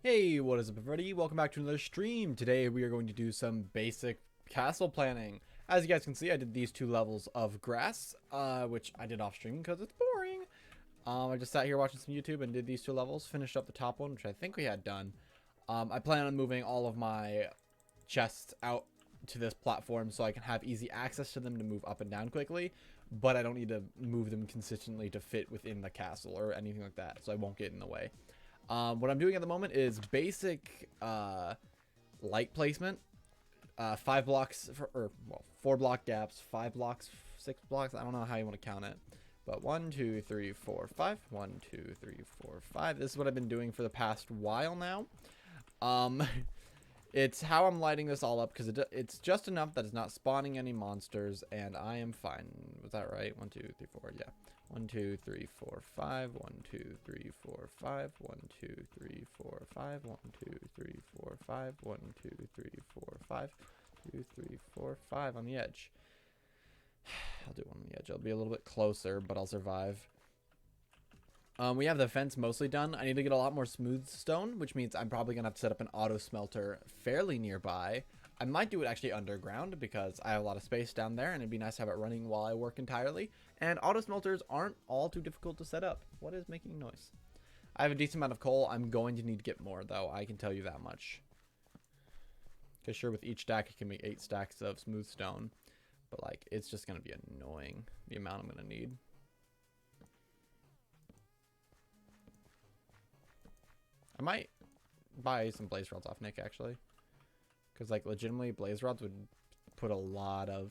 Hey, what is up everybody? Welcome back to another stream. Today we are going to do some basic castle planning. As you guys can see, I did these two levels of grass, which I did off stream because it's boring. I just sat here watching some YouTube and did these two levels, finished up the top one, which I think we had done. I plan on moving all of my chests out to this platform so I can have easy access to them to move up and down quickly, but I don't need to move them consistently to fit within the castle or anything like that, so I won't get in the way. What I'm doing at the moment is basic light placement. 5 blocks, or well, 4 block gaps, 5 blocks, 6 blocks. I don't know how you want to count it. But 1, 2, 3, 4, 5. 1, 2, 3, 4, 5. This is what I've been doing for the past while now. It's how I'm lighting this all up because it's just enough that it's not spawning any monsters, and I am fine. Was that right? 1, 2, 3, 4. Yeah. 1, 2, 3, 4, 5. 1, 2, 3, 4, 5. 1, 2, 3, 4, 5. 1, 2, 3, 4, 5. 1, 2, 3, 4, 5. 2, 3, 4, 5 on the edge. I'll do one on the edge. I'll be a little bit closer, but I'll survive. We have the fence mostly done. I need to get a lot more smooth stone, which means I'm probably going to have to set up an auto smelter fairly nearby. I might do it actually underground because I have a lot of space down there and it'd be nice to have it running while I work entirely. And auto smelters aren't all too difficult to set up. What is making noise? I have a decent amount of coal. I'm going to need to get more though. I can tell you that much. Because sure, with each stack, it can make 8 stacks of smooth stone. But like, it's just going to be annoying the amount I'm going to need. I might buy some blaze rods off Nick, actually. Because, like, legitimately, blaze rods would put a lot of...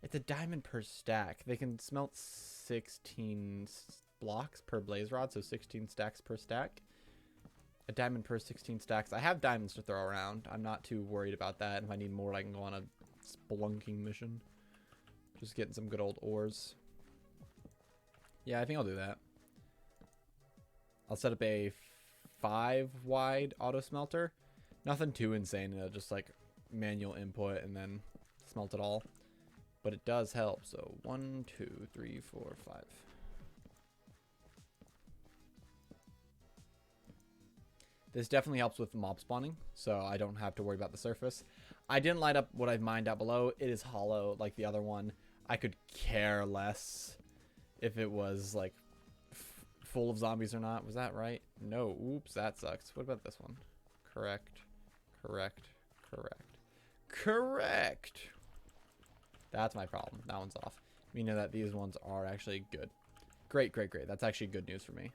It's a diamond per stack. They can smelt 16 blocks per blaze rod, so 16 stacks per stack. A diamond per 16 stacks. I have diamonds to throw around. I'm not too worried about that. If I need more, I can go on a spelunking mission. Just getting some good old ores. Yeah, I think I'll do that. I'll set up a 5 wide auto smelter. Nothing too insane, just like manual input and then smelt it all. But it does help. So 1, 2, 3, 4, 5. This definitely helps with mob spawning, so I don't have to worry about the surface. I didn't light up what I've mined out below. It is hollow like the other one. I could care less if it was like full of zombies or not. Was that right? No. Oops, that sucks. What about this one? Correct. Correct. Correct. Correct. That's my problem. That one's off. Meaning that these ones are actually good. Great, great, great. That's actually good news for me.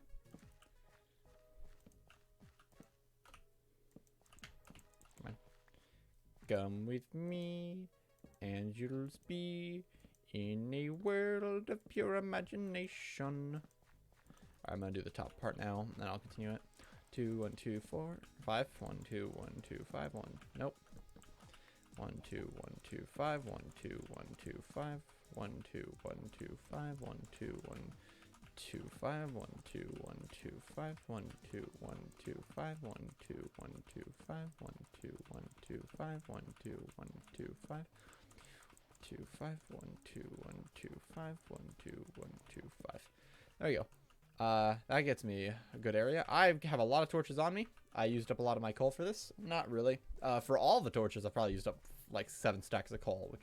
Come on. Come with me, and you'll be in a world of pure imagination. I'm gonna do the top part now, and then I'll continue it. 2, 1, 2, 4, 5. 1, 2, 1, 2, 5. 1. Nope. 1, 2, 1, 2, 5. 1, 2, 1, 2, 5. 1, 2, 1, 2, 5. 1, 2, 1, 2, 5. 1, 2, 1, 2, 5. 1, 2, 1, 2, 5. 1, 2, 1, 2, 5. 1, 2, 1, 2, 5. 1, 2, 1, 2, 5. 2, 5. 1, 2, 1, 2, 5. 1, 2, 1, 2, 5. There we go. That gets me a good area. I have a lot of torches on me. I used up a lot of my coal for this. Not really. For all the torches, I probably used up like 7 stacks of coal, which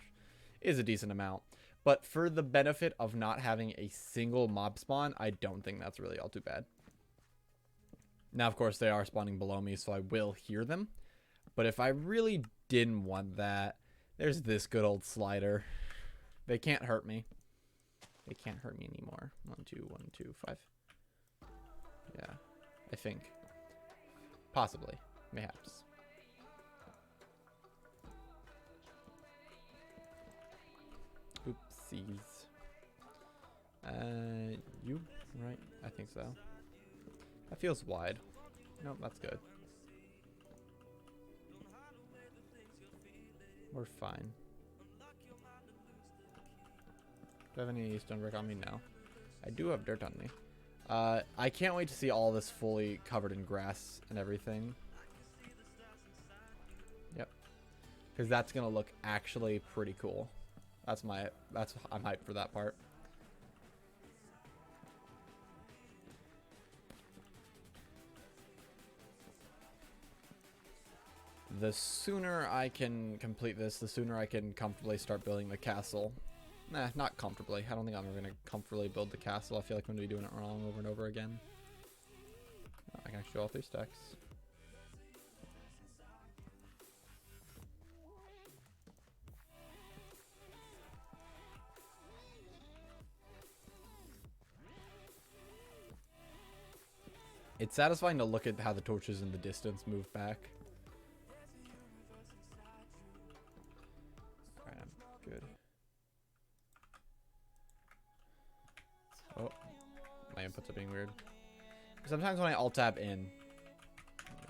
is a decent amount. But for the benefit of not having a single mob spawn, I don't think that's really all too bad. Now, of course, they are spawning below me, so I will hear them. But if I really didn't want that, there's this good old slider. They can't hurt me. They can't hurt me anymore. 1, 2, 1, 2, 5. Yeah, I think. Possibly. Mayhaps. Oopsies. You? Right? I think so. That feels wide. Nope, that's good. We're fine. Do I have any stone brick on me? No. I do have dirt on me. I can't wait to see all this fully covered in grass and everything. Yep. Because that's going to look actually pretty cool. I'm hyped for that part. The sooner I can complete this, the sooner I can comfortably start building the castle. Nah, not comfortably. I don't think I'm ever going to comfortably build the castle. I feel like I'm going to be doing it wrong over and over again. Oh, I can actually do all 3 stacks. It's satisfying to look at how the torches in the distance move back. Alright, I'm good. Oh, my inputs are being weird. Sometimes when I alt-tab in...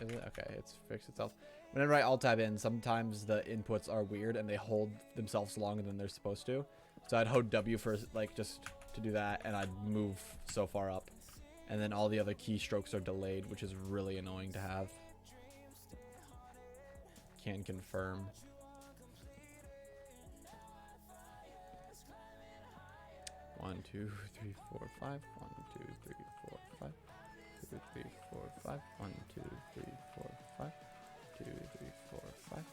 Is it? Okay, it's fixed itself. Whenever I alt-tab in, sometimes the inputs are weird and they hold themselves longer than they're supposed to. So I'd hold W for, like, just to do that, and I'd move so far up. And then all the other keystrokes are delayed, which is really annoying to have. Can confirm. One, 2, 3, 4, 5. 1, 2, 3, 4, 5. 2, 3, 4, 5. 1, 2, 3, 4, 5. 2, 3, 4, 5.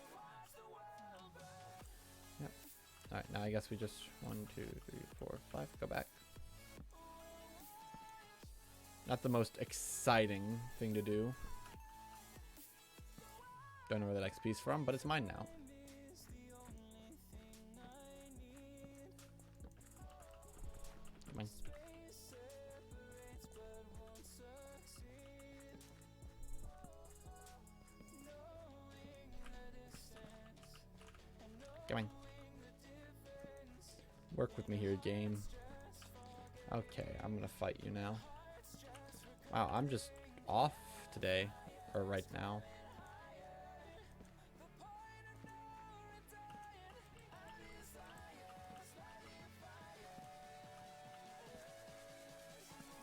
Yep. Alright, now I guess we just 1, 2, 3, 4, 5. Go back. Not the most exciting thing to do. Don't know where that XP's from, but it's mine now. Come on. Come on. Work with me here, game. Okay, I'm gonna fight you now. Wow, I'm just off today, or right now.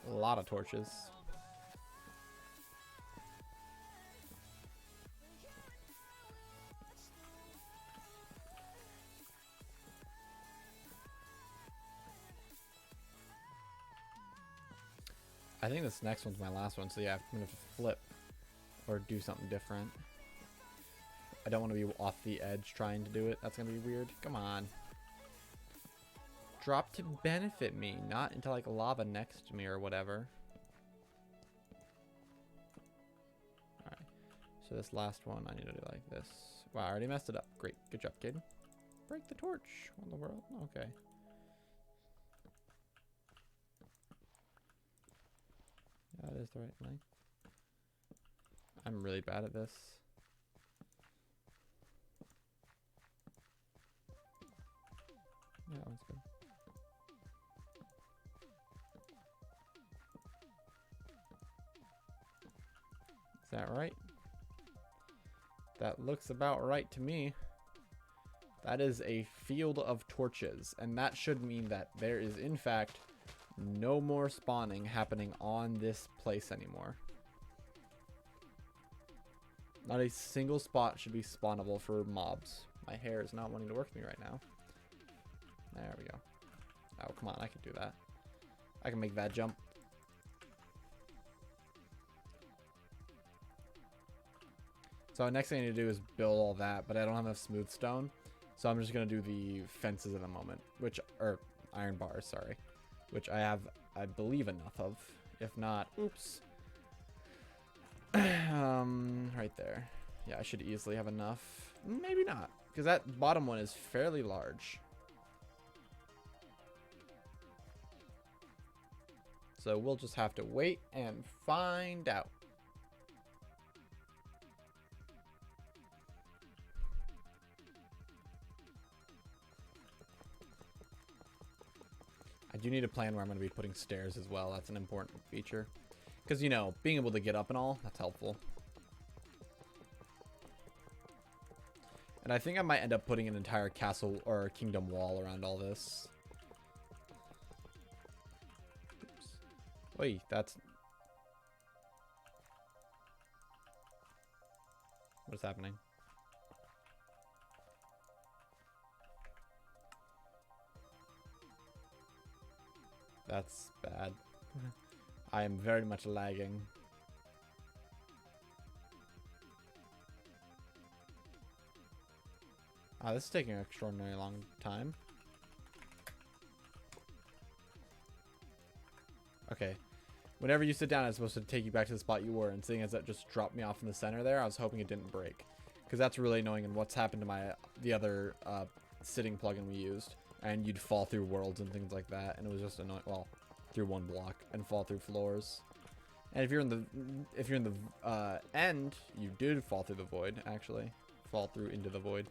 A lot of torches. I think this next one's my last one, so yeah, I'm gonna have to flip or do something different. I don't want to be off the edge trying to do it. That's gonna be weird. Come on. Drop to benefit me, not into like lava next to me or whatever. Alright. So this last one I need to do like this. Wow, I already messed it up. Great. Good job, kid. Break the torch. What in the world? Okay. That is the right length. I'm really bad at this. Yeah, that one's good. Is that right? That looks about right to me. That is a field of torches, and that should mean that there is, in fact, no more spawning happening on this place anymore. Not a single spot should be spawnable for mobs. My hair is not wanting to work with me right now. There we go. Oh, come on, I can do that. I can make that jump. So next thing I need to do is build all that, but I don't have enough smooth stone. So I'm just going to do the fences in a moment, or iron bars, sorry. Which I have, I believe, enough of. If not, oops. Right there. Yeah, I should easily have enough. Maybe not, because that bottom one is fairly large. So we'll just have to wait and find out. I do need a plan where I'm going to be putting stairs as well. That's an important feature. Because, you know, being able to get up and all, that's helpful. And I think I might end up putting an entire castle or kingdom wall around all this. Oops. Wait, that's... What's happening? That's bad. I am very much lagging. This is taking an extraordinarily long time. Okay. Whenever you sit down, it's supposed to take you back to the spot you were, and seeing as that just dropped me off in the center there, I was hoping it didn't break. Because that's really annoying, and what's happened to the other sitting plugin we used. And you'd fall through worlds and things like that, and it was just annoying. Well, through one block, and fall through floors. And if you're in the end, you did fall through the void, actually. Fall through into the void.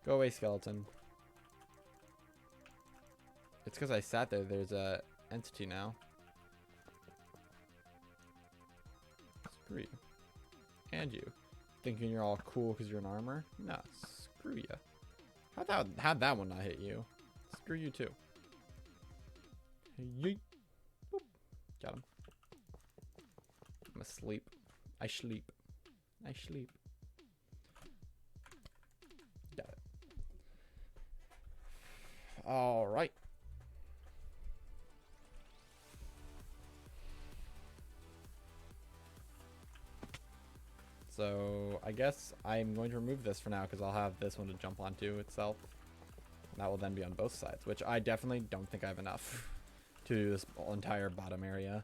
Go away, skeleton. It's because I sat there. There's a entity now. Screw you. And you. Thinking you're all cool because you're in armor? Nah, screw you. How'd that one not hit you? Screw you too. Yeet. Boop. Got him. I'm asleep. I sleep. I sleep. Got it. All right. So I guess I'm going to remove this for now because I'll have this one to jump onto itself. That will then be on both sides, which I definitely don't think I have enough to do this entire bottom area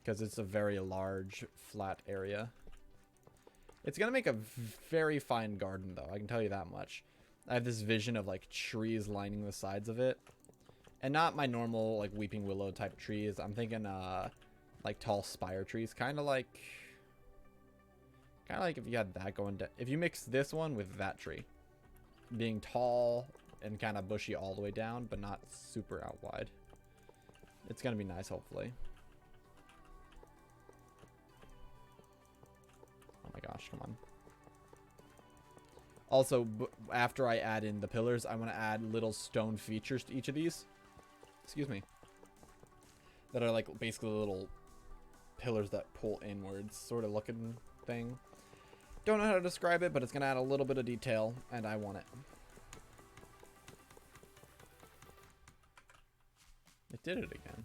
because it's a very large flat area. It's going to make a very fine garden though, I can tell you that much. I have this vision of like trees lining the sides of it, and not my normal like weeping willow type trees. I'm thinking like tall spire trees, kind of like if you had that going down. If you mix this one with that tree, being tall and kind of bushy all the way down, but not super out wide. It's going to be nice, hopefully. Oh my gosh, come on. Also, after I add in the pillars, I want to add little stone features to each of these. Excuse me. That are like basically little pillars that pull inwards, sort of looking thing. Don't know how to describe it, but it's going to add a little bit of detail, and I want it. It did it again.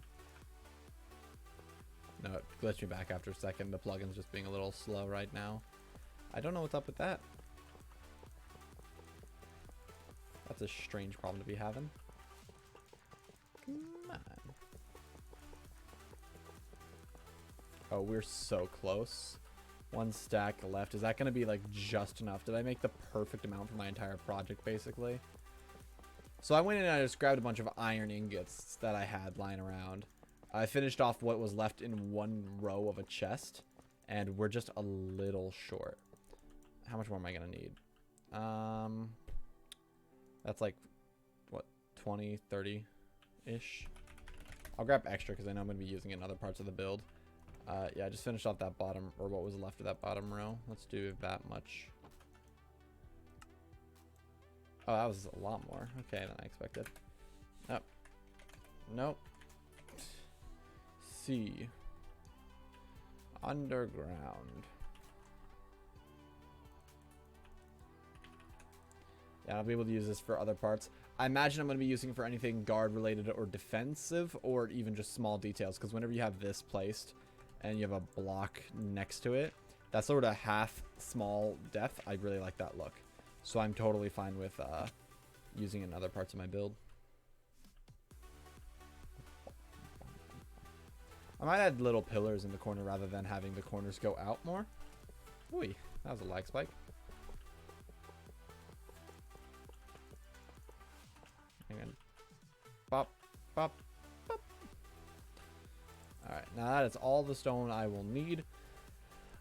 No, it glitched me back after a second. The plugin's just being a little slow right now. I don't know what's up with that. That's a strange problem to be having. Come on. Oh, we're so close. One stack left. Is that going to be like just enough? Did I make the perfect amount for my entire project basically? So I went in and I just grabbed a bunch of iron ingots that I had lying around. I finished off what was left in one row of a chest, and we're just a little short. How much more am I going to need? That's like, what, 20, 30-ish? I'll grab extra because I know I'm going to be using it in other parts of the build. Yeah, I just finished off that bottom, or what was left of that bottom row. Let's do that much. Oh, that was a lot more. Okay, than I expected. Nope. Nope. C. Underground. Yeah, I'll be able to use this for other parts. I imagine I'm going to be using it for anything guard related or defensive, or even just small details, because whenever you have this placed and you have a block next to it, that sort of half small depth, I really like that look. So I'm totally fine with using it in other parts of my build. I might add little pillars in the corner rather than having the corners go out more. Ooh, that was a lag spike. Hang on. Bop, bop, bop. Alright, now that is all the stone I will need.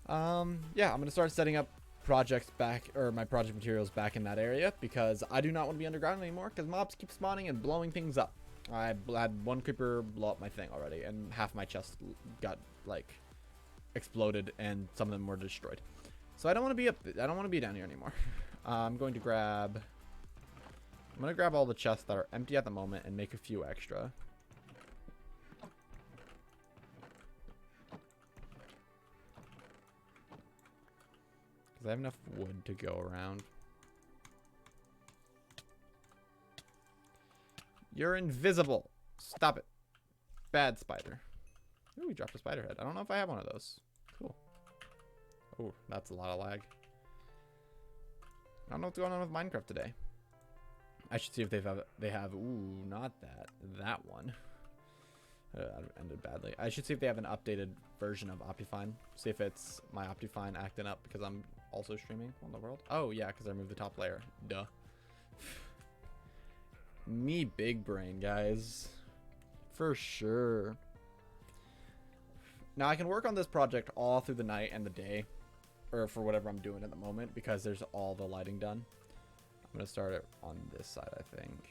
Yeah, I'm going to start setting up projects back, or my project materials back in that area, because I do not want to be underground anymore, because mobs keep spawning and blowing things up. I had one creeper blow up my thing already, and half my chest got, like, exploded, and some of them were destroyed. So I don't want to be I don't want to be down here anymore. I'm going to grab all the chests that are empty at the moment and make a few extra. Because I have enough wood to go around. You're invisible. Stop it. Bad spider. Ooh, we dropped a spider head. I don't know if I have one of those. Cool. Oh, that's a lot of lag. I don't know what's going on with Minecraft today. I should see if they have ooh, not that one. That ended badly. I should see if they have an updated version of Optifine. See if it's my Optifine acting up because I'm also streaming on the world. Oh yeah, because I removed the top layer. Duh. Me big brain, guys. For sure. Now I can work on this project all through the night and the day. Or for whatever I'm doing at the moment because there's all the lighting done. I'm going to start it on this side, I think.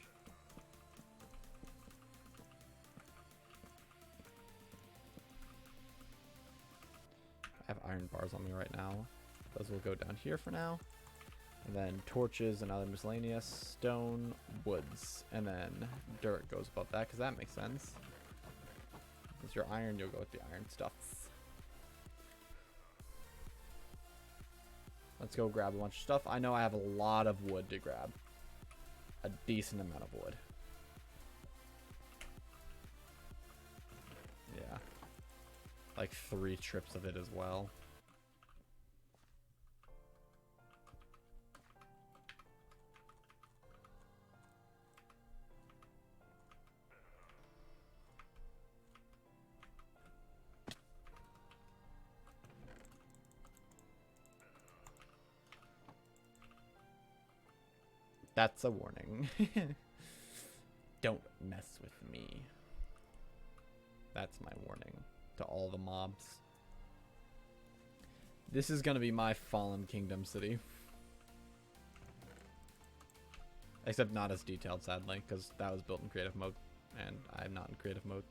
I have iron bars on me right now. Those will go down here for now. And then torches and other miscellaneous, stone, woods, and then dirt goes above that because that makes sense. It's your iron, you'll go with the iron stuff. Let's go grab a bunch of stuff. I know I have a lot of wood to grab. A decent amount of wood. Yeah. Like 3 trips of it as well. That's a warning. Don't mess with me. That's my warning to all the mobs. This is gonna be my Fallen Kingdom city. Except not as detailed, sadly, because that was built in creative mode, and I'm not in creative mode.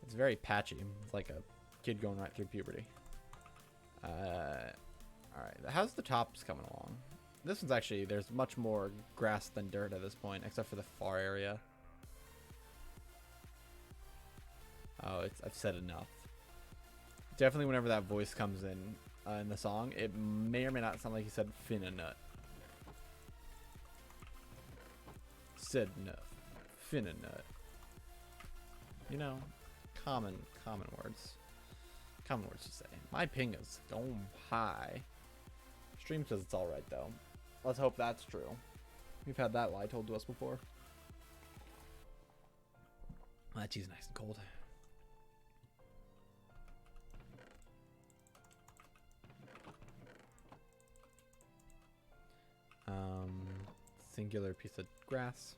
It's very patchy. It's like a kid going right through puberty. Alright, how's the tops coming along? This one's actually, there's much more grass than dirt at this point, except for the far area. Oh, I've said enough. Definitely whenever that voice comes in the song, it may or may not sound like he said finna nut. Said nut. Finna nut. You know, common words. Common words to say. My ping is going high. Stream says it's alright though. Let's hope that's true. We've had that lie told to us before. That cheese is nice and cold. Singular piece of grass.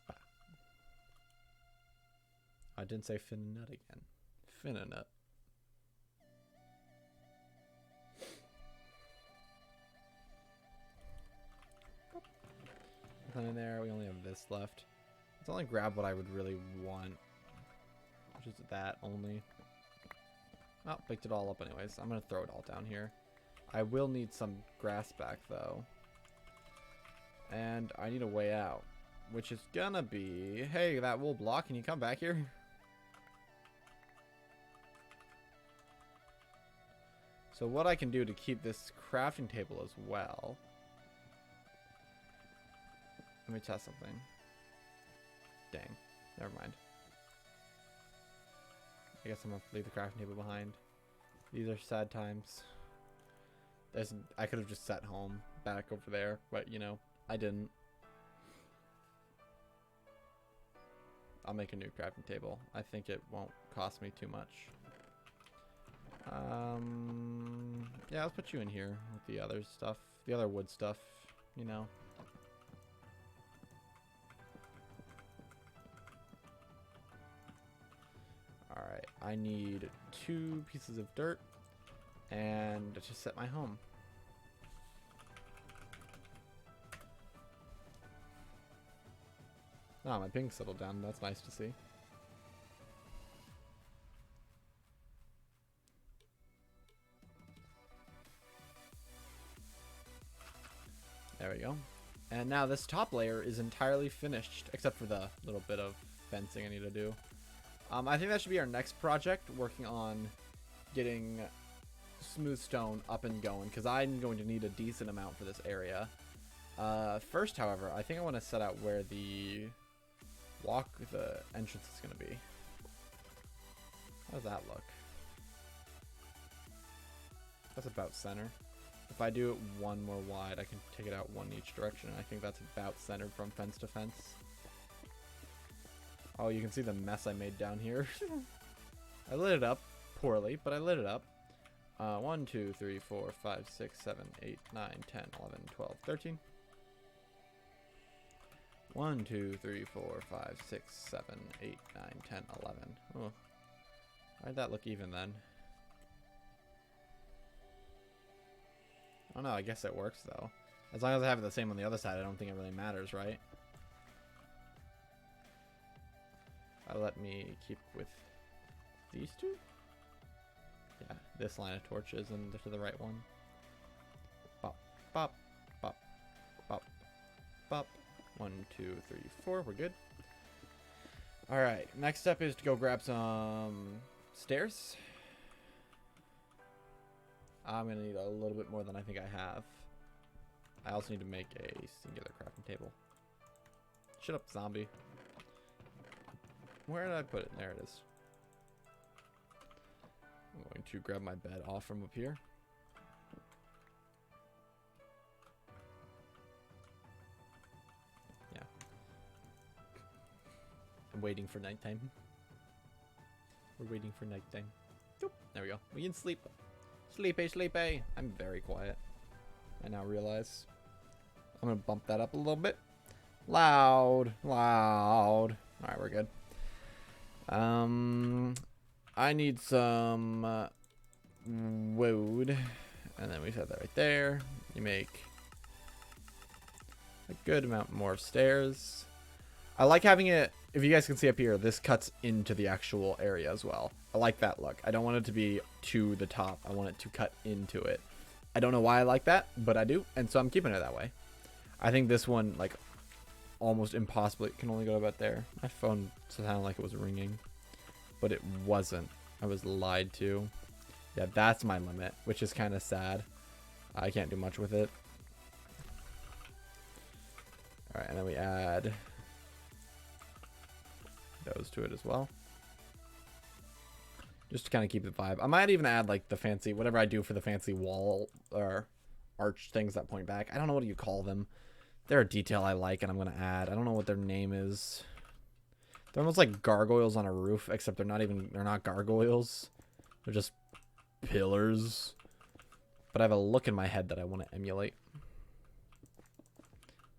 Ah. I didn't say finna nut again. Finna nut. Nothing in there. We only have this left. Let's only grab what I would really want, which is that only. Oh, picked it all up anyways. I'm gonna throw it all down here. I will need some grass back though. And I need a way out, which is gonna be, hey, that wool block, can you come back here? So what I can do to keep this crafting table as well. Let me test something. Dang, never mind. I guess I'm gonna leave the crafting table behind. These are sad times. I could have just sat home back over there, but you know, I didn't. I'll make a new crafting table. I think it won't cost me too much. Yeah, let's put you in here with the other stuff, the other wood stuff, you know. Alright, I need 2 pieces of dirt and to set my home. Oh, my ping settled down. That's nice to see. There we go. And now this top layer is entirely finished, except for the little bit of fencing I need to do. I think that should be our next project, working on getting smooth stone up and going, because I'm going to need a decent amount for this area. First, however, I think I want to set out where the walk the entrance is going to be. How does that look? That's about center. If I do it one more wide, I can take it out one each direction. I think that's about centered from fence to fence. Oh, you can see the mess I made down here. I lit it up poorly, but I lit it up. 1, 2, 3, 4, 5, 6, 7, 8, 9, 10, 11, 12, 13. 1, 2, 3, 4, 5, 6, 7, 8, 9, 10, 11. Oh. Why'd that look even then? Oh no, I guess it works though. As long as I have it the same on the other side, I don't think it really matters, right? Let me keep with these two. Yeah, this line of torches and to the right one. Bop, bop, bop, bop, bop. 1, 2, 3, 4. We're good. All right. Next step is to go grab some stairs. I'm gonna need a little bit more than I think I have. I also need to make a singular crafting table. Shut up, zombie. Where did I put it? There it is. I'm going to grab my bed off from up here. Yeah. I'm waiting for nighttime. We're waiting for nighttime. Doop. There we go. We can sleep. Sleepy, sleepy. I'm very quiet. I now realize. I'm going to bump that up a little bit. Loud. Loud. Alright, we're good. I need some wood. And then we set that right there. You make a good amount more of stairs. I like having it, if you guys can see up here, this cuts into the actual area as well. I like that look. I don't want it to be to the top. I want it to cut into it. I don't know why I like that, but I do. And so I'm keeping it that way. I think this one, like, almost impossibly can only go about there. My phone sounded like it was ringing, but it wasn't. I was lied to. Yeah, that's my limit, which is kind of sad. I can't do much with it. All right, and then we add those to it as well, just to kind of keep the vibe. I might even add like the fancy, whatever I do for the fancy wall or arch things that point back. I don't know what you call them. They're a detail I like and I'm going to add. I don't know what their name is. They're almost like gargoyles on a roof, except they're not gargoyles. They're just pillars. But I have a look in my head that I want to emulate.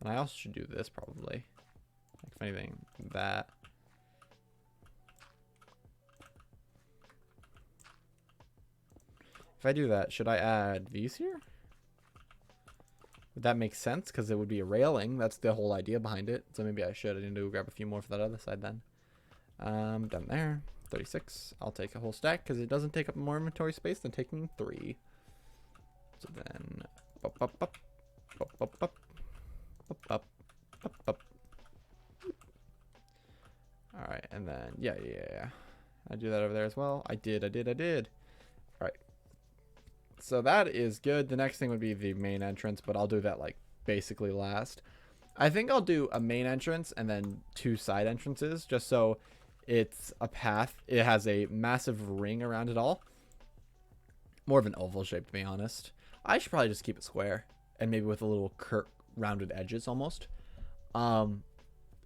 And I also should do this probably. Like if anything, that. If I do that, should I add these here? Would that make sense? Because it would be a railing. That's the whole idea behind it. So maybe I should. I need to grab a few more for that other side then. Done there. 36. I'll take a whole stack because it doesn't take up more inventory space than taking 3. So then, up, up, up, up, up, up, up, up, up, up. All right, and then yeah. I do that over there as well. I did. All right. So that is good. The next thing would be the main entrance, but I'll do that like basically last. I think I'll do a main entrance and then 2 side entrances just so it's a path. It has a massive ring around it all. More of an oval shape, to be honest. I should probably just keep it square and maybe with a little rounded edges almost.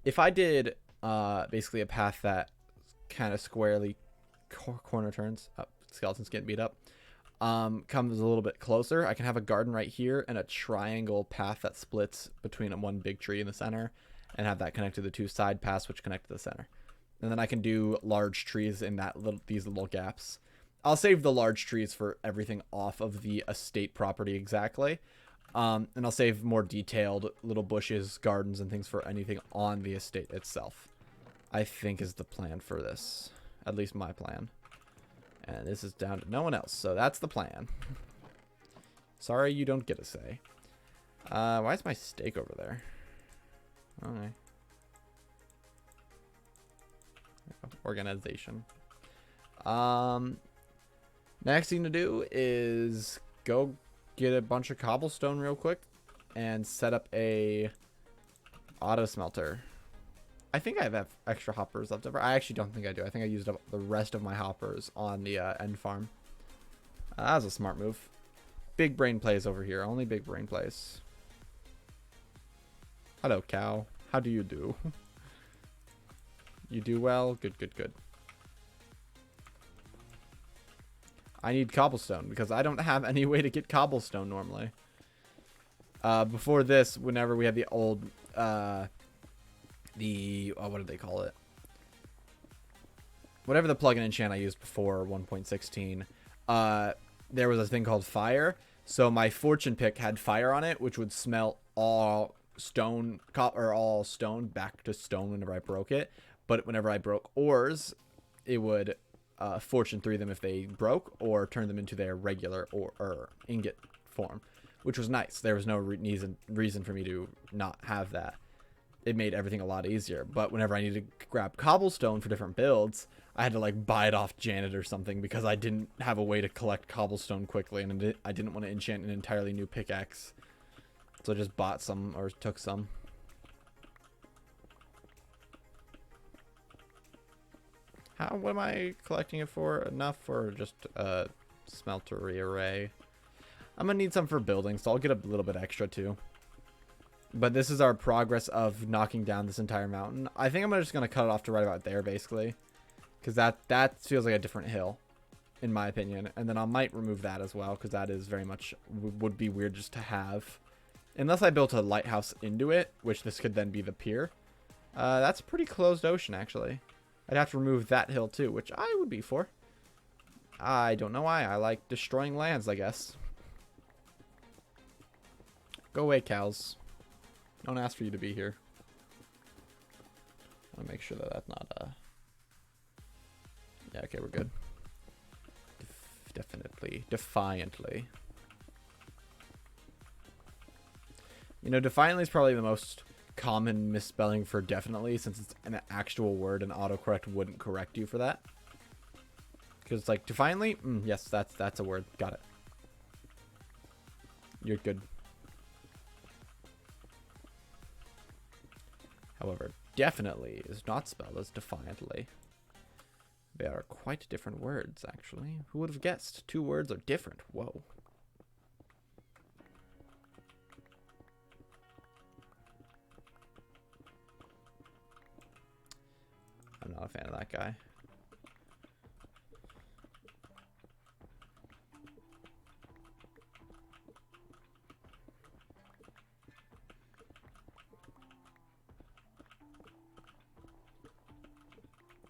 If I did basically a path that kind of squarely corner turns up, skeletons getting beat up, comes a little bit closer, I can have a garden right here and a triangle path that splits between one big tree in the center and have that connect to the 2 side paths which connect to the center. And then I can do large trees in these little gaps. I'll save the large trees for everything off of the estate property exactly. And I'll save more detailed little bushes, gardens, and things for anything on the estate itself. I think is the plan for this. At least my plan. And this is down to no one else, so that's the plan. Sorry you don't get a say. Why is my steak over there? Okay. Organization. Next thing to do is go get a bunch of cobblestone real quick and set up a auto smelter. I think I have extra hoppers left over. I actually don't think I do. I think I used up the rest of my hoppers on the end farm. That was a smart move. Big brain plays over here. Only big brain plays. Hello, cow. How do you do? You do well? Good, good, good. I need cobblestone because I don't have any way to get cobblestone normally. Before this, whenever we had the old, what did they call it? Whatever the plugin enchant I used before 1.16, there was a thing called fire. So my fortune pick had fire on it, which would smelt all stone, or all stone back to stone whenever I broke it. But whenever I broke ores, it would fortune 3 them if they broke, or turn them into their regular or ingot form, which was nice. There was no reason for me to not have that. It made everything a lot easier. But whenever I needed to grab cobblestone for different builds, I had to like buy it off Janet or something because I didn't have a way to collect cobblestone quickly, and I didn't want to enchant an entirely new pickaxe. So I just bought some or took some. What am I collecting it for? Enough for just a smeltery array. I'm gonna need some for building, so I'll get a little bit extra too. But this is our progress of knocking down this entire mountain. I think I'm just gonna cut it off to right about there, basically, because that feels like a different hill, in my opinion. And then I might remove that as well, because that is very much would be weird just to have, unless I built a lighthouse into it, which this could then be the pier. That's a pretty closed ocean, actually. I'd have to remove that hill too, which I would be for. I don't know why. I like destroying lands, I guess. Go away, cows. Don't ask for you to be here. I want to make sure that that's not, yeah, okay, we're good. Definitely. Defiantly. You know, defiantly is probably the most common misspelling for definitely, since it's an actual word and autocorrect wouldn't correct you for that. Because it's like, defiantly? Yes, that's a word. Got it. You're good. However, definitely is not spelled as defiantly. They are quite different words, actually. Who would have guessed? Two words are different. Whoa. I'm not a fan of that guy.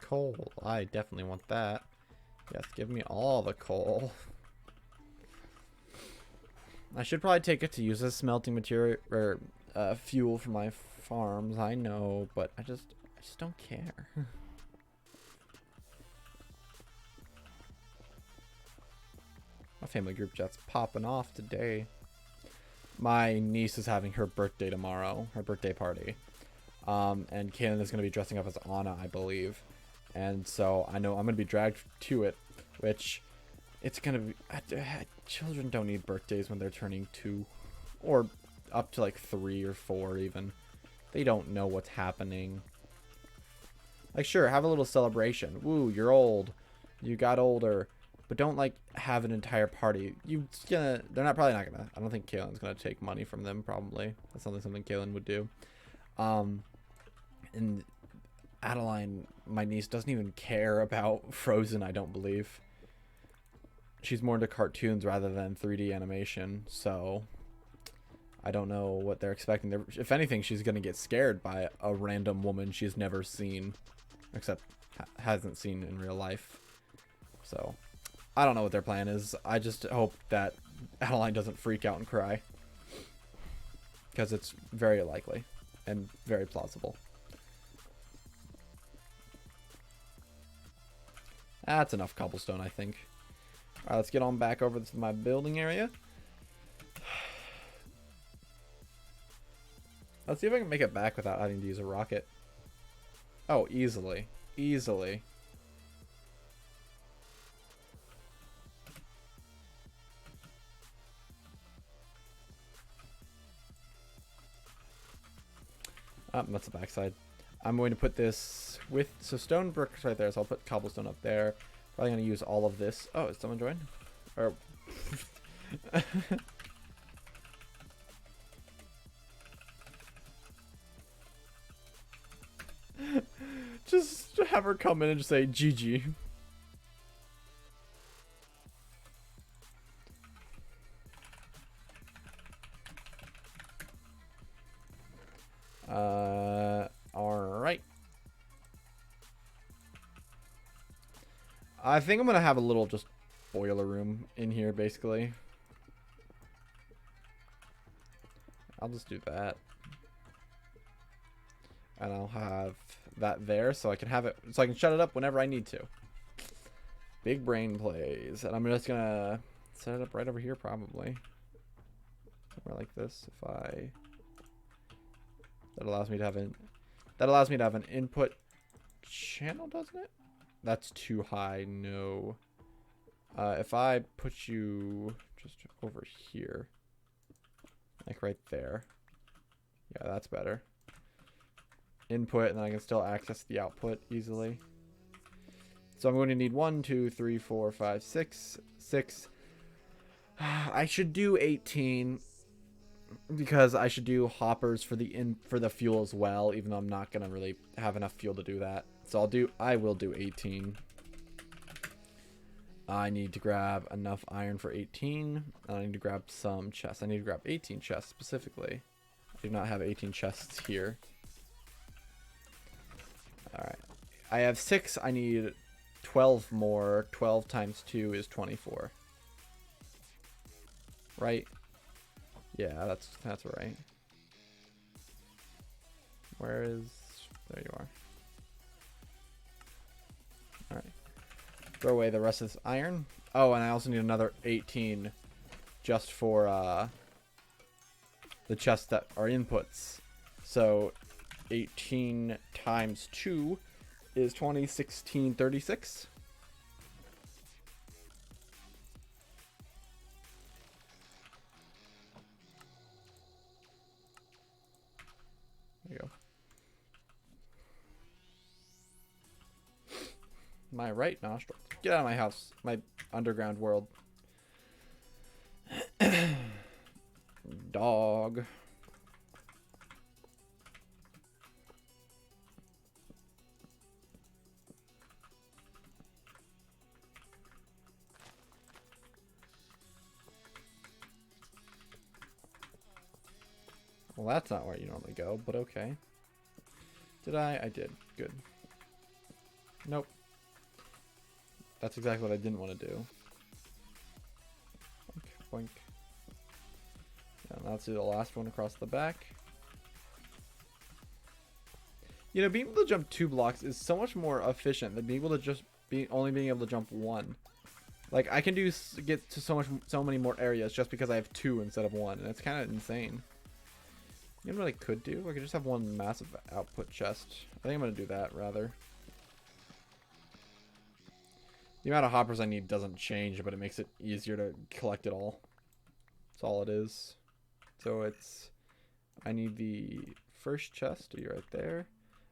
Coal. I definitely want that. Yes, give me all the coal. I should probably take it to use as smelting material or fuel for my farms. I know, but I just don't care. My family group chat's popping off today. My niece is having her birthday tomorrow, her birthday party. And Kaylin is going to be dressing up as Anna, I believe. And so I know I'm going to be dragged to it, which it's going to be... children don't need birthdays when they're turning 2 or up to like 3 or 4 even. They don't know what's happening. Like, sure, have a little celebration. Woo, you're old. You got older. But don't, like, have an entire party. They're probably not gonna... I don't think Kaylin's gonna take money from them, probably. That's something Kaylin would do. And Adeline, my niece, doesn't even care about Frozen, I don't believe. She's more into cartoons rather than 3D animation, so... I don't know what they're expecting. If anything, she's gonna get scared by a random woman she's never seen. Except hasn't seen in real life. So... I don't know what their plan is. I just hope that Adeline doesn't freak out and cry. Because it's very likely. And very plausible. That's enough cobblestone, I think. Alright, let's get on back over to my building area. Let's see if I can make it back without having to use a rocket. Oh, easily. Easily. Oh, that's the backside. I'm going to put this with, so stone bricks right there, so I'll put cobblestone up there. Probably going to use all of this. Oh, is someone joined? Or... just have her come in and just say GG. Alright. I think I'm gonna have a little just boiler room in here, basically. I'll just do that. And I'll have that there so I can have it, so I can shut it up whenever I need to. Big brain plays. And I'm just gonna set it up right over here, probably. Somewhere like this. If I... That allows me to have an input channel, doesn't it? That's too high. No. If I put you just over here, like right there. Yeah, that's better. Input, and then I can still access the output easily. So I'm going to need 1, 2, 3, 4, 5, 6. I should do 18 because I should do hoppers for the fuel as well, even though I'm not gonna really have enough fuel to do that. So I will do 18. I need to grab enough iron for 18. And I need to grab some chests. I need to grab 18 chests specifically. I do not have 18 chests here. Alright. I have 6. I need 12 more. 12 times 2 is 24. Right? Yeah, that's right. Where is... There you are. Alright. Throw away the rest of this iron. Oh, and I also need another 18 just for the chests that are inputs. So 18 times 2 is 20, 16, 36. There you go. My right nostril. Get out of my house. My underground world. Dog. Well, that's not where you normally go, but okay. Did I? I did. Good. Nope. That's exactly what I didn't want to do. Boink, boink. Yeah, now let's do the last one across the back. You know, being able to jump 2 blocks is so much more efficient than being able to just only being able to jump 1. Like, I can get to so many more areas just because I have 2 instead of 1, and it's kind of insane. You know what I could do? I could just have one massive output chest. I think I'm going to do that, rather. The amount of hoppers I need doesn't change, but it makes it easier to collect it all. That's all it is. So it's... I need the first chest to be right there.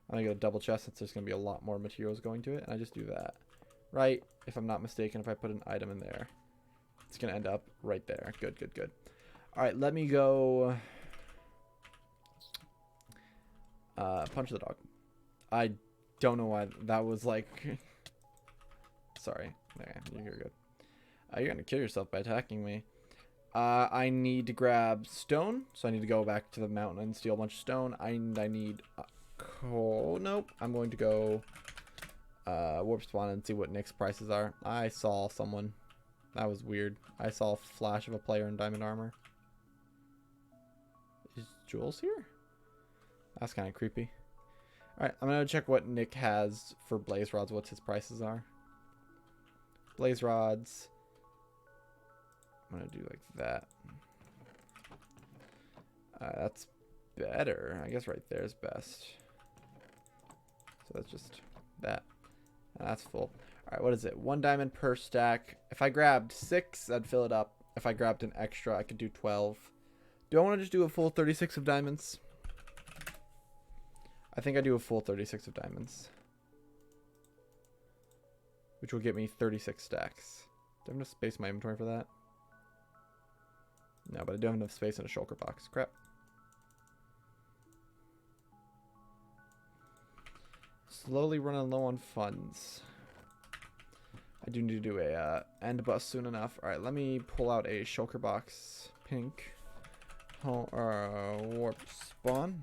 I'm going to get a double chest since there's going to be a lot more materials going to it. And I just do that. Right? If I'm not mistaken, if I put an item in there, it's going to end up right there. Good, good, good. Alright, let me go... punch the dog. I don't know why that was like... Sorry. Okay, you're good. You're gonna kill yourself by attacking me. I need to grab stone, so I need to go back to the mountain and steal a bunch of stone. I need coal. Nope. I'm going to go warp spawn and see what Nick's prices are. I saw someone. That was weird. I saw a flash of a player in diamond armor. Is Jules here? That's kind of creepy. Alright, I'm going to check what Nick has for blaze rods, what his prices are. Blaze rods. I'm going to do like that. That's better. I guess right there is best. So that's just that. That's full. Alright, what is it? 1 diamond per stack. If I grabbed 6, I'd fill it up. If I grabbed an extra, I could do 12. Do I want to just do a full 36 of diamonds? I think I do a full 36 of diamonds, which will get me 36 stacks. Do I have enough space in my inventory for that? No, but I do have enough space in a shulker box. Crap. Slowly running low on funds. I do need to do a end bus soon enough. All right, let me pull out a shulker box, pink, warp spawn.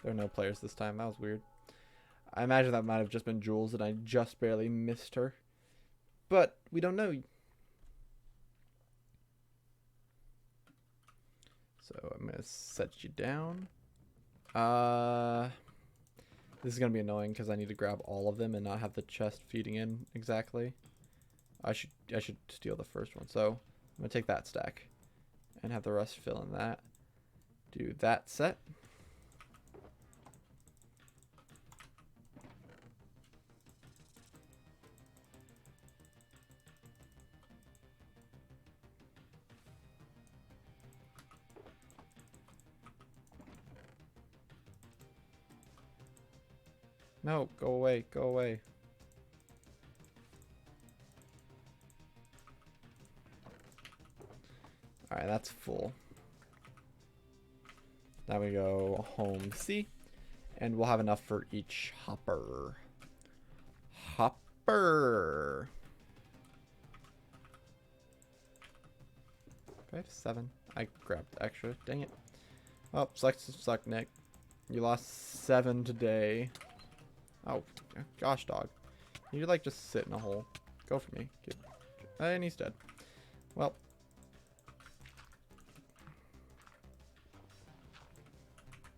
There are no players this time. That was weird. I imagine that might have just been Jules and I just barely missed her. But we don't know. So I'm gonna set you down. This is gonna be annoying because I need to grab all of them and not have the chest feeding in exactly. I should steal the first one. So I'm gonna take that stack and have the rest fill in that. Do that set. No, go away, go away. Alright, that's full. Now we go home C, and we'll have enough for each hopper. Hopper! Do I have 7? I grabbed extra, dang it. Oh, suck, Nick. You lost 7 today. Oh, gosh, dog. You like just sit in a hole. Go for me. And he's dead. Well.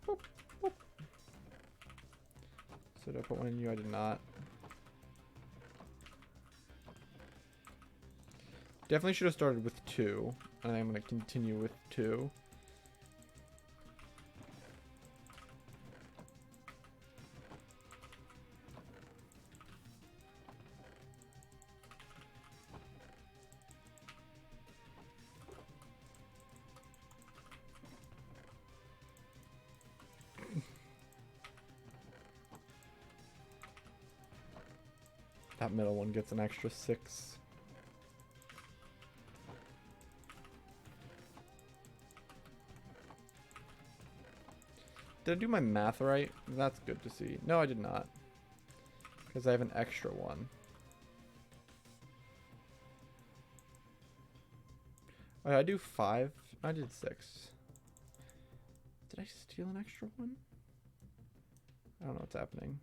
Boop, boop. So did I put one in you? I did not. Definitely should have started with 2. And I'm going to continue with 2. That middle one gets an extra 6. Did I do my math right? That's good to see. No, I did not. Because I have an extra one. Oh, did I do 5? I did 6. Did I steal an extra one? I don't know what's happening.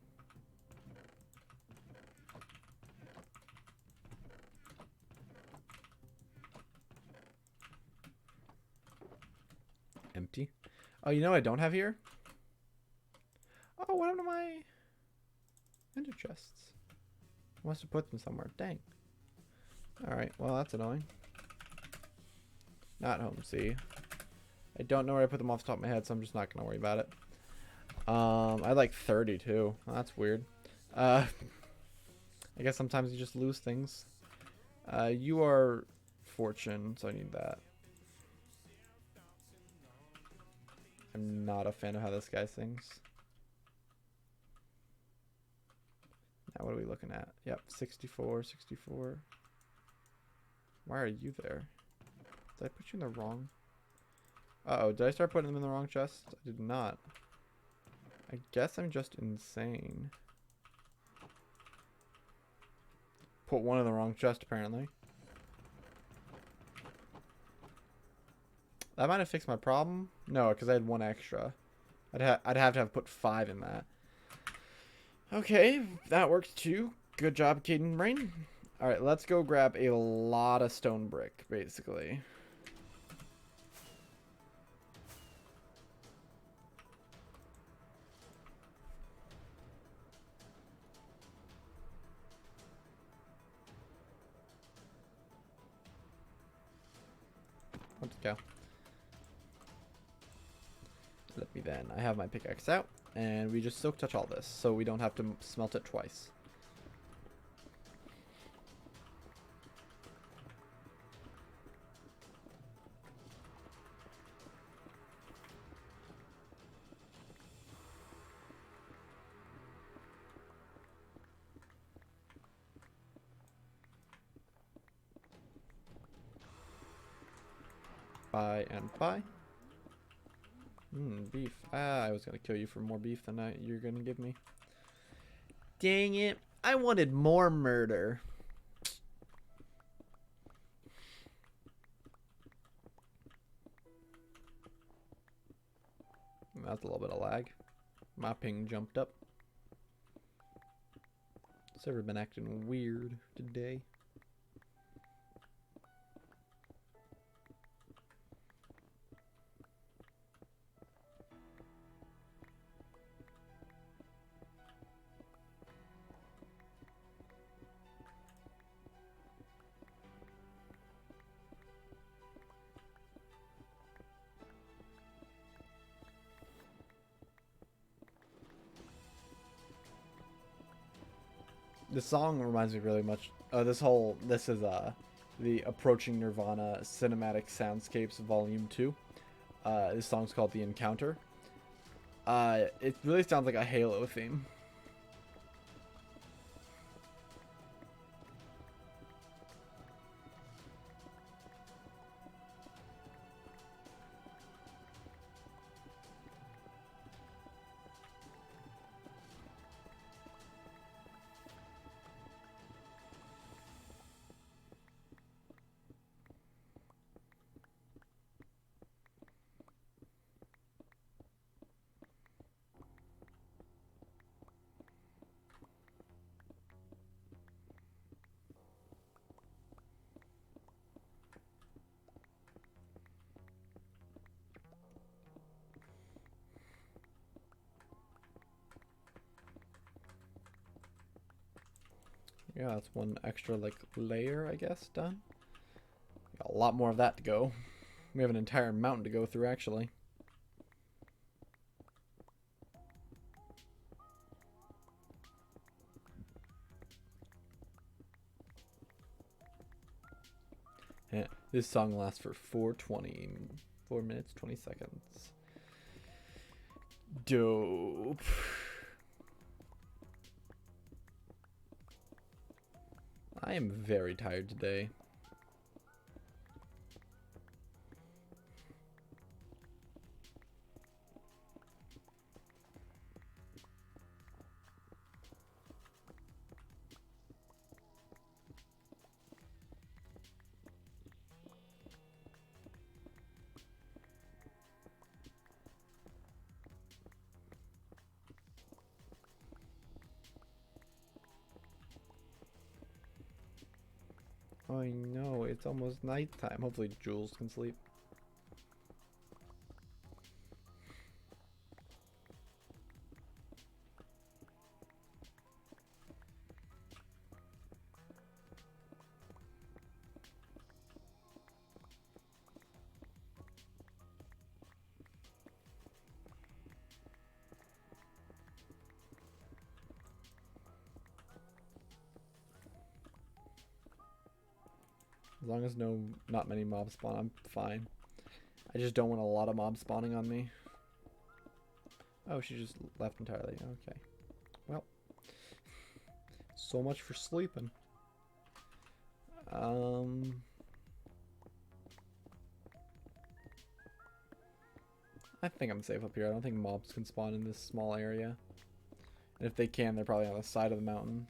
Empty. Oh, you know what I don't have here? Oh, what happened to my ender chests? I must have put them somewhere. Dang. Alright, well, that's annoying. Not home C. I don't know where I put them off the top of my head, so I'm just not going to worry about it. I had like 30 too. Well, that's weird. I guess sometimes you just lose things. You are fortune, so I need that. I'm not a fan of how this guy sings. Now what are we looking at? Yep, 64, 64. Why are you there? Did I put you in the wrong? Uh-oh, did I start putting them in the wrong chest? I did not. I guess I'm just insane. Put one in the wrong chest, apparently. That might have fixed my problem. No, because I had 1 extra. I'd have to have put 5 in that. Okay, that works too. Good job, Caden Brain. Alright, let's go grab a lot of stone brick, basically. Let's go. Let me then. I have my pickaxe out, and we just silk touch all this, so we don't have to smelt it twice. pie, and pie. Beef. Ah, I was gonna kill you for more beef than you're gonna give me. Dang it. I wanted more murder. That's a little bit of lag. My ping jumped up. Server been acting weird today. The song reminds me really much. This is the Approaching Nirvana Cinematic Soundscapes Volume 2. This song's called The Encounter. It really sounds like a Halo theme. Yeah, that's one extra like layer, I guess, done. Got a lot more of that to go. We have an entire mountain to go through, actually. Yeah, this song lasts for 4 minutes, 20 seconds. Dope. I am very tired today. I know, it's almost nighttime. Hopefully Jules can sleep. As long as not many mobs spawn, I'm fine. I just don't want a lot of mobs spawning on me. Oh, she just left entirely. Okay. Well, so much for sleeping. I think I'm safe up here. I don't think mobs can spawn in this small area. And if they can, they're probably on the side of the mountain.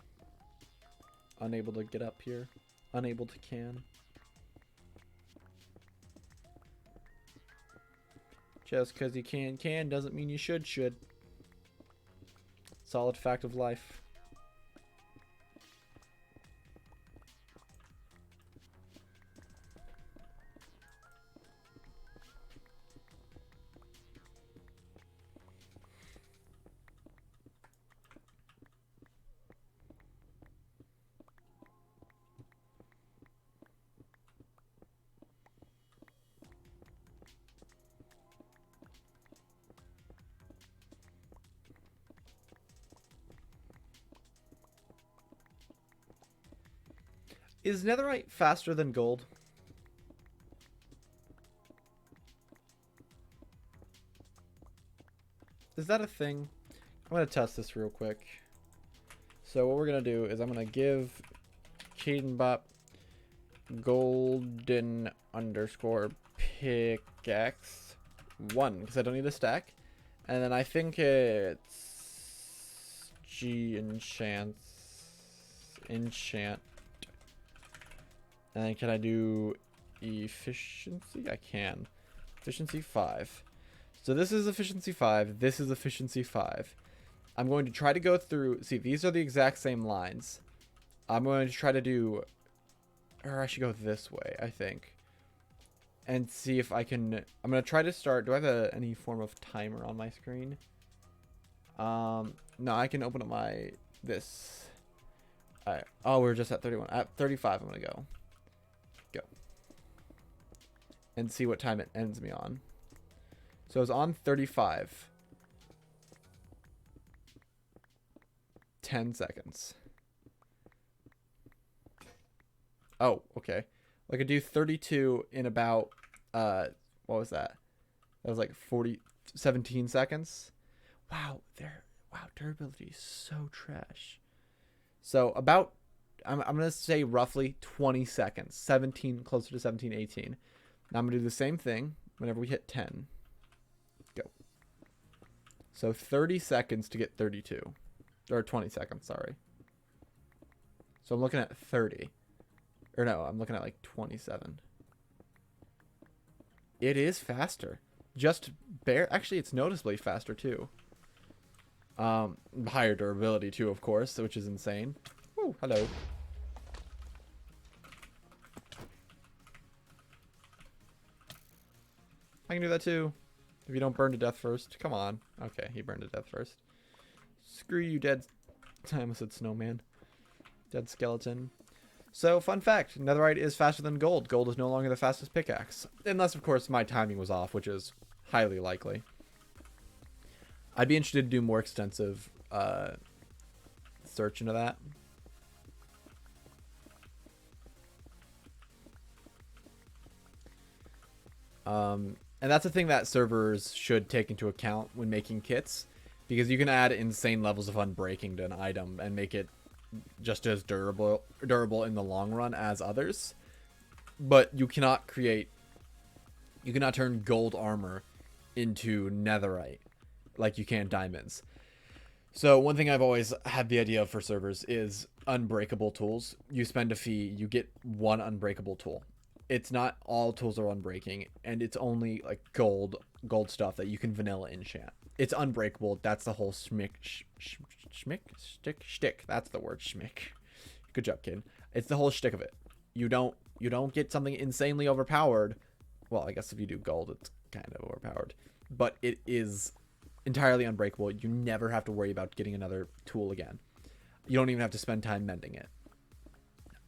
Unable to get up here. Unable to can. Just because you can doesn't mean you should. Solid fact of life. Is netherite faster than gold? Is that a thing? I'm going to test this real quick. So what we're going to do is I'm going to give Cadenbot golden underscore pickaxe 1 because I don't need a stack. And then I think it's enchant. And then can I do efficiency? I can. Efficiency 5. So this is efficiency 5. This is efficiency 5. I'm going to try to go through. See, these are the exact same lines. I'm going to try to do, or I should go this way, I think. And see if I can. I'm going to try to start. Do I have any form of timer on my screen? No, I can open up my this. Oh, we're just at 31. At 35, I'm going to go. And see what time it ends me on. So it's on 35. 10 seconds. Oh, okay. I could do 32 in about, what was that? That was like 17 seconds. Wow, durability is so trash. So about, I'm going to say roughly 20 seconds. 17, closer to 17, 18. Now I'm going to do the same thing whenever we hit 10. Go. So 30 seconds to get 32. Or 20 seconds, sorry. So I'm looking at 30. Or no, I'm looking at like 27. It is faster. Just actually, it's noticeably faster too. Higher durability too, of course, which is insane. Woo, hello. I can do that too. If you don't burn to death first. Come on. Okay, he burned to death first. Screw you, dead. I almost said snowman. Dead skeleton. So, fun fact. Netherite is faster than gold. Gold is no longer the fastest pickaxe. Unless, of course, my timing was off, which is highly likely. I'd be interested to do more extensive search into that. And that's a thing that servers should take into account when making kits, because you can add insane levels of unbreaking to an item and make it just as durable in the long run as others. But you cannot turn gold armor into netherite like you can diamonds. So one thing I've always had the idea of for servers is unbreakable tools. You spend a fee, you get one unbreakable tool. It's not all tools are unbreaking, and it's only like gold stuff that you can vanilla enchant. It's unbreakable. That's the whole shtick. That's the word, shmick. Good job, kid. It's the whole shtick of it. You don't get something insanely overpowered. Well, I guess if you do gold, it's kind of overpowered, but it is entirely unbreakable. You never have to worry about getting another tool again. You don't even have to spend time mending it.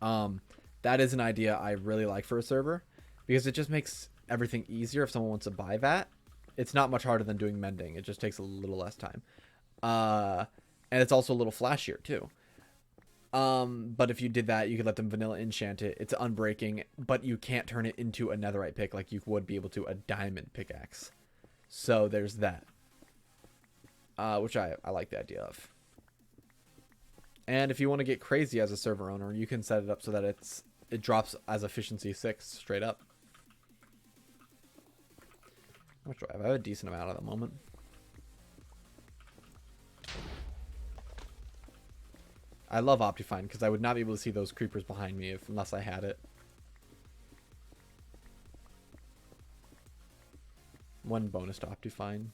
That is an idea I really like for a server, because it just makes everything easier if someone wants to buy that. It's not much harder than doing mending. It just takes a little less time. And it's also a little flashier too. But if you did that, you could let them vanilla enchant it. It's unbreaking, but you can't turn it into a netherite pick like you would be able to a diamond pickaxe. So there's that. Which I like the idea of. And if you want to get crazy as a server owner, you can set it up so that it drops as efficiency 6 straight up. How much do I have? I have a decent amount at the moment. I love Optifine because I would not be able to see those creepers behind me unless I had it. One bonus to Optifine.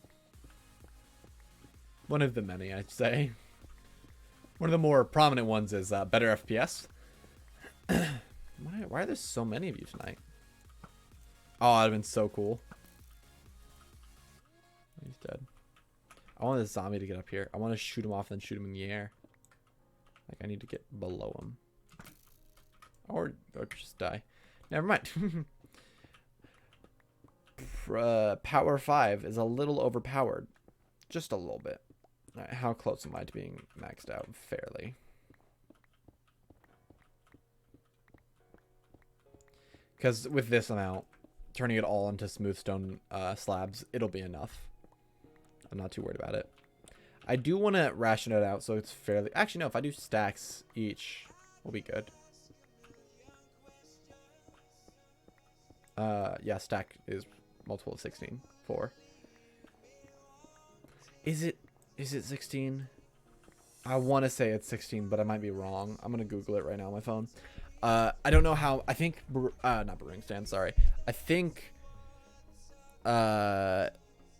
One of the many, I'd say. One of the more prominent ones is better FPS. Why are there so many of you tonight? Oh, that'd have been so cool. He's dead. I want this zombie to get up here. I want to shoot him off and then shoot him in the air. Like, I need to get below him. Or just die. Never mind. Power 5 is a little overpowered. Just a little bit. Alright, how close am I to being maxed out? Fairly. Because with this amount, turning it all into smooth stone slabs, it'll be enough. I'm not too worried about it. I do want to ration it out so it's fairly... Actually, no, if I do stacks each, we'll be good. Yeah, stack is multiple of 16. 4. Is it 16? I want to say it's 16, but I might be wrong. I'm going to Google it right now on my phone. I don't know how. I think not brewing stand, sorry. I think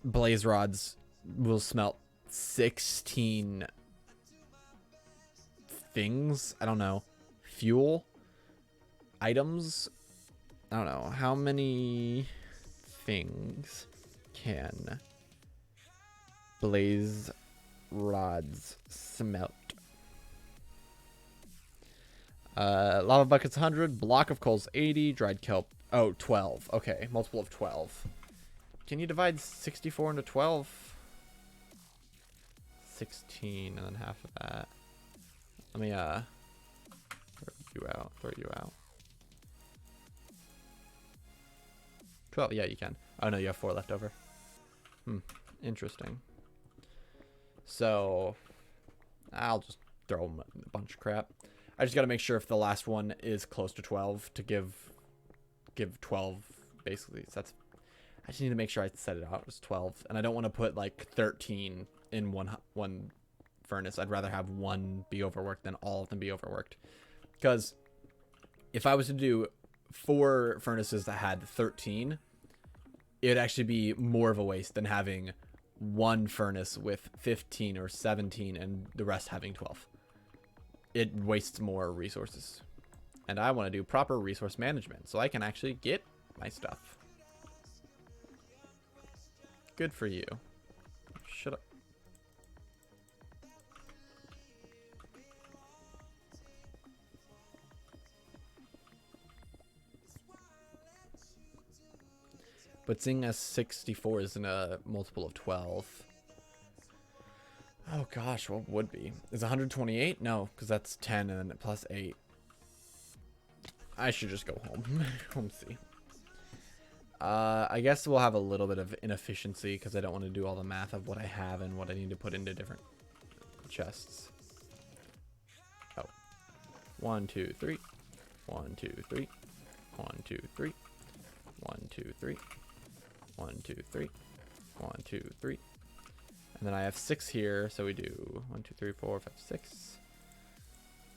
blaze rods will smelt 16 things. I don't know. Fuel items. I don't know. How many things can blaze rods smelt? Lava buckets 100, block of coals 80, dried kelp. Oh, 12. Okay, multiple of 12. Can you divide 64 into 12? 16 and then half of that. Let me throw you out. 12, yeah, you can. Oh no, you have 4 left over. Interesting. So I'll just throw them a bunch of crap. I just got to make sure if the last one is close to 12 to give 12 basically. So that's, I just need to make sure I set it out as 12, and I don't want to put like 13 in one furnace. I'd rather have one be overworked than all of them be overworked, because if I was to do 4 furnaces that had 13, it'd actually be more of a waste than having one furnace with 15 or 17 and the rest having 12. It wastes more resources, and I want to do proper resource management so I can actually get my stuff. Good for you. Shut up. But seeing as 64 isn't a multiple of 12. Oh gosh, what would be? Is 128? No, because that's 10 and then plus 8. I should just go home. Home see. I guess we'll have a little bit of inefficiency because I don't want to do all the math of what I have and what I need to put into different chests. Oh. 1, 2, 3. 1, 2, 3. 1, 2, 3. 1, 2, 3. 1, 2, 3. 1, 2, 3. And then I have 6 here, so we do 1, 2, 3, 4, 5, 6.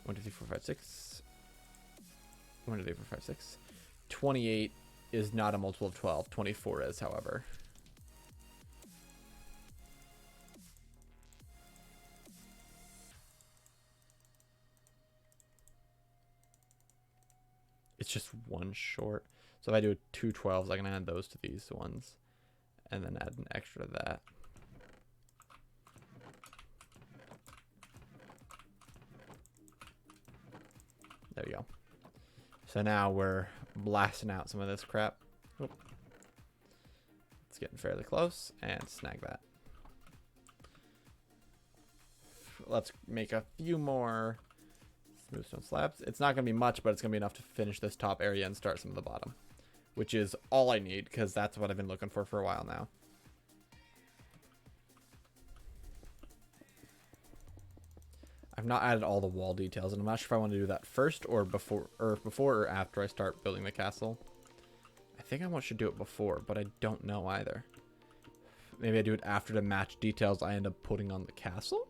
1, 2, 3, 4, 5, 6. 1, 2, 3, 4, 5, 6. 28 is not a multiple of 12. 24 is, however. It's just 1 short. So if I do 2 12s, I can add those to these ones. And then add an extra to that. There we go. So now we're blasting out some of this crap. Oop. It's getting fairly close, and snag that. Let's make a few more smooth stone slabs. It's not going to be much, but it's going to be enough to finish this top area and start some of the bottom, which is all I need because that's what I've been looking for a while now. I've not added all the wall details, and I'm not sure if I want to do that first or before or after I start building the castle. I think I should do it before, but I don't know either. Maybe I do it after to match details I end up putting on the castle.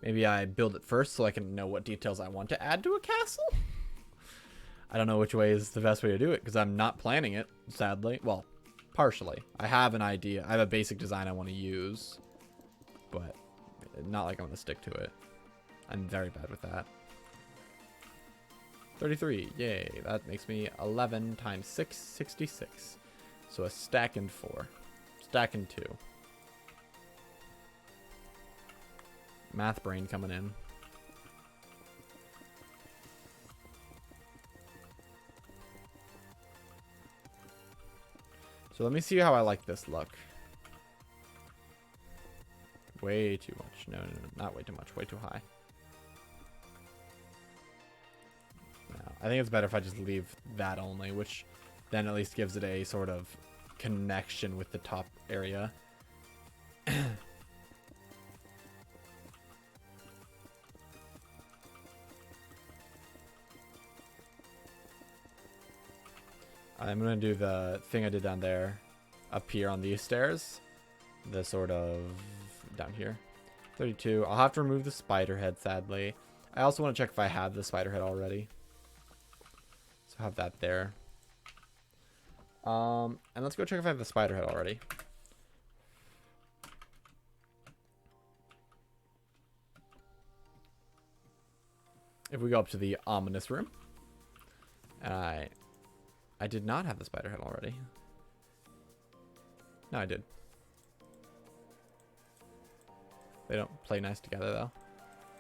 Maybe I build it first so I can know what details I want to add to a castle. I don't know which way is the best way to do it because I'm not planning it, sadly. Well, partially. I have an idea. I have a basic design I want to use, but not like I'm going to stick to it. I'm very bad with that. 33, yay. That makes me 11 times 6, 66. So a stack and 4. Stack and 2. Math brain coming in. So let me see how I like this look. Way too much. No, not way too much. Way too high. I think it's better if I just leave that only, which then at least gives it a sort of connection with the top area. I'm gonna do the thing I did down there, up here on these stairs. The sort of down here. 32. I'll have to remove the spider head, sadly. I also want to check if I have the spider head already. So have that there. And let's go check if I have the spider head already. If we go up to the ominous room. And I did not have the spider head already. No, I did. They don't play nice together, though.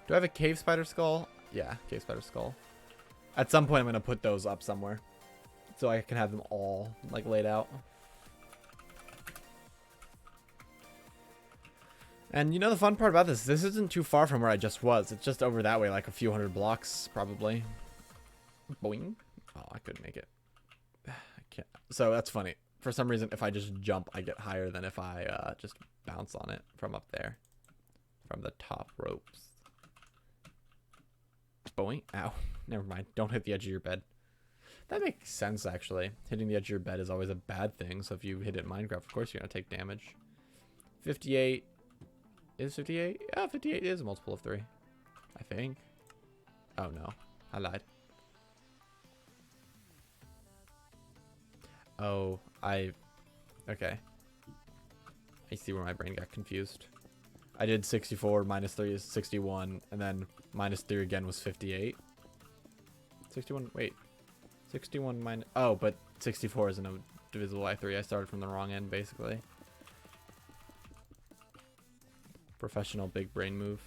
Do I have a cave spider skull? Yeah, cave spider skull. At some point, I'm going to put those up somewhere. So I can have them all, like, laid out. And you know the fun part about this isn't too far from where I just was. It's just over that way, like a few hundred blocks, probably. Boing. Oh, I couldn't make it. I can't. So that's funny. For some reason, if I just jump, I get higher than if I just bounce on it from up there. From the top ropes. Boing. Ow. Never mind. Don't hit the edge of your bed. That makes sense, actually. Hitting the edge of your bed is always a bad thing. So if you hit it in Minecraft, of course you're going to take damage. 58. Is 58? Yeah, 58 is a multiple of 3. I think. Oh, no. I lied. Oh, okay. I see where my brain got confused. I did 64, minus 3 is 61, and then minus 3 again was 58. 61, wait. 61 minus, oh, but 64 isn't divisible by 3. I started from the wrong end, basically. Professional big brain move.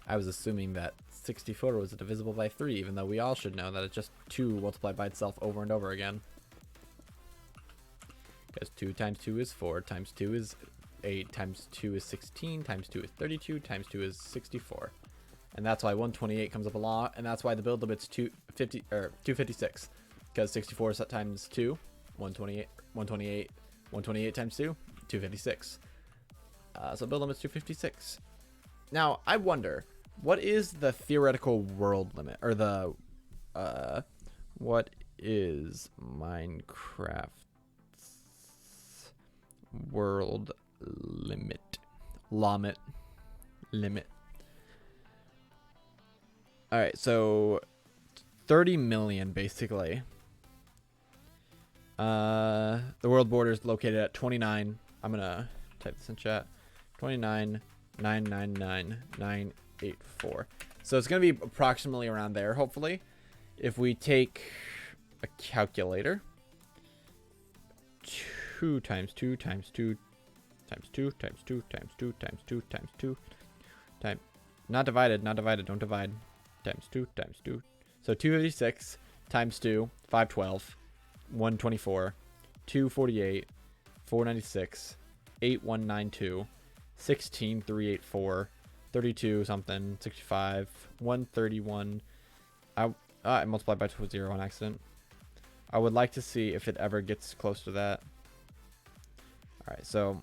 I was assuming that 64 was divisible by 3, even though we all should know that it's just 2 multiplied by itself over and over again. Because 2 times 2 is 4, times 2 is 8, times 2 is 16, times 2 is 32, times 2 is 64. And that's why 128 comes up a lot, and that's why the build limit's 256. Because 64 times 2, 128, 128 times 2, 256. So build limit's 256. Now, I wonder, what is the theoretical world limit? Or the, what is Minecraft's world limit? Limit. Alright, so 30 million, basically. The world border is located at 29. I'm going to type this in chat. 29,999,984. So it's going to be approximately around there, hopefully. If we take a calculator. 2 times 2 times 2 times 2 times 2 times 2 times 2 times 2 times... Not divided, don't divide. Times 2 times 2. So 256 times 2, 512, 124, 248, 496, 8192, 16384, 32 something, 65, 131. I multiplied by 0 on accident. I would like to see if it ever gets close to that. Alright, so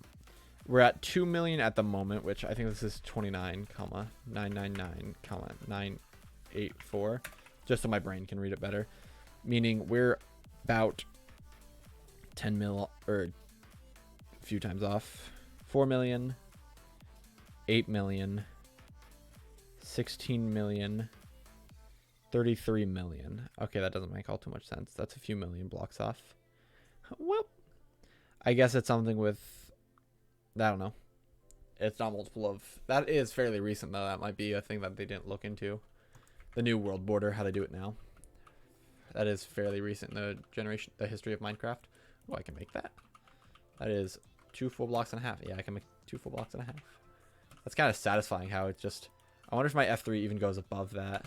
we're at 2 million at the moment, which I think this is 29, 999, 984, just so my brain can read it better. Meaning we're about 10 mil, or a few times off. 4 million, 8 million, 16 million, 33 million. Okay, that doesn't make all too much sense. That's a few million blocks off. Well, I guess it's something with, I don't know. It's not multiple of, that is fairly recent though. That might be a thing that they didn't look into. The new world border, how they do it now. That is fairly recent in the history of Minecraft. Oh, I can make that. That is 2 full blocks and a half. Yeah, I can make 2 full blocks and a half. That's kind of satisfying how it just, I wonder if my F3 even goes above that.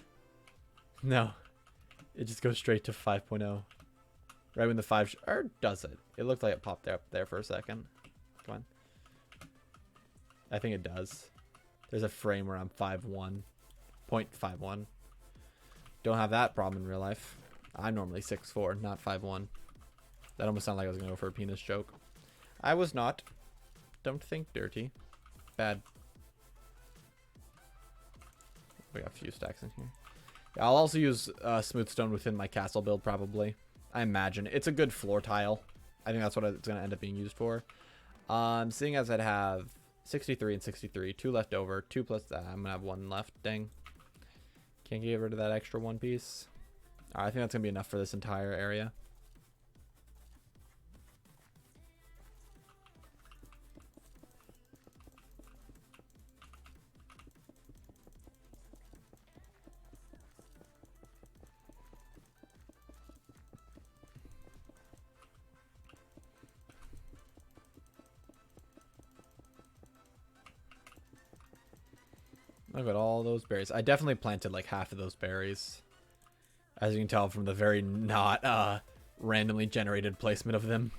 No, it just goes straight to 5.0. Right when the 5, or does it? It looked like it popped up there for a second. Come on. I think it does. There's a frame where I'm 5.1. 0.51. Don't have that problem in real life. I'm normally 6'4", not 5'1". That almost sounded like I was going to go for a penis joke. I was not. Don't think dirty. bad. We got a few stacks in here. Yeah, I'll also use smooth stone within my castle build, probably. I imagine. It's a good floor tile. I think that's what it's going to end up being used for. Seeing as I'd have 63 and 63, 2 left over, 2 plus that. I'm going to have 1 left. Dang. Can't get rid of that extra 1 piece. I think that's going to be enough for this entire area. Look at all those berries. I definitely planted like half of those berries. As you can tell from the very not randomly generated placement of them.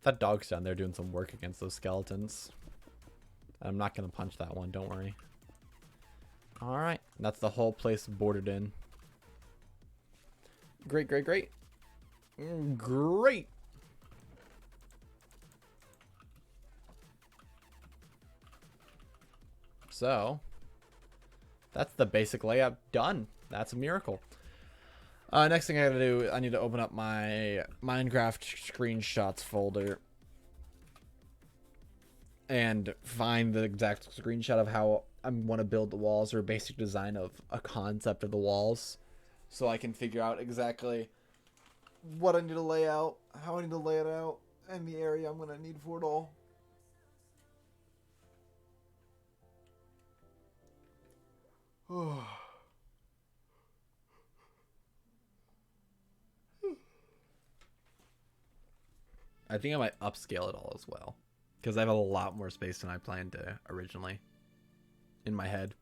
That dog's down there doing some work against those skeletons. I'm not going to punch that one, don't worry. Alright, that's the whole place boarded in. Great, great, great. Great! So, that's the basic layout done. That's a miracle. Next thing I gotta do, I need to open up my Minecraft screenshots folder and find the exact screenshot of how I want to build the walls, or basic design of a concept of the walls, so I can figure out exactly what I need to lay out, how I need to lay it out, and the area I'm gonna need for it all. I think I might upscale it all as well, because I have a lot more space than I planned to originally in my head.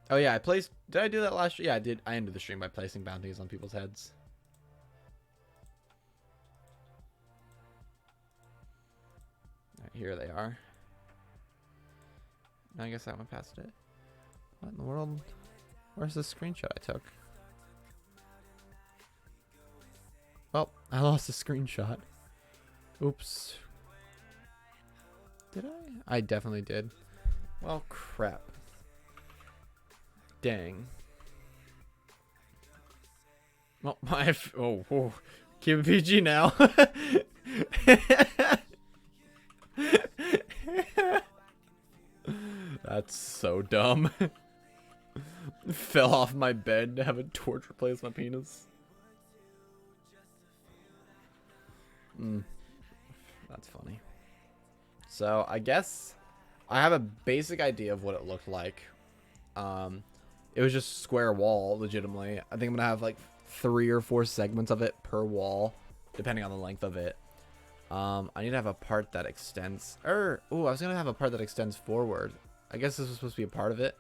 Oh yeah, I placed... Did I do that last... Yeah, I did. I ended the stream by placing bounties on people's heads. Alright, here they are. I guess that went past it. What in the world? Where's the screenshot I took? Oh, I lost a screenshot. Oops. Did I? I definitely did. Well, crap. Dang. Well, my... Oh, keep it PG now. That's so dumb. Fell off my bed to have a torch replace my penis. That's funny. So I guess I have a basic idea of what it looked like. It was just square wall, legitimately. I think I'm gonna have like 3 or 4 segments of it per wall, depending on the length of it. I need to have a part that extends. I was gonna have a part that extends forward. I guess this was supposed to be a part of it.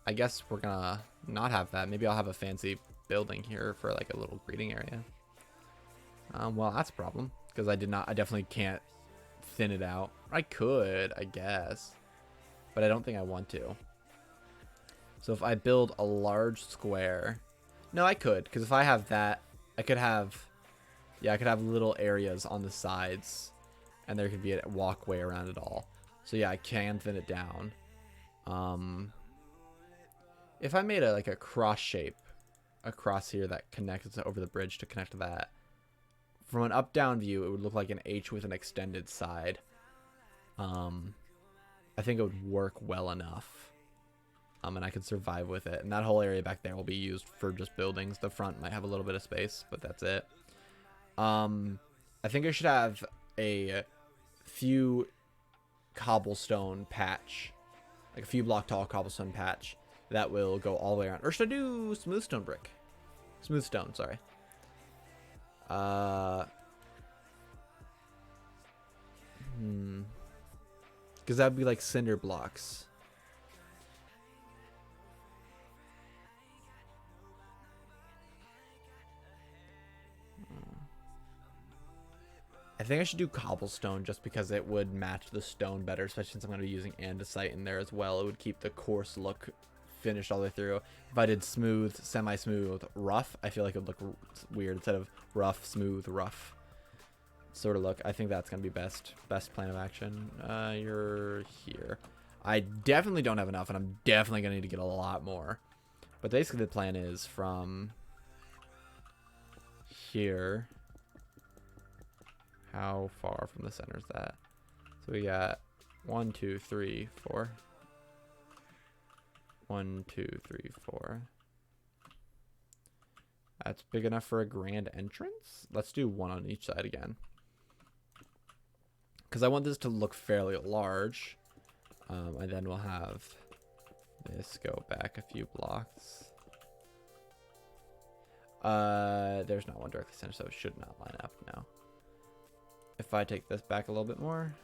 I guess we're gonna not have that. Maybe I'll have a fancy building here for like a little greeting area. Well, that's a problem, because I definitely can't thin it out. I could, I guess, but I don't think I want to. So if I build a large square, no, I could, because if I have that, I could have little areas on the sides, and there could be a walkway around it all. So yeah, I can thin it down. If I made a cross shape across here that connects over the bridge to connect to that, from an up-down view, it would look like an H with an extended side. I think it would work well enough. And I could survive with it. And that whole area back there will be used for just buildings. The front might have a little bit of space, but that's it. I think I should have a few cobblestone patch. Like a few block tall cobblestone patch that will go all the way around. Or should I do smooth stone brick? Smooth stone, sorry. Because that would be like cinder blocks. I think I should do cobblestone just because it would match the stone better, especially since I'm going to be using andesite in there as well. It would keep the coarse look finished all the way through. If I did smooth, semi-smooth, rough, I feel like it would look weird instead of rough, smooth, rough sort of look. I think that's going to be best plan of action. You're here. I definitely don't have enough, and I'm definitely going to need to get a lot more. But basically the plan is from here. How far from the center is that? So we got 1, 2, 3, 4. 1, 2, 3, 4. That's big enough for a grand entrance. Let's do one on each side again. Because I want this to look fairly large. And then we'll have this go back a few blocks. There's not one directly center, so it should not line up now. If I take this back a little bit more.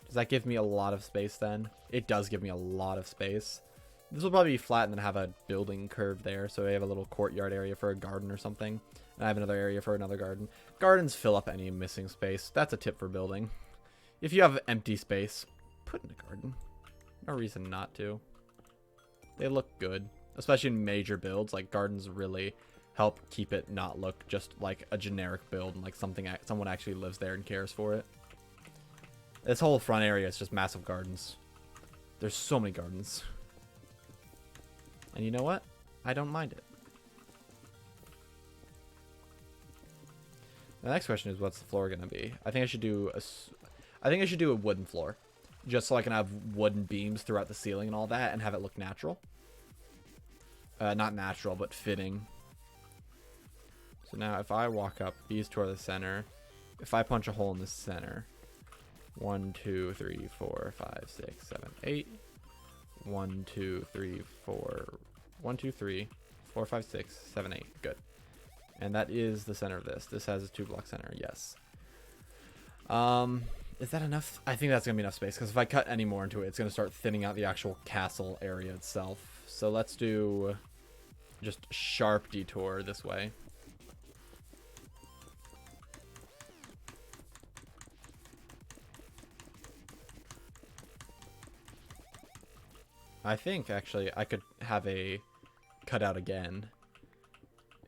Does that give me a lot of space then? It does give me a lot of space. This will probably be flat and then have a building curve there. So I have a little courtyard area for a garden or something. And I have another area for another garden. Gardens fill up any missing space. That's a tip for building. If you have empty space, put in a garden. No reason not to. They look good. Especially in major builds. Like gardens really help keep it not look just like a generic build and like someone actually lives there and cares for it. This whole front area is just massive gardens. There's so many gardens. And you know what? I don't mind it. The next question is, what's the floor gonna be? I think I should do a wooden floor, just so I can have wooden beams throughout the ceiling and all that, and have it look natural. Not natural, but fitting. So now if I walk up these toward the center, if I punch a hole in the center, 1, 2, 3, 4, 5, 6, 7, 8. 1, 2, 3, 4. 1, 2, 3, 4, 5, 6, 7, 8. Good. And that is the center of this. This has a 2-block center. Yes. Is that enough? I think that's gonna be enough space, because if I cut any more into it, it's gonna start thinning out the actual castle area itself. So let's do just sharp detour this way. I think actually I could have a cutout again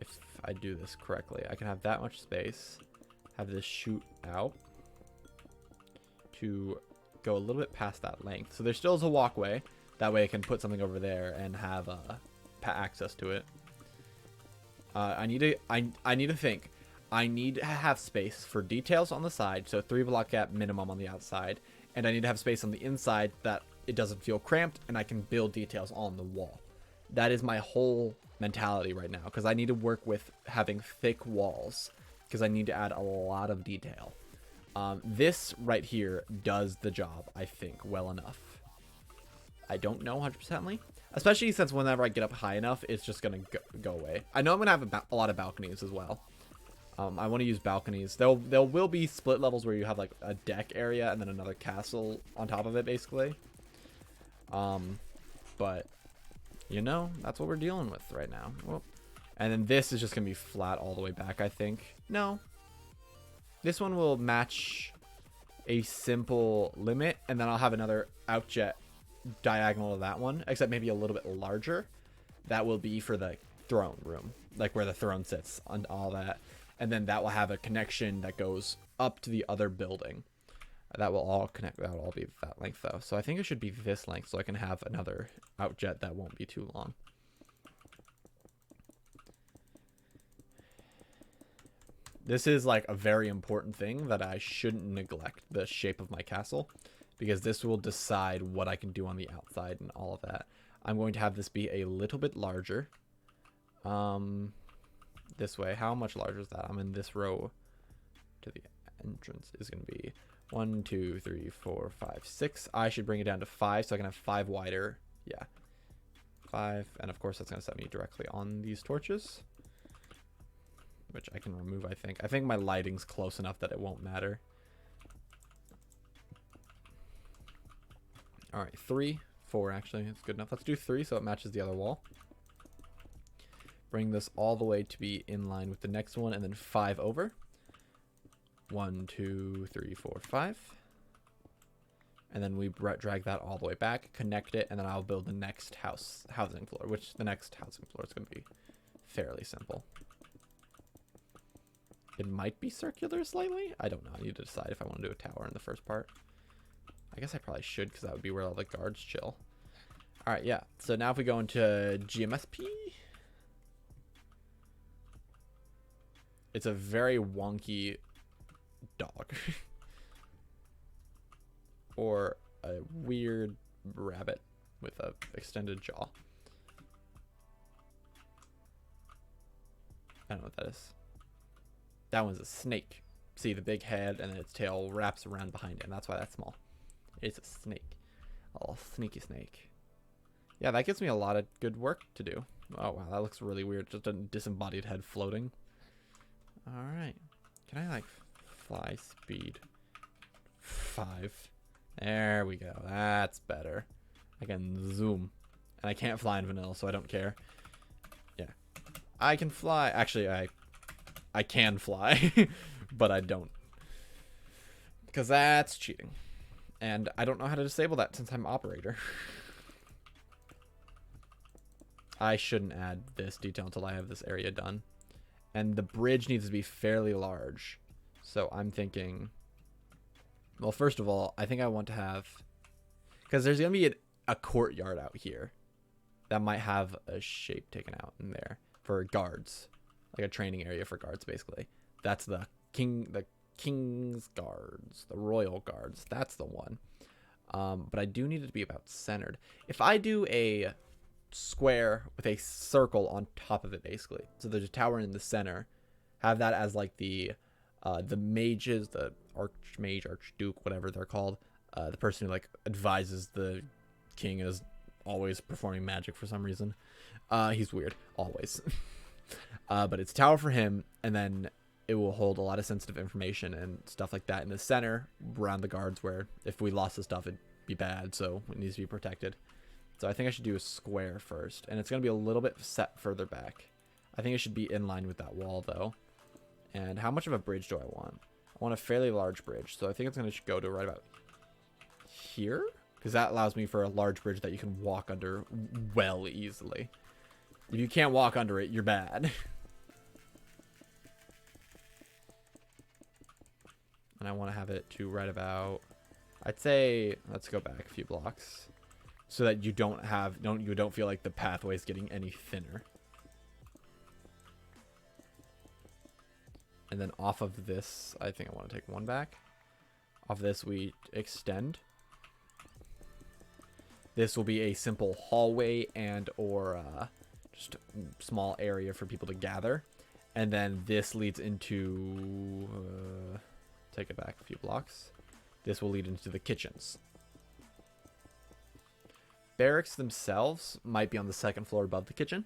if I do this correctly. I can have that much space, have this shoot out to go a little bit past that length. So there still is a walkway. That way I can put something over there and have access to it. I need to think. I need to have space for details on the side, so 3-block gap minimum on the outside, and I need to have space on the inside that it doesn't feel cramped, and I can build details on the wall. That is my whole mentality right now, because I need to work with having thick walls, because I need to add a lot of detail. This right here does the job, I think, well enough. I don't know 100%ly, especially since whenever I get up high enough, it's just going to go away. I know I'm going to have a lot of balconies as well. I want to use balconies. There will be split levels where you have like a deck area and then another castle on top of it, basically. But you know, that's what we're dealing with right now. Well, and then this is just gonna be flat all the way back, I think. No, this one will match a simple limit, and then I'll have another outjet diagonal to that one, except maybe a little bit larger. That will be for the throne room, like where the throne sits and all that. And then that will have a connection that goes up to the other building. That will all connect. That will all be that length, though. So I think it should be this length, so I can have another outjet that won't be too long. This is like a very important thing that I shouldn't neglect, the shape of my castle, because this will decide what I can do on the outside and all of that. I'm going to have this be a little bit larger. This way. How much larger is that? I'm in this row to the entrance is going to be 1, 2, 3, 4, 5, 6. I should bring it down to 5 so I can have 5 wider. Yeah. 5. And of course that's going to set me directly on these torches, which I can remove, I think. I think my lighting's close enough that it won't matter. All right, 3, 4 actually. It's good enough. Let's do 3 so it matches the other wall. Bring this all the way to be in line with the next one, and then 5 over. 1, 2, 3, 4, 5. And then we drag that all the way back, connect it, and then I'll build the next housing floor, which the next housing floor is going to be fairly simple. It might be circular slightly. I don't know. I need to decide if I want to do a tower in the first part. I guess I probably should, because that would be where all the guards chill. All right, yeah. So now if we go into GMSP, it's a very wonky dog. Or a weird rabbit with a extended jaw. I don't know what that is. That one's a snake. See the big head, and then its tail wraps around behind it, and that's why that's small. It's a snake. A little sneaky snake. Yeah, that gives me a lot of good work to do. Oh, wow, that looks really weird. Just a disembodied head floating. All right. Can I, like, fly speed 5? There we go. That's better. I can zoom. And I can't fly in vanilla, so I don't care. Yeah. I can fly. Actually, I can fly, but I don't. Because that's cheating. And I don't know how to disable that since I'm operator. I shouldn't add this detail until I have this area done. And the bridge needs to be fairly large. So I'm thinking... Well, first of all, I think I want to have... Because there's going to be a courtyard out here that might have a shape taken out in there for guards. Like a training area for guards, basically. That's the king's guards, the royal guards. That's the one. But I do need it to be about centered. If I do a square with a circle on top of it, basically. So there's a tower in the center. Have that as like the mages, the archmage, archduke, whatever they're called, the person who like advises the king is always performing magic for some reason. He's weird, always. But it's a tower for him, and then it will hold a lot of sensitive information and stuff like that in the center around the guards, where if we lost the stuff, it'd be bad, so it needs to be protected. So I think I should do a square first, and it's going to be a little bit set further back. I think it should be in line with that wall, though. And how much of a bridge do I want? I want a fairly large bridge, so I think it's going to go to right about here, because that allows me for a large bridge that you can walk under well easily. If you can't walk under it, you're bad. And I want to have it to right about, I'd say, let's go back a few blocks, so that you don't feel like the pathway is getting any thinner. And then off of this, I think I want to take one back. Off this, we extend. This will be a simple hallway and or just a small area for people to gather. And then this leads into, take it back a few blocks. This will lead into the kitchens. Barracks themselves might be on the second floor above the kitchen,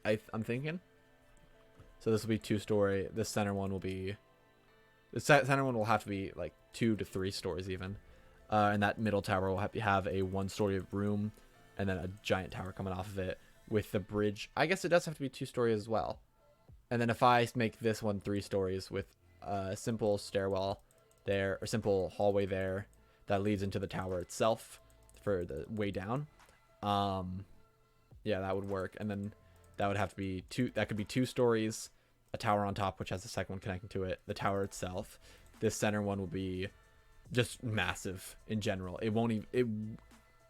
I'm thinking. So this will be 2-story. This center one will be... The center one will have to be like 2 to 3 stories even. And that middle tower will have a 1-story room and then a giant tower coming off of it with the bridge. I guess it does have to be 2-story as well. And then if I make this one 3 stories with a simple stairwell there, or simple hallway there that leads into the tower itself for the way down. Yeah, that would work. And then that would have to be that could be 2 stories, a tower on top, which has the second one connecting to it, the tower itself. This center one will be just massive in general. It won't even,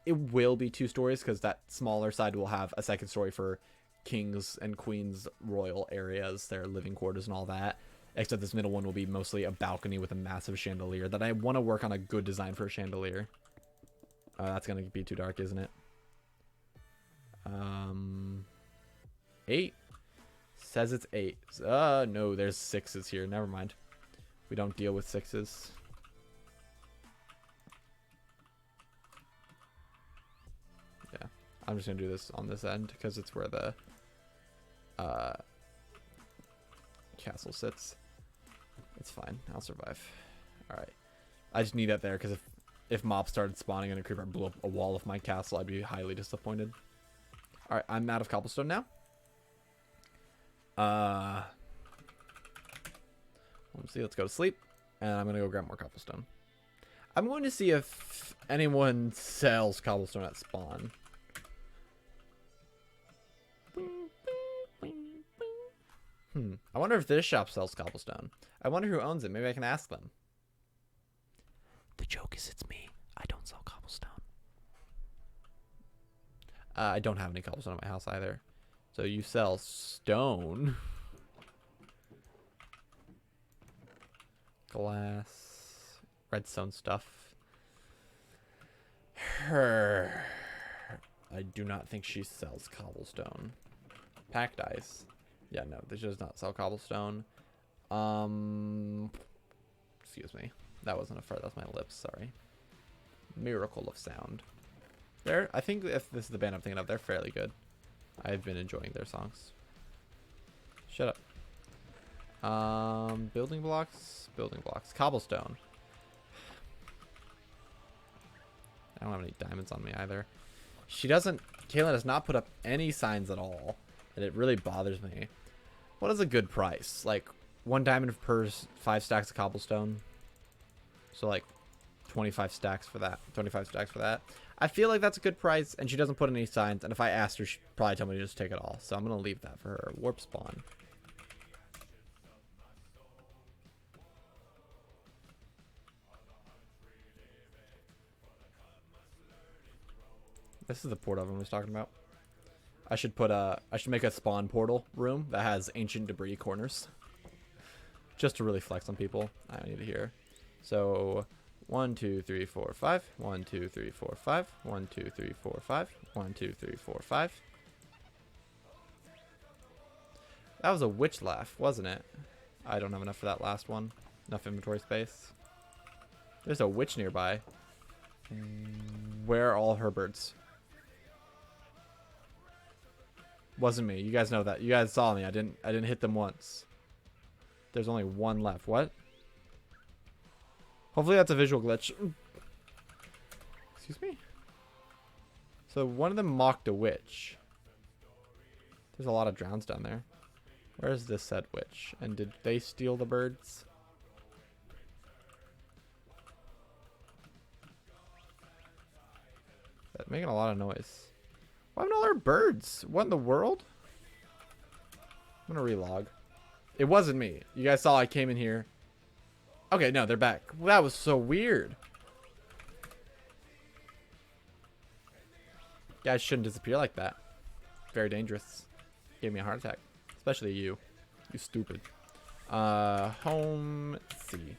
it will be 2 stories because that smaller side will have a second story for kings and queens royal areas, their living quarters and all that. Except this middle one will be mostly a balcony with a massive chandelier that I want to work on a good design for a chandelier. That's going to be too dark, isn't it? 8 says it's 8. No, there's 6s here. Never mind. We don't deal with 6s. I'm just gonna do this on this end because it's where the castle sits. It's fine. I'll survive. All right. I just need that there because if mobs started spawning and a creeper blew up a wall of my castle, I'd be highly disappointed. All right, I'm out of cobblestone now. Let's see. Let's go to sleep, and I'm gonna go grab more cobblestone. I'm going to see if anyone sells cobblestone at spawn. I wonder if this shop sells cobblestone. I wonder who owns it. Maybe I can ask them. The joke is it's me. I don't sell cobblestone. I don't have any cobblestone in my house either. So you sell stone. Glass. Redstone stuff. Her. I do not think she sells cobblestone. Packed ice. Yeah, no, this does not sell cobblestone. Excuse me. That wasn't a fart, that's my lips, sorry. Miracle of sound. I think if this is the band I'm thinking of, they're fairly good. I've been enjoying their songs. Shut up. Building blocks. Cobblestone. I don't have any diamonds on me either. Kaylin does not put up any signs at all. And it really bothers me. What is a good price? Like 1 diamond per 5 stacks of cobblestone. So like 25 stacks for that. 25 stacks for that. I feel like that's a good price, and she doesn't put any signs. And if I asked her, she'd probably tell me to just take it all. So I'm gonna leave that for her. Warp spawn. This is the port oven I was talking about. I should make a spawn portal room that has ancient debris corners. Just to really flex on people. I need to hear. So 1, 2, 3, 4, 5. 1, 2, 3, 4, 5. 1, 2, 3, 4, 5. 1, 2, 3, 4, 5. That was a witch laugh, wasn't it? I don't have enough for that last one. Enough inventory space. There's a witch nearby. Where are all her birds? Wasn't me. You guys know that. You guys saw me. I didn't hit them once. There's only one left. What? Hopefully that's a visual glitch. Excuse me? So one of them mocked a witch. There's a lot of drowns down there. Where's this said witch? And did they steal the birds? That's making a lot of noise. Why haven't all our birds? What in the world? I'm gonna relog. It wasn't me. You guys saw I came in here. Okay, no, they're back. Well, that was so weird. Guys shouldn't disappear like that. Very dangerous. Gave me a heart attack. Especially you. You stupid. Home. Let's see.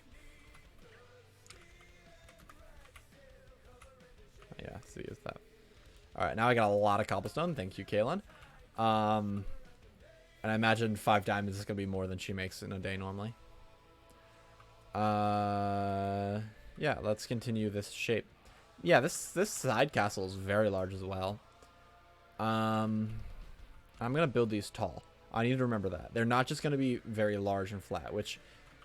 Yeah, see, is that. Alright, now I got a lot of cobblestone. Thank you, Kaylin. And I imagine 5 diamonds is going to be more than she makes in a day normally. Yeah, let's continue this shape. Yeah, this side castle is very large as well. I'm going to build these tall. I need to remember that. They're not just going to be very large and flat, which,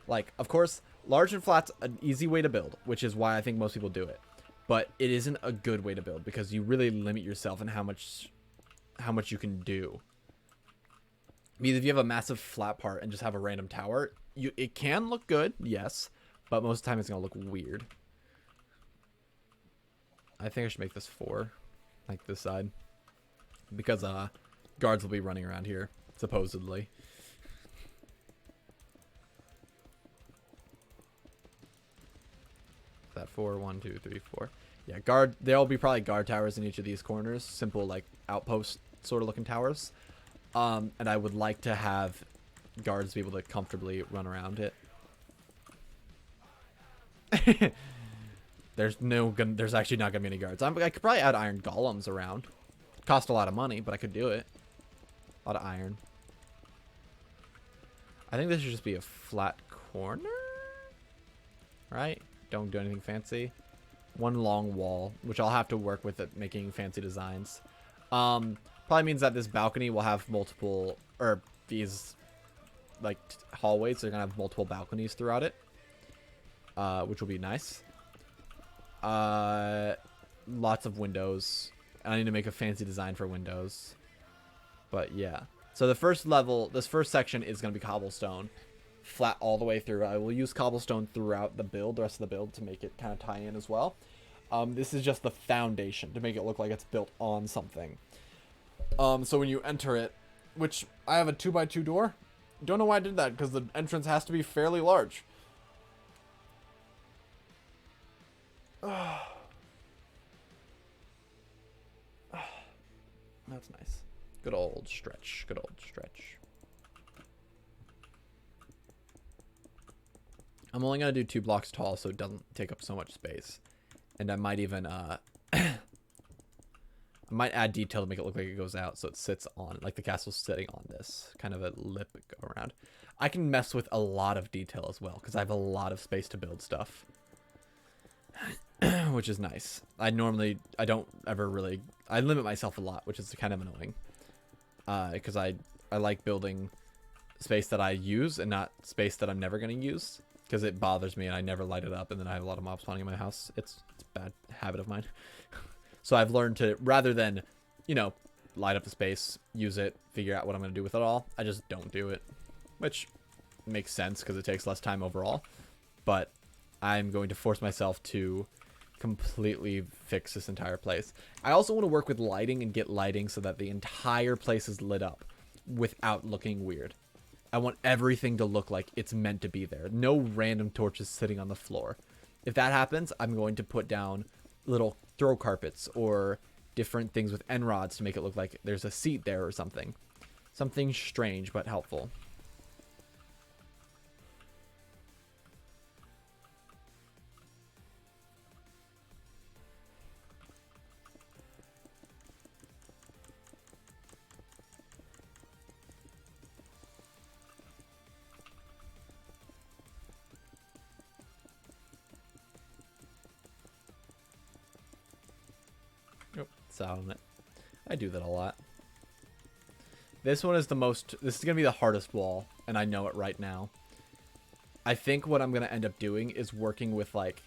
like, of course, large and flat's an easy way to build, which is why I think most people do it. But it isn't a good way to build because you really limit yourself in how much you can do. Because if you have a massive flat part and just have a random tower, it can look good, yes, but most of the time it's gonna look weird. I think I should make this 4, like this side, because guards will be running around here supposedly. That 4, 1, 2, 3, 4. Yeah, there'll be probably guard towers in each of these corners, simple like outpost sort of looking towers. And I would like to have guards be able to comfortably run around it. There's actually not gonna be any guards. I could probably add iron golems around. Cost a lot of money, but I could do it. A lot of iron. I think this should just be a flat corner, right? Don't do anything fancy. One long wall, which I'll have to work with it, making fancy designs. Probably means that this balcony will have multiple, or these like hallways. They're gonna have multiple balconies throughout it, which will be nice. Lots of windows. I need to make a fancy design for windows. But yeah. So the first level, this first section is going to be cobblestone. Flat all the way through. I will use cobblestone throughout the build, the rest of the build, to make it kind of tie in as well. This is just the foundation to make it look like it's built on something. So when you enter it, which I have a 2x2 door. Don't know why I did that, because the entrance has to be fairly large. That's nice. Good old stretch. Good old stretch. I'm only going to do 2 blocks tall so it doesn't take up so much space. And I might even, I might add detail to make it look like it goes out so it sits on, like the castle's sitting on this. Kind of a lip go around. I can mess with a lot of detail as well because I have a lot of space to build stuff. Which is nice. I don't ever really, I limit myself a lot, which is kind of annoying. Because I like building space that I use and not space that I'm never going to use. Because it bothers me and I never light it up and then I have a lot of mobs spawning in my house. It's a bad habit of mine. So I've learned to, rather than, you know, light up the space, use it, figure out what I'm going to do with it all, I just don't do it. Which makes sense because it takes less time overall. But I'm going to force myself to completely fix this entire place. I also want to work with lighting and get lighting so that the entire place is lit up without looking weird. I want everything to look like it's meant to be there. No random torches sitting on the floor. If that happens, I'm going to put down little throw carpets or different things with end rods to make it look like there's a seat there or something. Something strange but helpful. Out on it. I do that a lot. This one is the most, this is gonna be the hardest wall, and I know it right now. I think what I'm gonna end up doing is working with like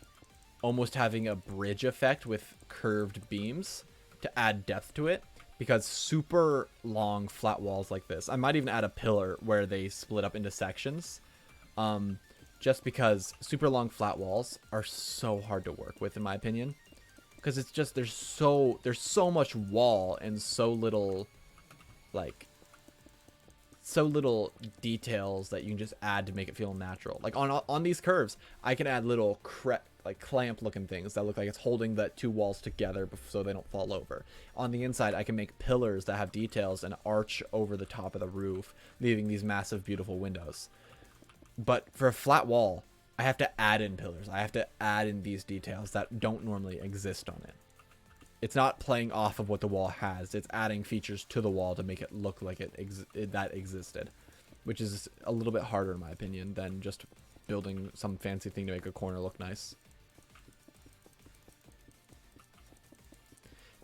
almost having a bridge effect with curved beams to add depth to it, because super long flat walls like this, I might even add a pillar where they split up into sections, just because super long flat walls are so hard to work with in my opinion. Because it's just, there's so much wall and so little, like, so little details that you can just add to make it feel natural. Like on these curves, I can add little clamp looking things that look like it's holding the 2 walls together so they don't fall over. On the inside, I can make pillars that have details and arch over the top of the roof, leaving these massive, beautiful windows. But for a flat wall, I have to add in pillars. I have to add in these details that don't normally exist on it. It's not playing off of what the wall has. It's adding features to the wall to make it look like that existed, which is a little bit harder in my opinion than just building some fancy thing to make a corner look nice.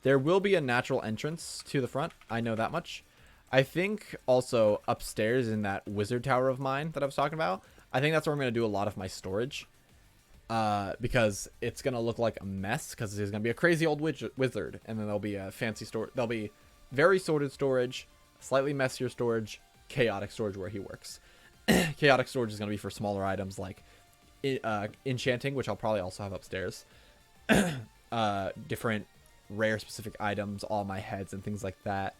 There will be a natural entrance to the front. I know that much. I think also upstairs in that wizard tower of mine that I was talking about, I think that's where I'm going to do a lot of my storage. Because it's going to look like a mess. Because there's going to be a crazy old wizard. And then there'll be a fancy storage. There'll be very sorted storage. Slightly messier storage. Chaotic storage where he works. Chaotic storage is going to be for smaller items like enchanting. Which I'll probably also have upstairs. Different rare specific items. All my heads and things like that.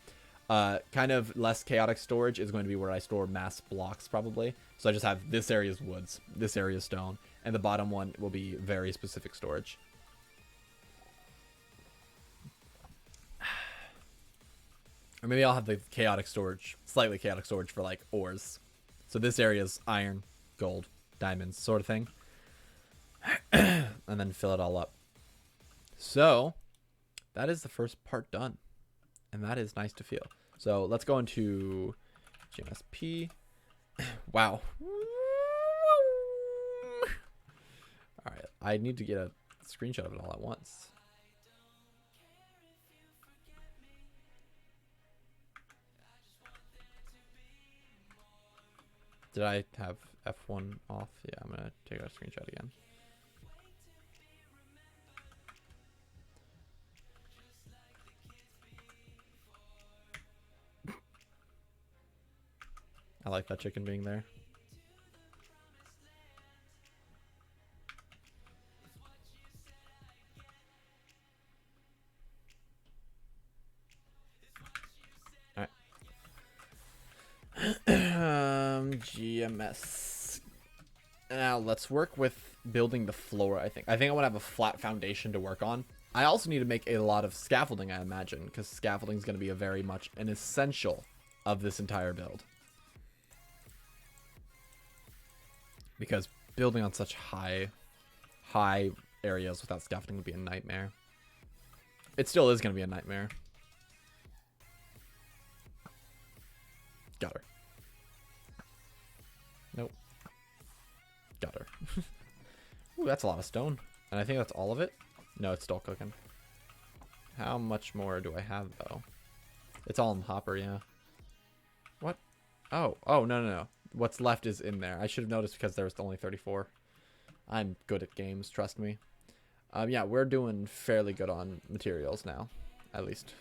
Kind of less chaotic storage is going to be where I store mass blocks probably. So I just have this area's woods, this area's stone, and the bottom one will be very specific storage. Or maybe I'll have the chaotic storage, slightly chaotic storage for like ores. So this area's iron, gold, diamonds, sort of thing. And then fill it all up. So that is the first part done. And that is nice to feel. So let's go into GMSP. Wow. All right. I need to get a screenshot of it all at once. Did I have F1 off? Yeah, I'm gonna take a screenshot again. I like that chicken being there. All right. GMS. Now let's work with building the floor. I think I want to have a flat foundation to work on. I also need to make a lot of scaffolding, I imagine, because scaffolding is going to be a very much an essential of this entire build. Because building on such high areas without scaffolding would be a nightmare. It still is going to be a nightmare. Got her. Nope. Got her. Ooh, that's a lot of stone. And I think that's all of it. No, it's still cooking. How much more do I have, though? It's all in the hopper, yeah. What? Oh, no. What's left is in there. I should have noticed because there was only 34. I'm good at games, trust me. Yeah, we're doing fairly good on materials now. At least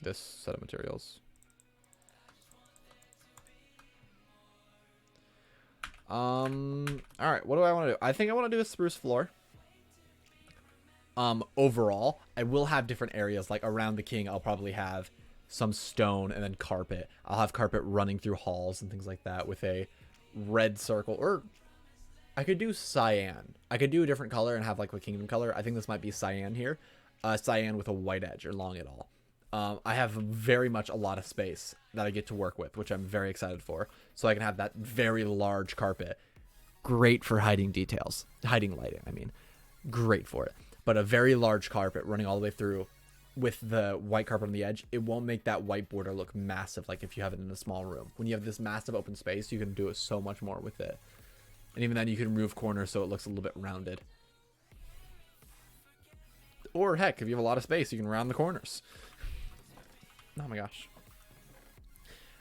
this set of materials. Alright, what do I want to do? I think I want to do a spruce floor. Overall, I will have different areas. Like around the king, I'll probably have some stone and then carpet. I'll have carpet running through halls and things like that with a red circle. Or I could do cyan. I could do a different color and have like a kingdom color. I think this might be cyan here. Cyan with a white edge along it all. I have very much a lot of space that I get to work with, which I'm very excited for. So I can have that very large carpet. Great for hiding details. Hiding lighting, I mean. Great for it. But a very large carpet running all the way through with the white carpet on the edge, it won't make that white border look massive like if you have it in a small room. When you have this massive open space, you can do it so much more with it. And even then, you can remove corners so it looks a little bit rounded. Or heck, if you have a lot of space, you can round the corners. Oh my gosh.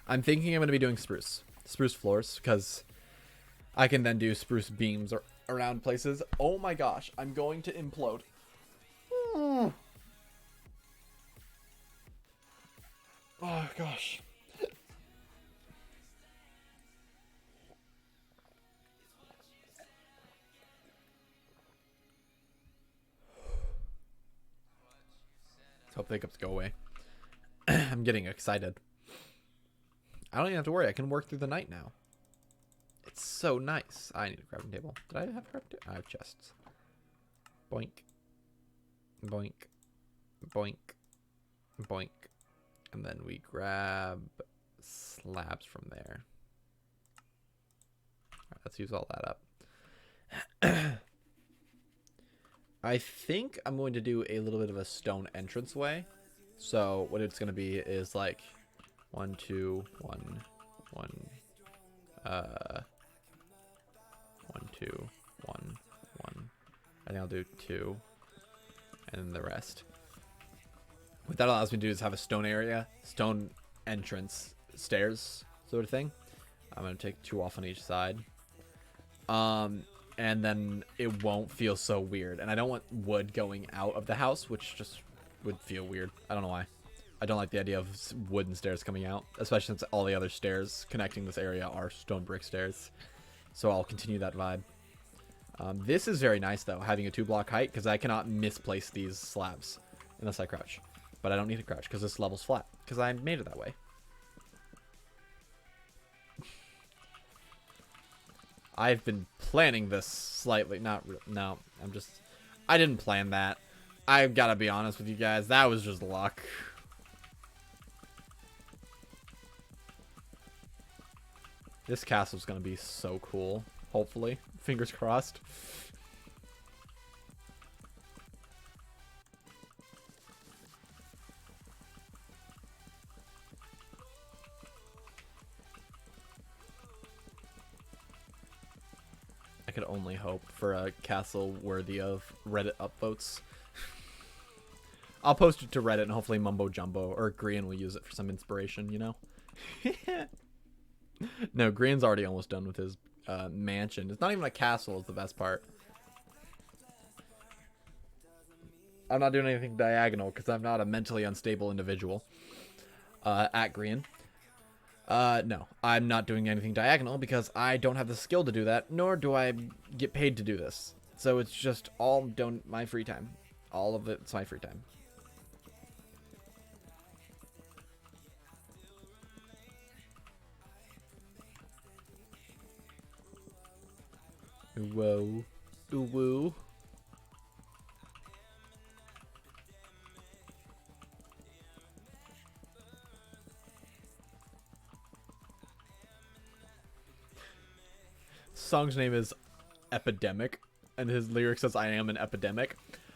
I'm thinking I'm going to be doing spruce floors, because I can then do spruce beams or around places. Oh my gosh, I'm going to implode. Oh gosh. Let's hope the hiccups go away. I'm getting excited. I don't even have to worry. I can work through the night now. It's so nice. I need a crafting table. Did I have a crafting table? I have chests. Boink. Boink. Boink. Boink. And then we grab slabs from there. All right, let's use all that up. I think I'm going to do a little bit of a stone entranceway. So what it's going to be is like 1, 2, 1, 1, 1, 2, 1, 1. I think I'll do 2, and then the rest. What that allows me to do is have a stone area, stone entrance, stairs sort of thing. I'm going to take 2 off on each side. And then it won't feel so weird. And I don't want wood going out of the house, which just would feel weird. I don't know why. I don't like the idea of wooden stairs coming out, especially since all the other stairs connecting this area are stone brick stairs. So I'll continue that vibe. This is very nice, though, having a 2-block height, because I cannot misplace these slabs unless I crouch. But I don't need to crouch, because this level's flat, because I made it that way. I've been planning this slightly. No, I didn't plan that. I've got to be honest with you guys. That was just luck. This castle's going to be so cool. Hopefully. Fingers crossed. I could only hope for a castle worthy of Reddit upvotes. I'll post it to Reddit and hopefully Mumbo Jumbo or Grian will use it for some inspiration, you know? No, Green's already almost done with his mansion. It's not even a castle is the best part. I'm not doing anything diagonal because I'm not a mentally unstable individual. At Green. No, I'm not doing anything diagonal because I don't have the skill to do that, nor do I get paid to do this. So it's just all my free time. All of it's my free time. Whoa. Ooh woo. Song's name is Epidemic, and his lyric says, "I am an epidemic."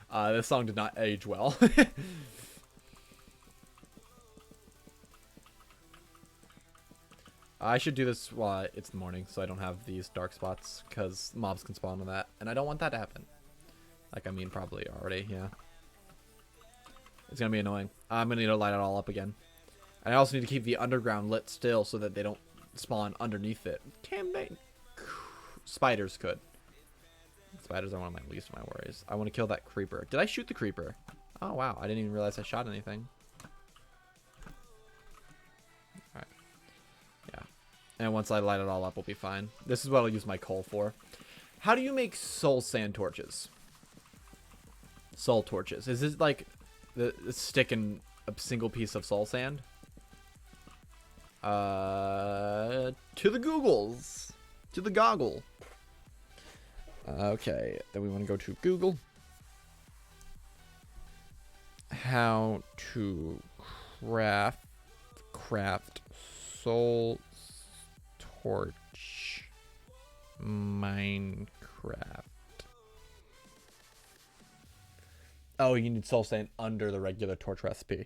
This song did not age well. I should do this while it's morning, so I don't have these dark spots, because mobs can spawn on that, and I don't want that to happen. Like, I mean, probably already, yeah. It's gonna be annoying. I'm gonna need to light it all up again. And I also need to keep the underground lit still so that they don't spawn underneath it. Can they? Spiders could. Spiders are one of my least of my worries. I want to kill that creeper. Did I shoot the creeper? Oh, wow. I didn't even realize I shot anything. Alright. Yeah. And once I light it all up, we'll be fine. This is what I'll use my coal for. How do you make soul sand torches? Soul torches. Is this like the stick in a single piece of soul sand? To the Googles. To the goggle. Okay, then we want to go to Google. How to craft soul torch Minecraft. Oh, you need soul sand under the regular torch recipe.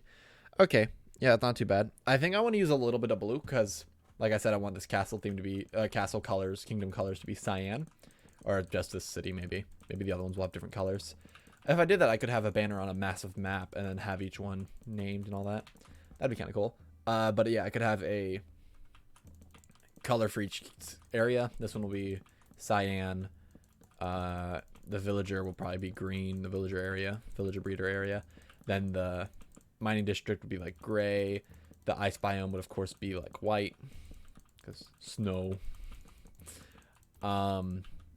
Okay, yeah, it's not too bad. I think I want to use a little bit of blue because, like I said, I want this castle theme to be castle colors, kingdom colors to be cyan. Or just this city, maybe. Maybe the other ones will have different colors. If I did that, I could have a banner on a massive map and then have each one named and all that. That'd be kind of cool. But yeah, I could have a color for each area. This one will be cyan. The villager will probably be green, the villager area, villager breeder area. Then the mining district would be like gray. The ice biome would, of course, be like white. Because snow.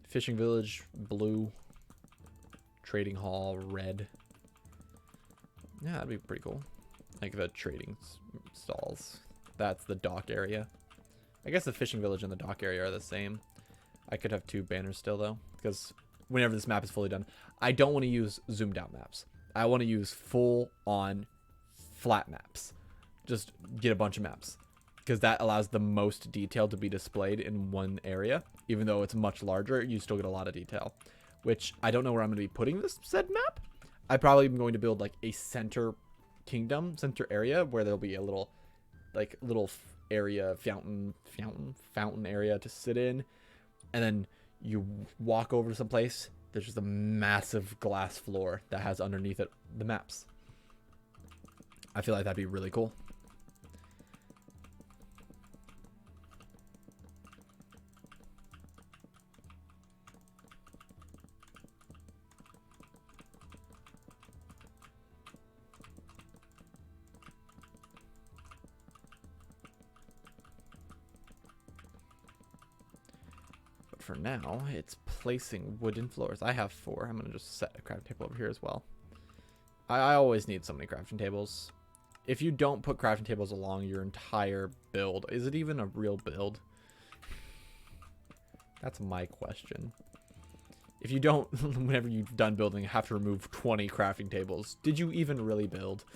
Fishing village, blue. Trading hall, red. Yeah, that'd be pretty cool. Like the trading stalls. That's the dock area. I guess the fishing village and the dock area are the same. I could have two banners still, though. Because whenever this map is fully done, I don't want to use zoomed out maps. I want to use full-on flat maps. Just get a bunch of maps. Because that allows the most detail to be displayed in one area. Even though it's much larger, you still get a lot of detail. Which, I don't know where I'm going to be putting this said map. I probably am going to build like a center kingdom, center area, where there'll be a little, like, little area, fountain area to sit in. And then you walk over to some place, there's just a massive glass floor that has underneath it the maps. I feel like that'd be really cool. For now, it's placing wooden floors. I have 4. I'm gonna just set a crafting table over here as well. I always need so many crafting tables. If you don't put crafting tables along your entire build, is it even a real build? That's my question. If you don't, whenever you've done building, have to remove 20 crafting tables, did you even really build?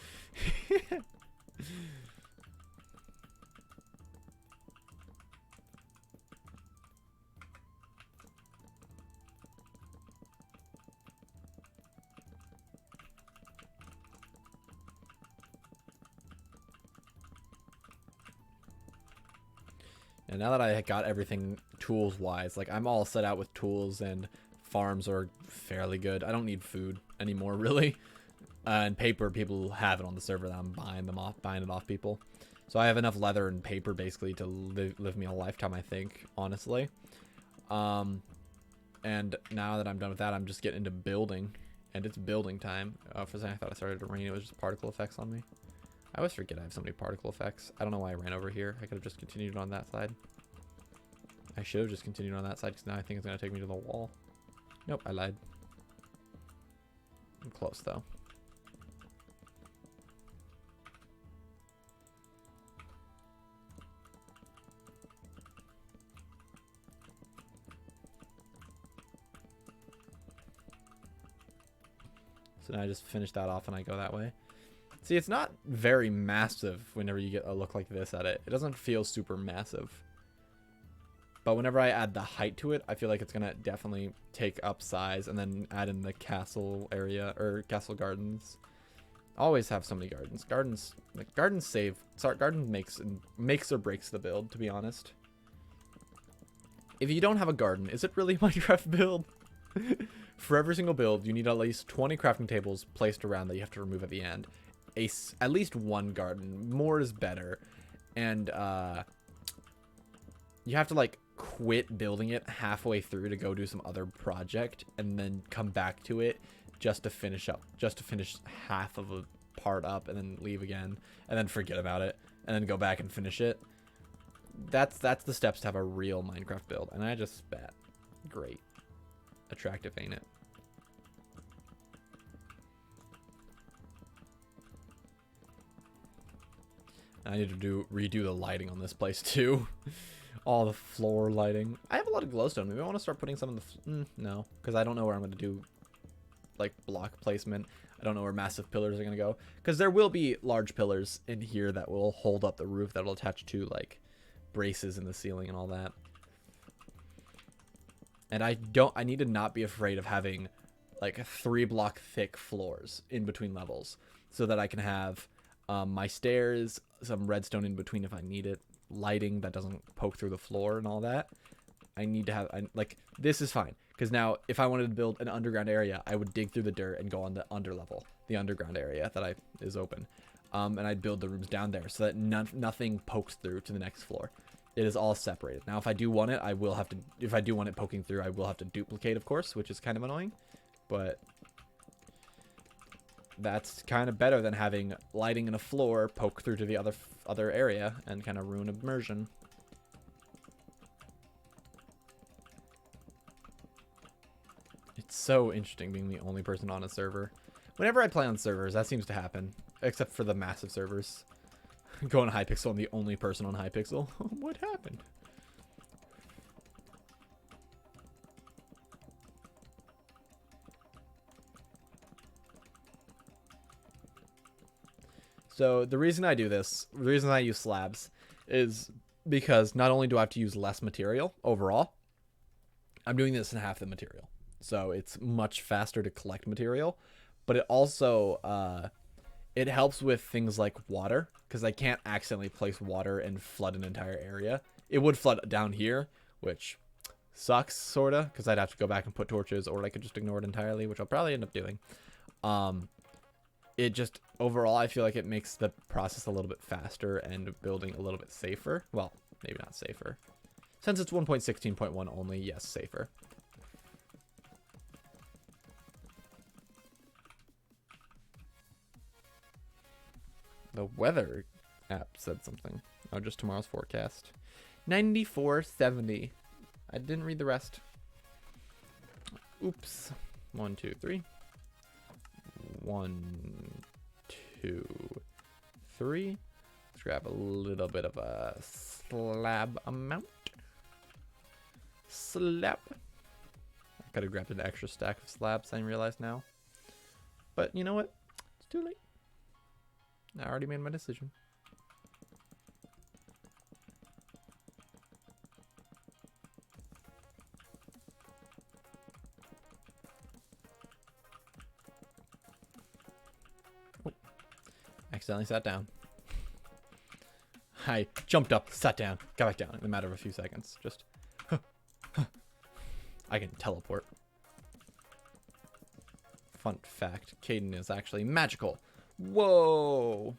And now that I got everything tools-wise, like, I'm all set out with tools, and farms are fairly good. I don't need food anymore, really. And paper, people have it on the server that I'm buying it off people. So I have enough leather and paper basically to live me a lifetime, I think, honestly. And now that I'm done with that, I'm just getting into building. And it's building time. For a second, I thought I started to rain. It was just particle effects on me. I always forget I have so many particle effects. I don't know why I ran over here. I could have just continued on that side. I should have just continued on that side because now I think it's going to take me to the wall. Nope, I lied. I'm close, though. So now I just finish that off and I go that way. See, it's not very massive whenever you get a look like this at it. It doesn't feel super massive. But whenever I add the height to it, I feel like it's going to definitely take up size and then add in the castle area or castle gardens. Always have so many gardens. Gardens save. Sorry, garden makes or breaks the build, to be honest. If you don't have a garden, is it really a Minecraft build? For every single build, you need at least 20 crafting tables placed around that you have to remove at the end. At least one garden. More is better. And you have to like quit building it halfway through to go do some other project and then come back to it just to finish half of a part up and then leave again and then forget about it and then go back and finish it. That's the steps to have a real Minecraft build. And I just spat. Great. Attractive, ain't it? I need to redo the lighting on this place too. All the floor lighting. I have a lot of glowstone. Maybe I want to start putting some in the... no, because I don't know where I'm going to do like block placement. I don't know where massive pillars are going to go. Because there will be large pillars in here that will hold up the roof that will attach to like braces in the ceiling and all that. And I need to not be afraid of having like 3 block thick floors in between levels so that I can have my stairs, some redstone in between if I need it, lighting that doesn't poke through the floor and all that. I need to have, like, this is fine. Because now, if I wanted to build an underground area, I would dig through the dirt and go on the underlevel, the underground area that is open. And I'd build the rooms down there so that nothing pokes through to the next floor. It is all separated. Now, if I do want it, if I do want it poking through, I will have to duplicate, of course, which is kind of annoying. But that's kind of better than having lighting in a floor poke through to the other area and kind of ruin immersion. It's so interesting being the only person on a server. Whenever I play on servers, that seems to happen. Except for the massive servers. Go on Hypixel, I'm the only person on Hypixel. What happened? So the reason I do this, the reason I use slabs, is because not only do I have to use less material overall, I'm doing this in half the material. So it's much faster to collect material, but it also it helps with things like water, because I can't accidentally place water and flood an entire area. It would flood down here, which sucks, sort of, because I'd have to go back and put torches, or I could just ignore it entirely, which I'll probably end up doing. It just, overall, I feel like it makes the process a little bit faster and building a little bit safer. Well, maybe not safer. Since it's 1.16.1 only, yes, safer. The weather app said something. Oh, just tomorrow's forecast. 94.70. I didn't read the rest. Oops. 1, 2, 3. 1, 2, 3. Let's grab a little bit of a slab amount. Slab. I could have grabbed an extra stack of slabs, I realize now. But you know what? It's too late. I already made my decision. Oh. Accidentally sat down. I jumped up, sat down, got back down in a matter of a few seconds. Just, I can teleport. Fun fact, Caden is actually magical. Whoa!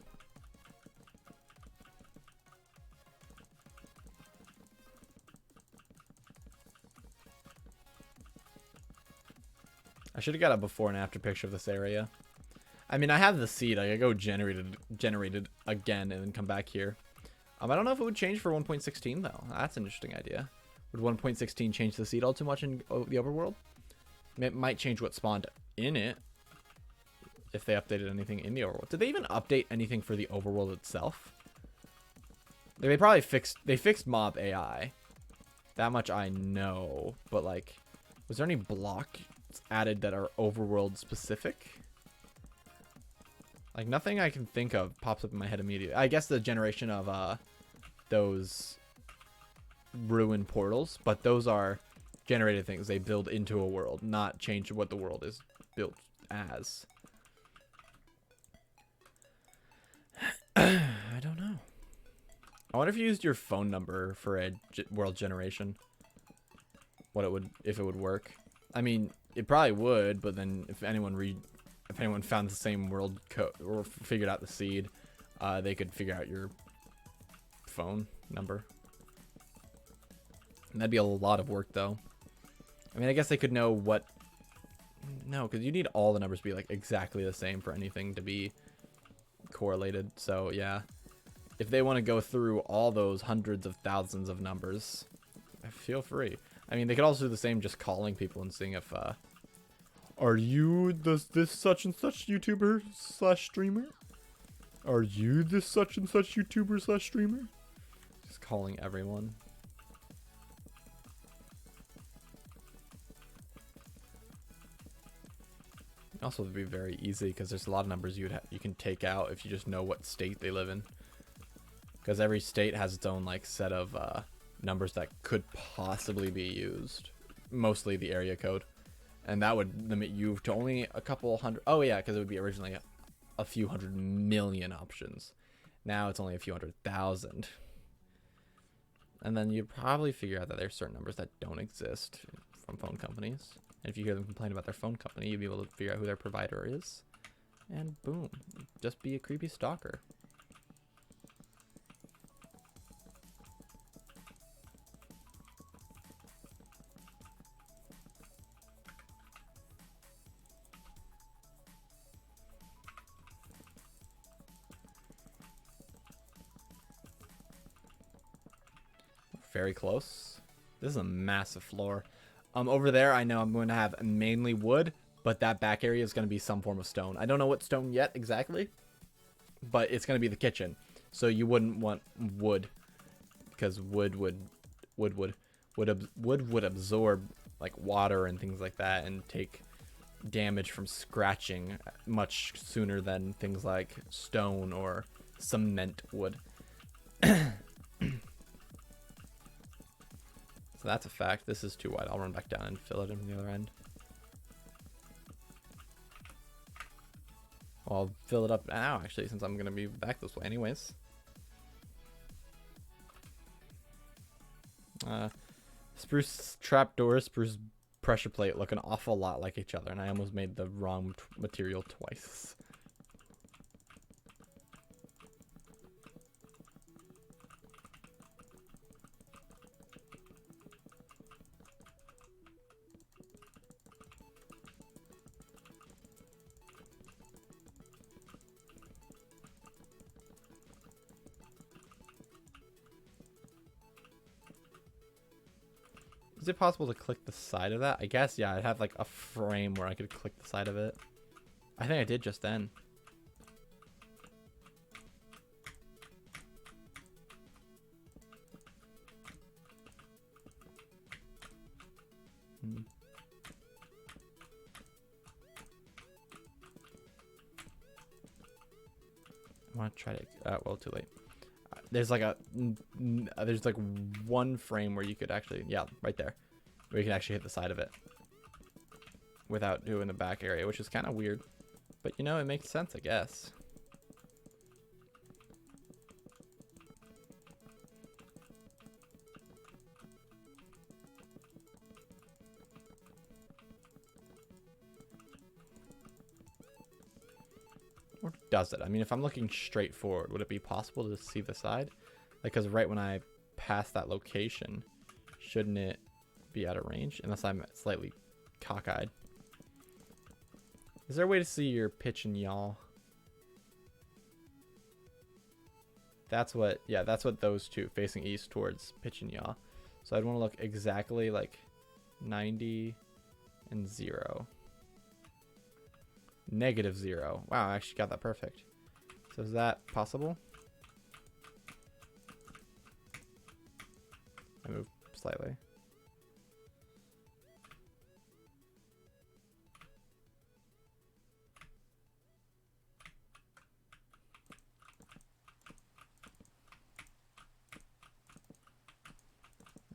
I should have got a before and after picture of this area. I mean, I have the seed. I could go generated again and then come back here. I don't know if it would change for 1.16 though. That's an interesting idea. Would 1.16 change the seed all too much in the overworld? It might change what spawned in it if they updated anything in the overworld. Did they even update anything for the overworld itself? They probably fixed mob AI. That much I know. But like, was there any blocks added that are overworld specific? Like, nothing I can think of pops up in my head immediately. I guess the generation of those ruin portals, but those are generated things. They build into a world, not change what the world is built as. I don't know. I wonder if you used your phone number for a world generation. What it would, if it would work. I mean, it probably would, but then if anyone found the same world code or figured out the seed, they could figure out your phone number. And that'd be a lot of work, though. I mean, I guess they could know what... No, because you need all the numbers to be, like, exactly the same for anything to be correlated. So, yeah. If they want to go through all those hundreds of thousands of numbers, feel free. I mean, they could also do the same, just calling people and seeing if... Are you this such and such YouTuber / streamer? Are you this such and such YouTuber / streamer? Just calling everyone. Also, it'd be very easy because there's a lot of numbers you can take out if you just know what state they live in. Because every state has its own like set of numbers that could possibly be used. Mostly the area code. And that would limit you to only a couple hundred. Oh yeah, because it would be originally a few 100 million options. Now it's only a few 100,000. And then you'd probably figure out that there's certain numbers that don't exist from phone companies. And if you hear them complain about their phone company, you'd be able to figure out who their provider is. And boom, just be a creepy stalker. Very close. This is a massive floor. Over there, I know I'm going to have mainly wood, but that back area is going to be some form of stone. I don't know what stone yet exactly, but it's going to be the kitchen. So you wouldn't want wood, because wood would absorb like water and things like that and take damage from scratching much sooner than things like stone or cement would. So that's a fact. This is too wide. I'll run back down and fill it in from the other end. Well, I'll fill it up now, actually, since I'm going to be back this way anyways. Spruce trapdoor, spruce pressure plate look an awful lot like each other, and I almost made the wrong material twice. Is it possible to click the side of that? I guess, yeah, I'd have like a frame where I could click the side of it. I think I did just then. I want to try to, well, too late. There's like there's like one frame where you could actually, yeah, right there, where you can actually hit the side of it without doing the back area, which is kind of weird, but you know, it makes sense, I guess. Or does it? I mean, if I'm looking straight forward, would it be possible to see the side? Like, because right when I pass that location, shouldn't it be out of range? Unless I'm slightly cockeyed. Is there a way to see your pitch and yaw? That's what, yeah, that's what those two facing east towards pitch and yaw. So I'd want to look exactly like 90 and 0. Negative 0. Wow, I actually got that perfect. So is that possible? I move slightly.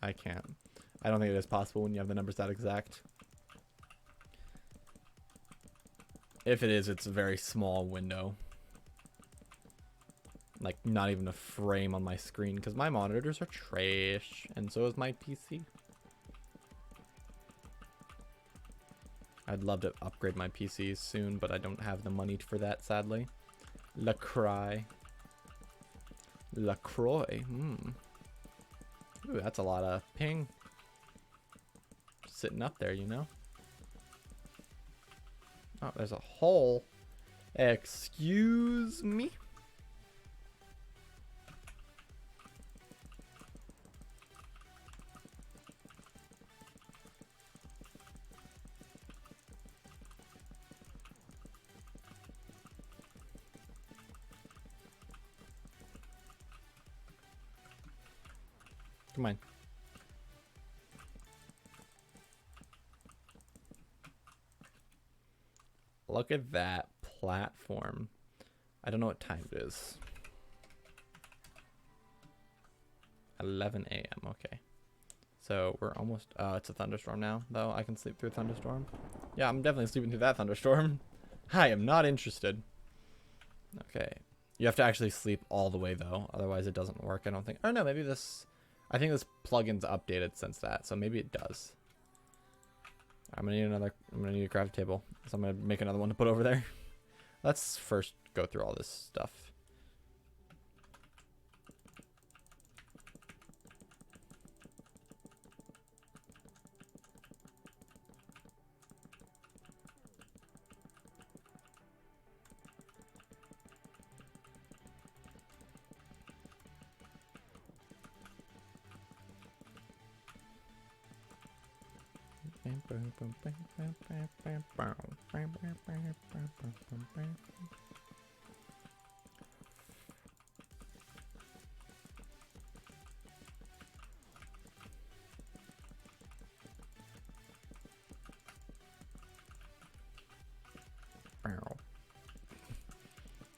I can't. I don't think it is possible when you have the numbers that exact. If it is, it's a very small window. Like, not even a frame on my screen, because my monitors are trash, and so is my PC. I'd love to upgrade my PC soon, but I don't have the money for that, sadly. LaCroix. LaCroix. Ooh, that's a lot of ping. Sitting up there, you know? Oh, there's a hole. Excuse me? Come on. Look at that platform. I don't know what time it is. 11 a.m. Okay. So we're almost, it's a thunderstorm now, though. I can sleep through a thunderstorm. Yeah, I'm definitely sleeping through that thunderstorm. I am not interested. Okay. You have to actually sleep all the way, though. Otherwise, it doesn't work, I don't think. Oh, no, maybe this... I think this plugin's updated since that, so maybe it does. I'm gonna need a craft table. So I'm gonna make another one to put over there. Let's first go through all this stuff.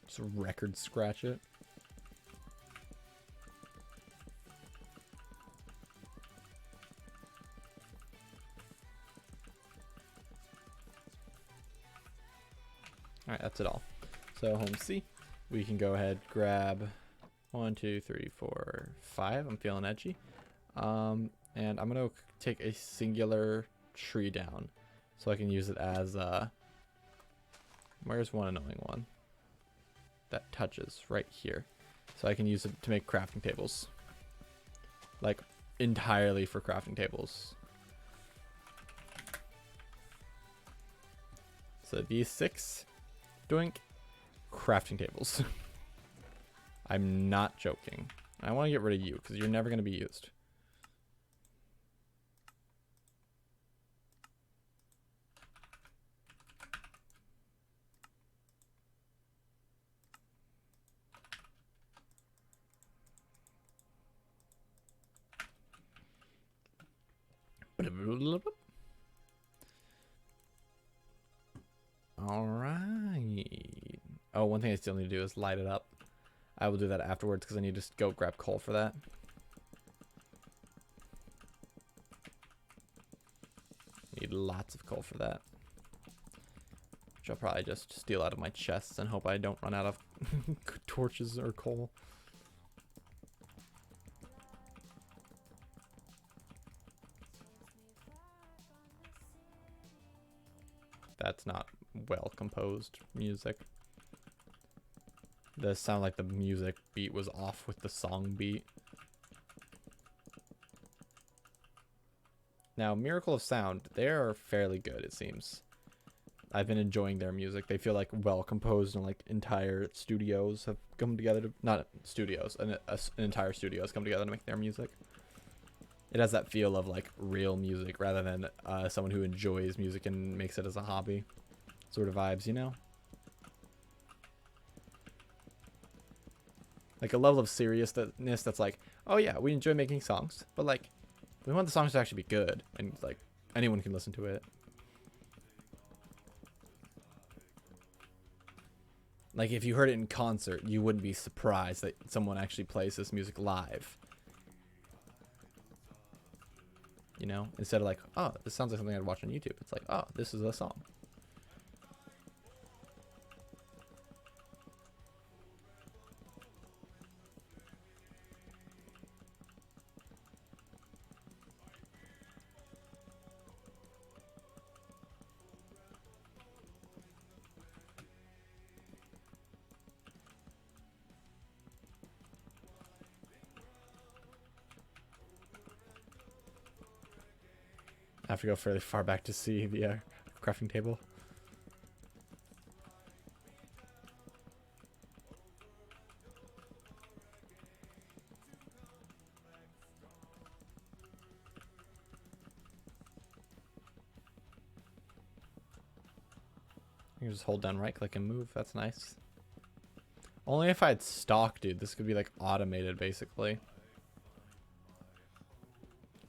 Just record scratch it. Alright, that's it all. So home C, we can go ahead, grab 1, 2, 3, 4, 5. I'm feeling edgy. And I'm gonna take a singular tree down so I can use it as where's one annoying one that touches right here, so I can use it to make crafting tables, like entirely for crafting tables. So these 6 doink crafting tables. I'm not joking. I want to get rid of you because you're never going to be used. All right. Oh, one thing I still need to do is light it up. I will do that afterwards because I need to go grab coal for that. Need lots of coal for that. Which I'll probably just steal out of my chests and hope I don't run out of torches or coal. That's not well composed music. Does sound like the music beat was off with the song beat. Now, Miracle of Sound, they are fairly good, it seems. I've been enjoying their music. They feel like well composed, and like entire studios have come together to, not studios, an entire studio has come together to make their music. It has that feel of like real music rather than someone who enjoys music and makes it as a hobby sort of vibes, you know? Like a level of seriousness that's like, oh yeah, we enjoy making songs, but like we want the songs to actually be good and like anyone can listen to it. Like if you heard it in concert, you wouldn't be surprised that someone actually plays this music live. You know, instead of like, oh, this sounds like something I'd watch on YouTube. It's like, oh, this is a song. I have to go fairly far back to see the crafting table. You can just hold down right click and move. That's nice. Only if I had stock, dude. This could be like automated basically.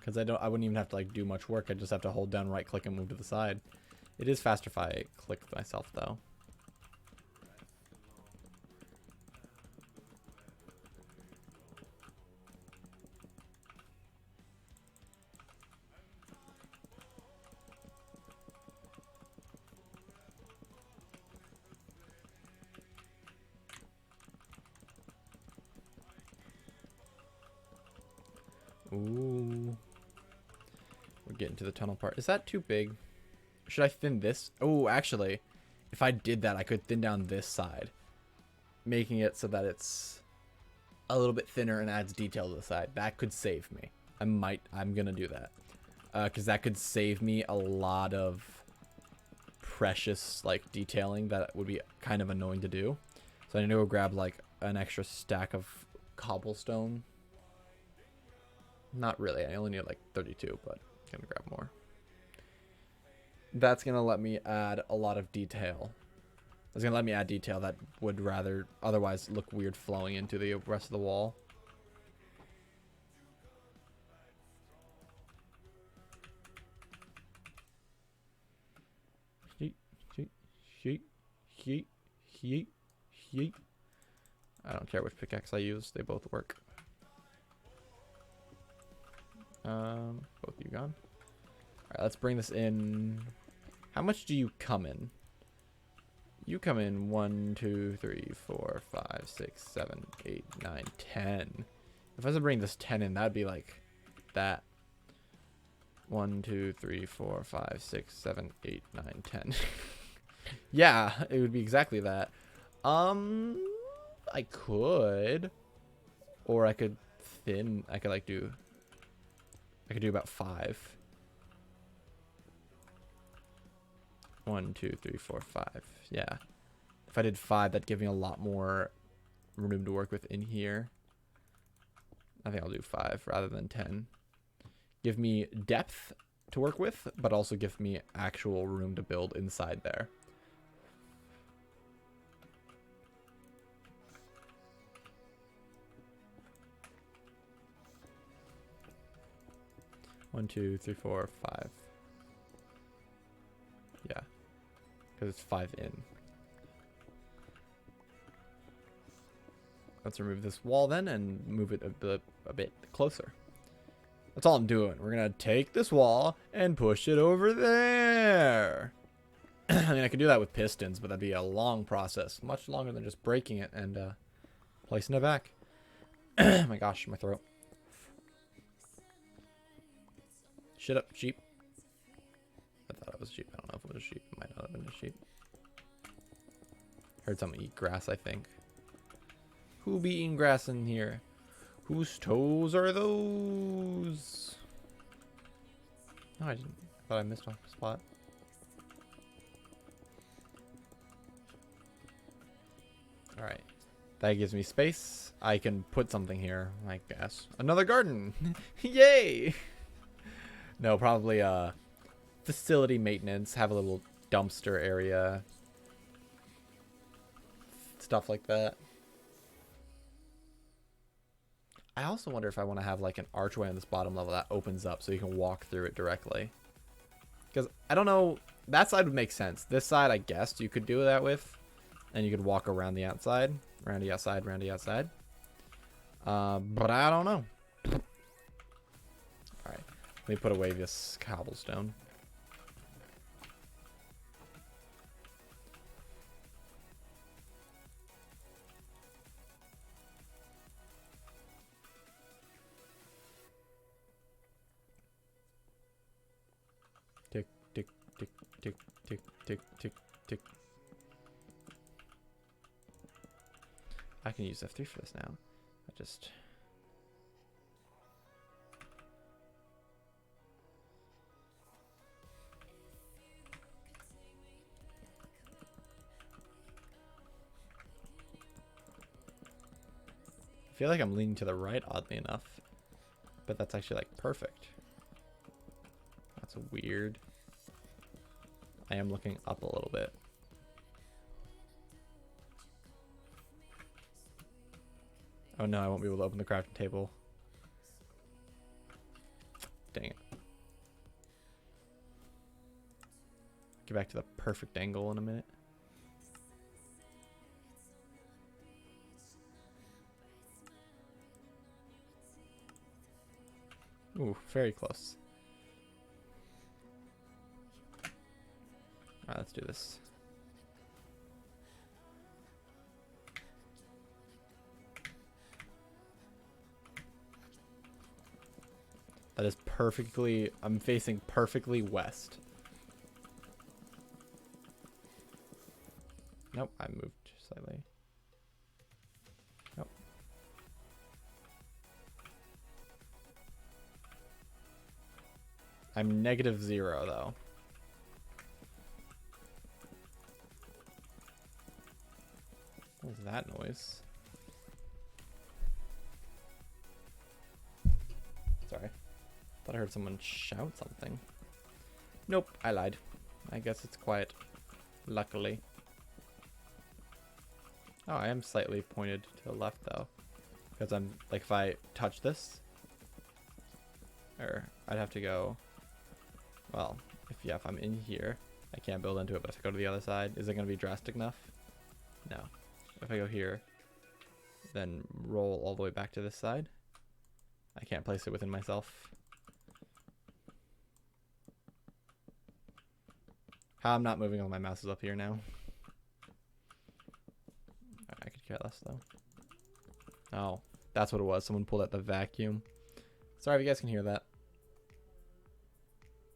Because I wouldn't even have to like do much work. I just have to hold down right click and move to the side. It is faster if I click myself though. Ooh. We're getting to the tunnel part. Is that too big? Should I thin this? Oh, actually, if I did that, I could thin down this side, making it so that it's a little bit thinner and adds detail to the side. That could save me. I'm gonna do that. Because that could save me a lot of precious, like, detailing that would be kind of annoying to do. So I need to go grab, like, an extra stack of cobblestone. Not really. I only need, like, 32, but I'm gonna grab more. That's gonna let me add a lot of detail. It's gonna let me add detail that would rather otherwise look weird flowing into the rest of the wall. Yeet, yeet, yeet, yeet, yeet, yeet. I don't care which pickaxe I use, they both work. Both of you gone. Alright, let's bring this in. How much do you come in? You come in 1, 2, 3, 4, 5, 6, 7, 8, 9, 10. If I was to bring this 10 in, that'd be like that. 1, 2, 3, 4, 5, 6, 7, 8, 9, 10. Yeah, it would be exactly that. I could. Or I could thin. I could do about 5. 1, 2, 3, 4, 5. Yeah. If I did 5, that'd give me a lot more room to work with in here. I think I'll do 5 rather than 10. Give me depth to work with, but also give me actual room to build inside there. One, 2, 3, 4, 5. Yeah. Because it's 5 in. Let's remove this wall then and move it a bit closer. That's all I'm doing. We're going to take this wall and push it over there. I mean, I could do that with pistons, but that'd be a long process. Much longer than just breaking it and placing it back. My gosh, my throat. Shut up, sheep. I thought it was a sheep. I don't know if it was a sheep. It might not have been a sheep. Heard someone eat grass, I think. Who be eating grass in here? Whose toes are those? No, I didn't. I thought I missed a spot. That gives me space. I can put something here, I guess. Another garden. Yay! No, probably facility maintenance. Have a little dumpster area. Stuff like that. I also wonder if I want to have like an archway on this bottom level that opens up so you can walk through it directly. Because I don't know, that side would make sense. This side, I guess you could do that with. And you could walk around the outside. Around the outside, around the outside. But I don't know. Alright, let me put away this cobblestone. Tick, tick, tick, tick, tick, tick, tick, tick. I can use F3 for this now. I just... I feel like I'm leaning to the right, oddly enough. But that's actually, like, perfect. That's weird. I am looking up a little bit. Oh no, I won't be able to open the crafting table. Dang it. Get back to the perfect angle in a minute. Ooh, very close. Alright, let's do this. That is perfectly... I'm facing perfectly west. Nope, I moved slightly. Nope. I'm -0 though. What was that noise? Sorry. Thought I heard someone shout something. Nope, I lied. I guess it's quiet. Luckily. Oh, I am slightly pointed to the left though. Because I'm, like, if I touch this, or I'd have to go, well, if I'm in here, I can't build into it, but if I go to the other side, is it going to be drastic enough? No. If I go here, then roll all the way back to this side, I can't place it within myself. How I'm not moving all my mouse is up here now. I could care less though. Oh, that's what it was. Someone pulled out the vacuum. Sorry if you guys can hear that.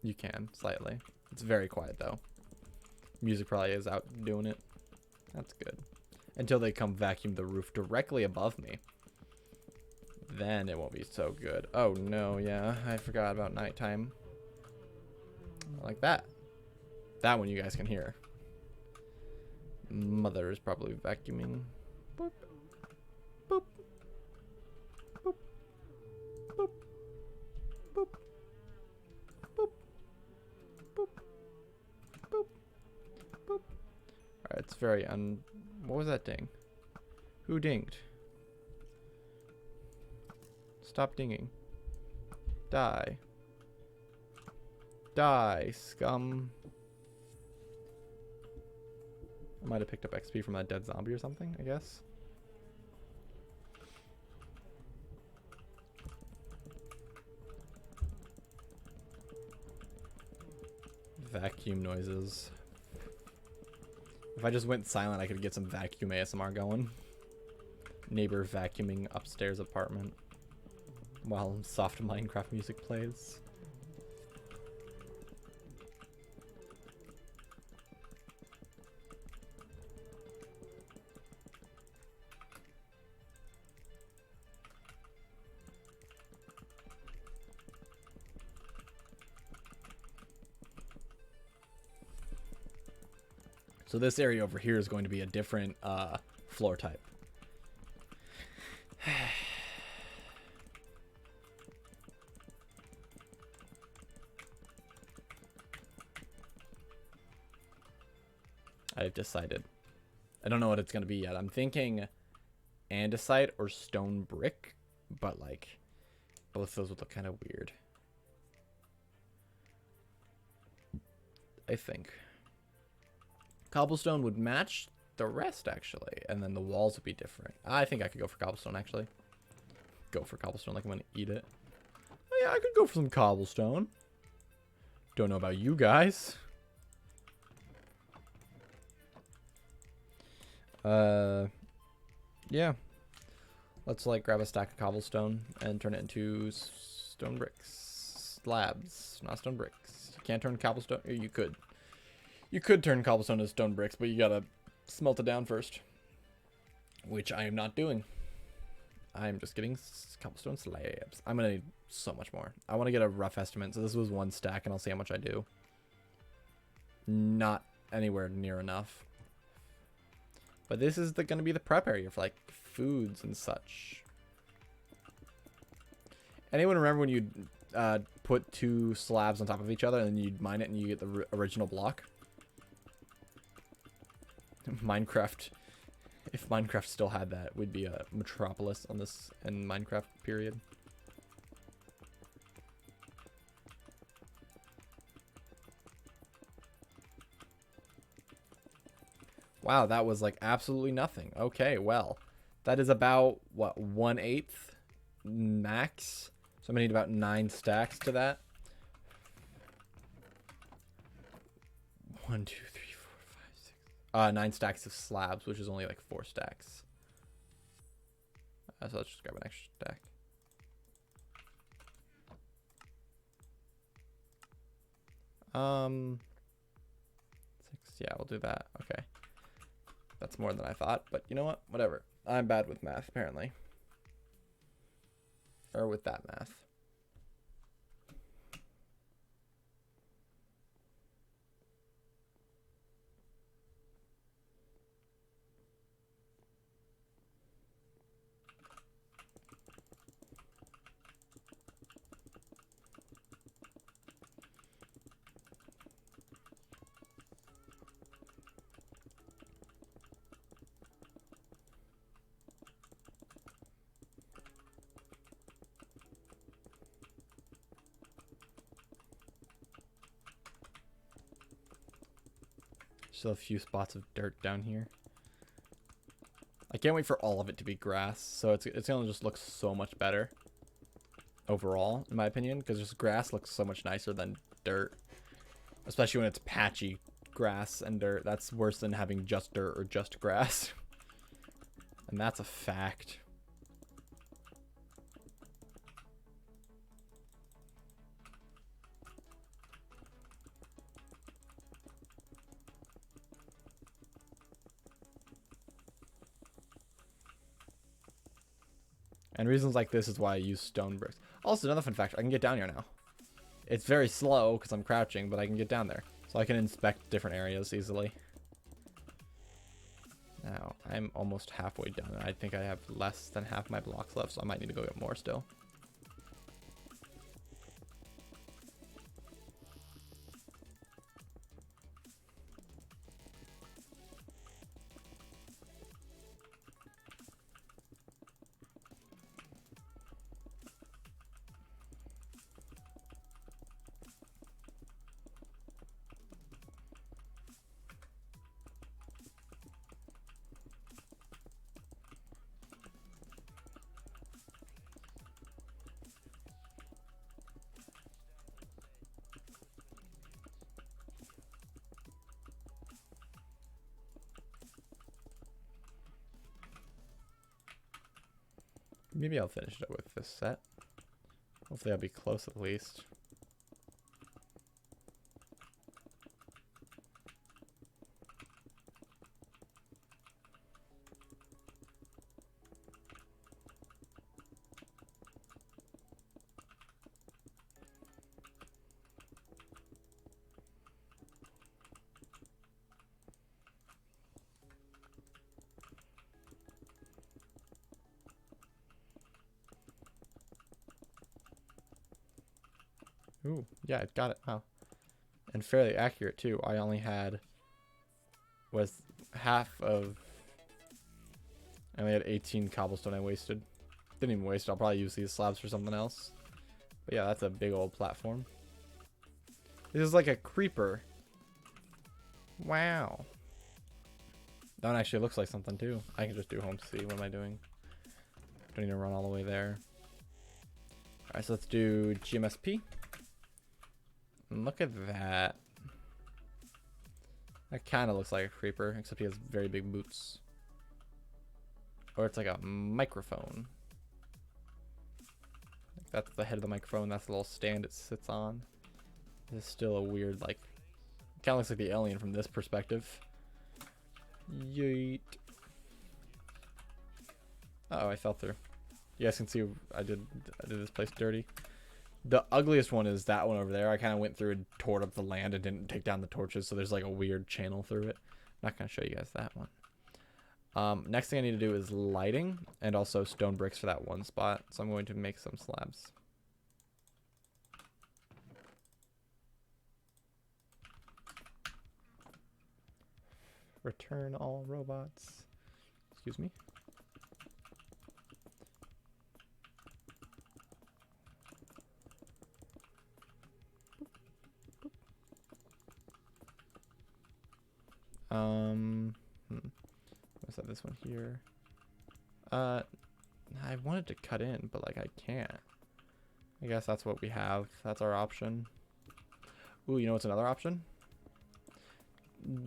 You can, slightly. It's very quiet though. Music probably is out doing it. That's good. Until they come vacuum the roof directly above me. Then it won't be so good. Oh no, yeah, I forgot about nighttime. Like that. That one you guys can hear. Mother is probably vacuuming. Boop. Boop. Boop. Boop. Boop. Boop. Boop. Boop. Boop. Alright, it's very what was that ding? Who dinged? Stop dinging. Die. Die, scum. I might have picked up XP from that dead zombie or something, I guess. Vacuum noises. If I just went silent, I could get some vacuum ASMR going. Neighbor vacuuming upstairs apartment while soft Minecraft music plays. So this area over here is going to be a different floor type. I've decided. I don't know what it's going to be yet. I'm thinking andesite or stone brick, but like both those would look kind of weird. I think cobblestone would match the rest actually, and then the walls would be different. I think I could go for cobblestone actually. Go for cobblestone like I'm going to eat it. Oh, yeah, I could go for some cobblestone. Don't know about you guys. Yeah. Let's like grab a stack of cobblestone and turn it into stone bricks. Slabs, not stone bricks. You can't turn cobblestone, or you could. You could turn cobblestone into stone bricks, but you gotta smelt it down first. Which I am not doing. I'm just getting cobblestone slabs. I'm gonna need so much more. I want to get a rough estimate. So this was 1 stack, and I'll see how much I do. Not anywhere near enough. But this is going to be the prep area for like foods and such. Anyone remember when you put 2 slabs on top of each other and then you'd mine it and you get the original block? Minecraft. If Minecraft still had that, we'd be a metropolis on this in Minecraft period. Wow, that was like absolutely nothing. Okay, well, that is about what, 1/8 max. So I'm gonna need about 9 stacks to that. 1, 2, 3, 4, 5, 6. 9 stacks of slabs, which is only like 4 stacks. So let's just grab an extra stack. Six. Yeah, we'll do that. Okay. That's more than I thought, but you know what? Whatever. I'm bad with math, apparently. Or with that math. Still a few spots of dirt down here. I can't wait for all of it to be grass, so it's gonna just look so much better overall, in my opinion, because just grass looks so much nicer than dirt, especially when it's patchy grass and dirt. That's worse than having just dirt or just grass, and that's a fact. And reasons like this is why I use stone bricks. Also, another fun fact, I can get down here now. It's very slow because I'm crouching, but I can get down there. So I can inspect different areas easily. Now, I'm almost halfway done. I think I have less than half my blocks left, so I might need to go get more still. Maybe I'll finish it with this set. Hopefully I'll be close at least. Ooh, yeah, it got it. Wow. And fairly accurate, too. I only had was half of... I only had 18 cobblestone I wasted. Didn't even waste it. I'll probably use these slabs for something else. But yeah, that's a big old platform. This is like a creeper. Wow. That one actually looks like something too. I can just do home C. What am I doing? Don't need to run all the way there. Alright, so let's do GMSP. And look at that. That kind of looks like a creeper, except he has very big boots. Or it's like a microphone. That's the head of the microphone. That's the little stand it sits on. This is still a weird, like, kind of looks like the alien from this perspective. Yeet. Uh oh, I fell through. You guys can see I did this place dirty. The ugliest one is that one over there. I kind of went through and tore up the land and didn't take down the torches, so there's like a weird channel through it. I'm not gonna show you guys that one. Next thing I need to do is lighting and also stone bricks for that one spot. So I'm going to make some slabs. Return all robots. Excuse me. What's that? This one here. I wanted to cut in, but like I can't. I guess that's what we have. That's our option. Ooh, you know what's another option?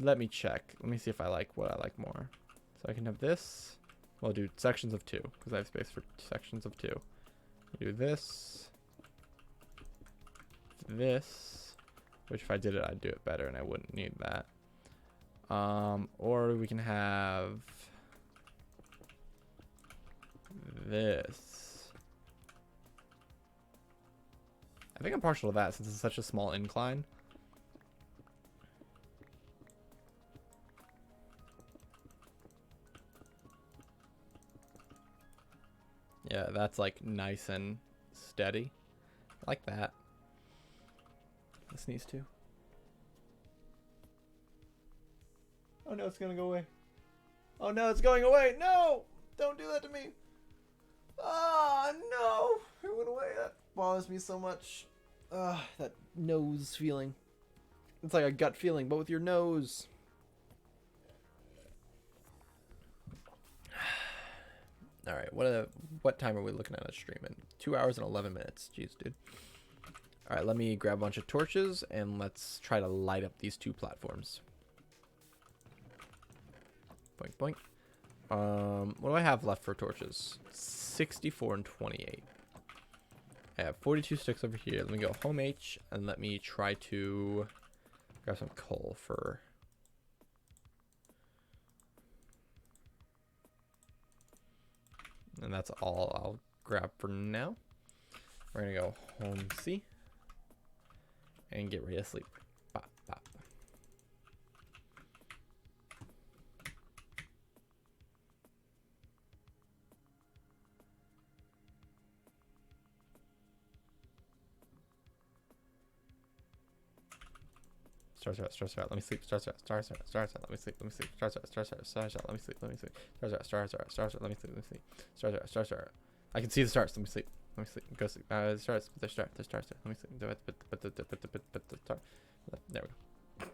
Let me check. Let me see if I like what I like more. So I can have this. Well, do sections of 2 because I have space for sections of 2. Do this. This. Which if I did it, I'd do it better and I wouldn't need that. Or we can have this. I think I'm partial to that since it's such a small incline. Yeah, that's like nice and steady. I like that. This needs to. Oh no, it's gonna go away. Oh no, it's going away. No! Don't do that to me. Ah, no! It went away. That bothers me so much. That nose feeling. It's like a gut feeling, but with your nose. Alright, what time are we looking at a stream in? 2 hours and 11 minutes. Jeez, dude. Alright, let me grab a bunch of torches and let's try to light up these 2 platforms. Boink, boink. What do I have left for torches? 64 and 28. I have 42 sticks over here. Let me go home H and let me try to grab some coal for... And that's all I'll grab for now. We're gonna go home C and get ready to sleep. Bop, bop. Start, let me sleep. Start, let me sleep. Start, let me sleep. Let me sleep. Start, let me sleep. Start. I can see the stars. Let me sleep. Let me sleep. Go sleep. The stars. The stars. Let me sleep. There we go.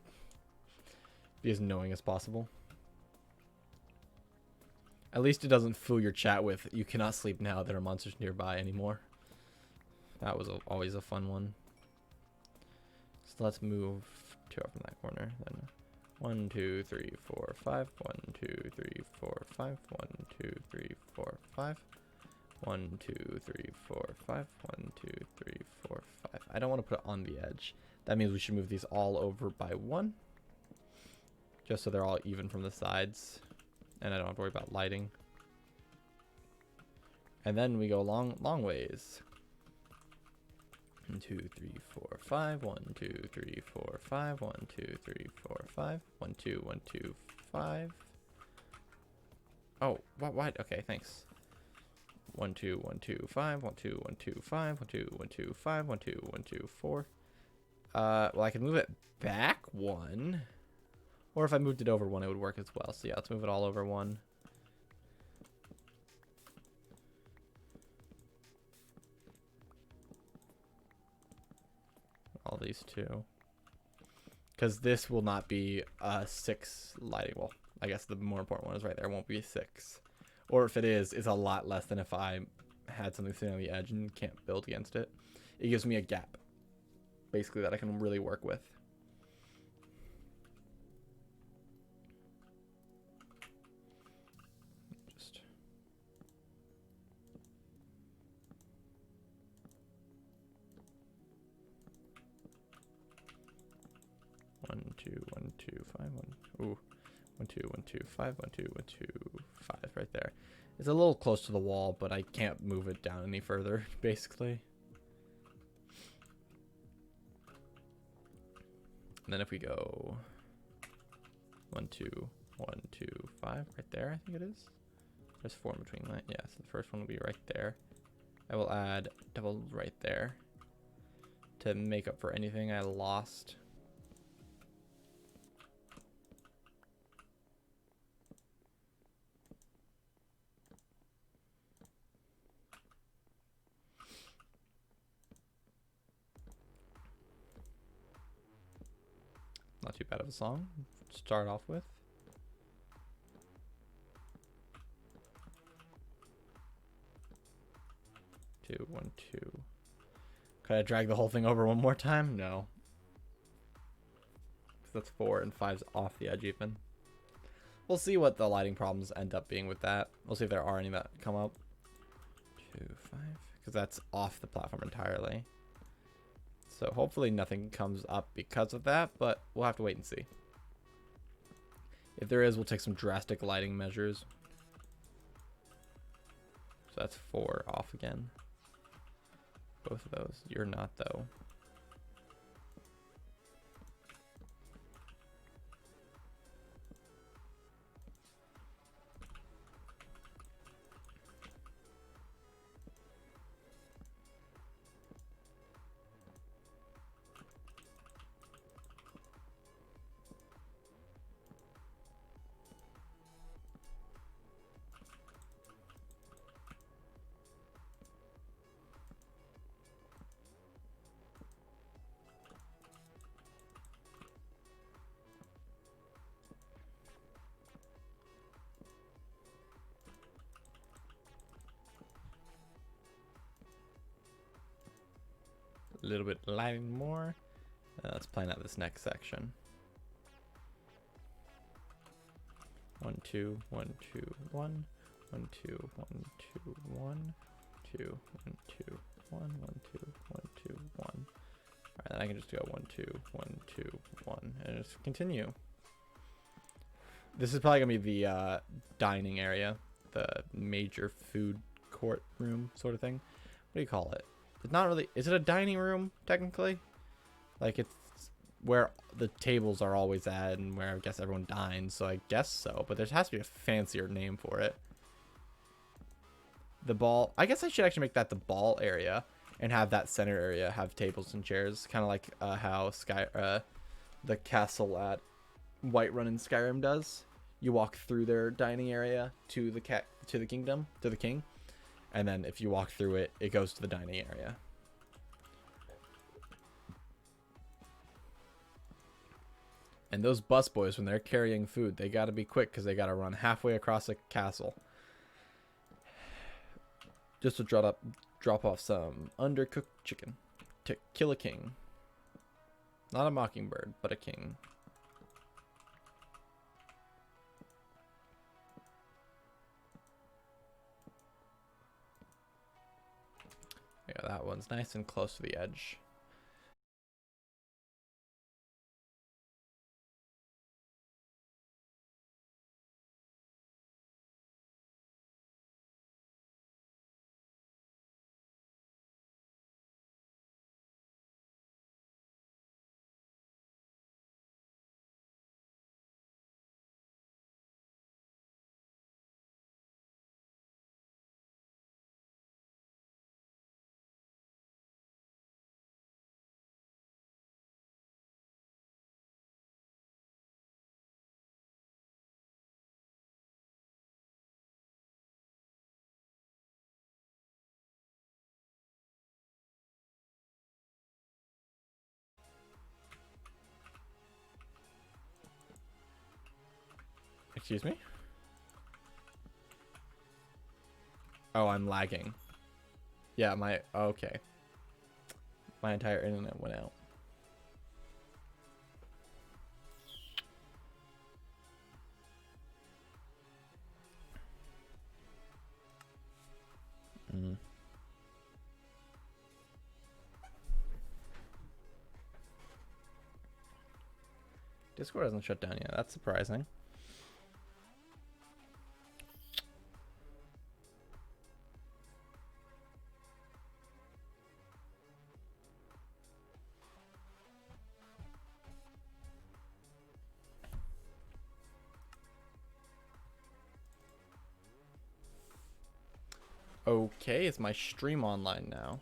Be as knowing as possible. At least it doesn't fool your chat with "you cannot sleep now. There are monsters nearby" anymore. That was always a fun one. So let's move 2 up from that corner. Then 1, 2, 3, 4, 5. 1, 2, 3, 4, 5. 1, 2, 3, 4, 5. 1, 2, 3, 4, 5. 1, 2, 3, 4, 5. I don't want to put it on the edge. That means we should move these all over by 1. Just so they're all even from the sides. And I don't have to worry about lighting. And then we go long ways. 1, 2, 3, 4, 5. 1, 2, 3, 4, 5. 1, 2, 3, 4, 5. 1, 2, 1, 2, 5. Oh, what? Okay, thanks. 1, 2, 1, 2, 5. 1, 2, 1, 2, 5. 1, 2, 1, 2, 5. 1, 2, 1, 2, 4. Well, I can move it back 1. Or if I moved it over one, it would work as well. So yeah, let's move it all over one. All these two. Because this will not be a 6 lighting. Well, I guess the more important one is right there. It won't be a 6. Or if it is, it's a lot less than if I had something sitting on the edge and can't build against it. It gives me a gap, basically, that I can really work with. Just 1, 2, 1, 2, 5, 1. Ooh, 1, 2, 1, 2, 5, 1, 2, 1, 2, 5, right there. It's a little close to the wall, but I can't move it down any further, basically. And then if we go 1, 2, 1, 2, 5, right there, I think it is. There's 4 in between that. Yeah, so the first one will be right there. I will add double right there to make up for anything I lost. Not too bad of a song to start off with. Two, 1, 2. Could I drag the whole thing over one more time? No. That's 4 and 5's off the edge even. We'll see what the lighting problems end up being with that. We'll see if there are any that come up. 2, 5, because that's off the platform entirely. So hopefully nothing comes up because of that, but we'll have to wait and see. If there is, we'll take some drastic lighting measures. So that's 4 off again. Both of those. You're not, though. A little bit lighting more. Let's plan out this next section. 1, 2, 1, 2, 1, 1, 2, 1, 2, 1, 2, 1, 2, 1, 1, 2, 1, 2, 1. Alright, then I can just go 1, 2, 1, 2, 1, and just continue. This is probably gonna be the dining area, the major food court room sort of thing. What do you call it? It's not really. Is it a dining room technically? Like it's where the tables are always at and where I guess everyone dines. So I guess so, but there has to be a fancier name for it. The ball. I guess I should actually make that the ball area and have that center area have tables and chairs, kind of like how the castle at Whiterun in Skyrim does. You walk through their dining area to the kingdom, to the king, and then if you walk through it, it goes to the dining area. And those busboys, when they're carrying food, they gotta be quick because they gotta run halfway across the castle just to drop off some undercooked chicken to kill a king. Not a mockingbird, but a king. Yeah, that one's nice and close to the edge. Excuse me? Oh, I'm lagging. Yeah, okay. My entire internet went out. Discord hasn't shut down yet. That's surprising. Okay, is my stream online now?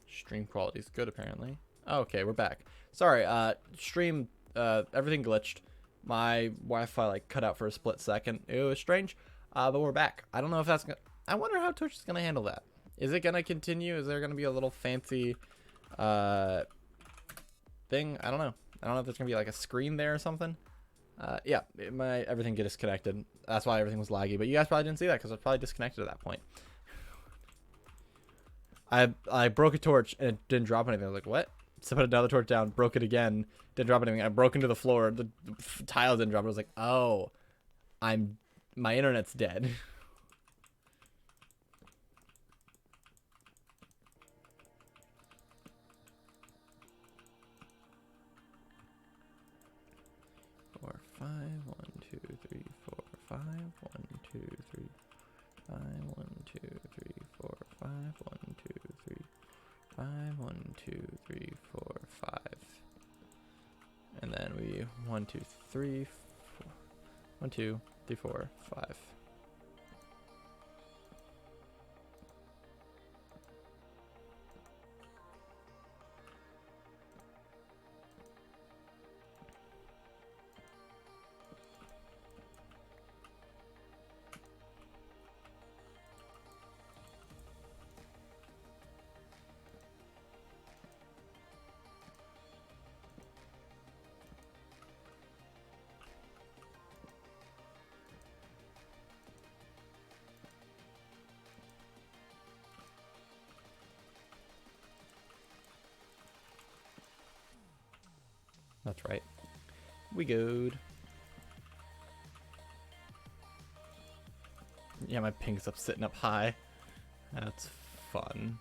Stream quality is good, apparently. Okay, we're back. Sorry, stream, everything glitched. My Wi-Fi, like, cut out for a split second. It was strange, but we're back. I don't know if that's gonna... I wonder how Twitch is gonna handle that. Is it gonna continue? Is there gonna be a little fancy, thing? I don't know. I don't know if there's gonna be, like, a screen there or something. Yeah, everything get disconnected. That's why everything was laggy. But you guys probably didn't see that because I was probably disconnected at that point. I broke a torch and it didn't drop anything. I was like, what? So I put another torch down, broke it again, didn't drop anything. I broke into the floor, the tiles didn't drop. I was like, oh, my internet's dead. Four, five, 1, 2, 3, 4, 5, 1, 2, 3, 5, 1, 2, 3, 4, 5, 1, 2, 3, 5, 1, 2, 3, 4, 5. And then we 1, 2, 3, 4, 1, 2, 3, 4, 5. That's right. We good. Yeah, my ping's up sitting up high. That's fun.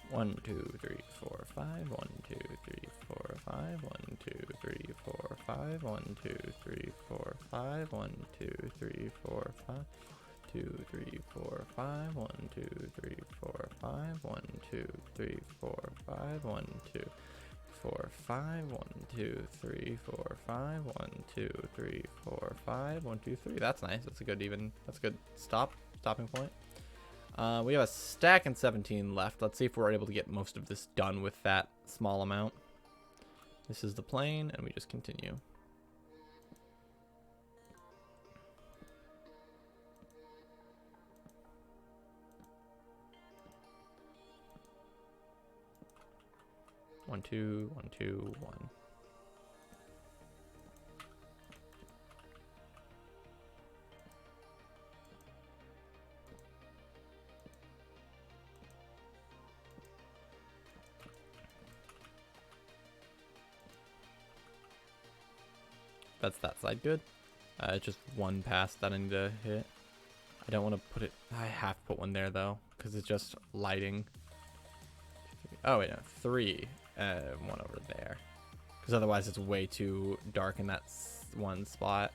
One, two, three, four, 5. 1, 2, 3, 4, 5. 1, 2, 3, 4, 5. 1, 2, 3, 4, 5. 1, 2, 3, 4, 5. 2, 3, 4, 5. 1, 2, 3, 4, 5. 1, 2, 3, 4, 5. 1, 2, 4, 5. 1, 2, 3, 4, 5. 1, 2, 3, 4, 5. 1, 2, 3. That's nice. That's a good stopping point. We have a stack and 17 left. Let's see if we're able to get most of this done with that small amount. This is the plane, and we just continue. One, two, 1, 2, 1. That's that side good. It's just one pass that I need to hit. I don't want to put it... I have to put one there, though, because it's just lighting. Oh, wait, no. 3. One over there. Because otherwise it's way too dark in that one spot.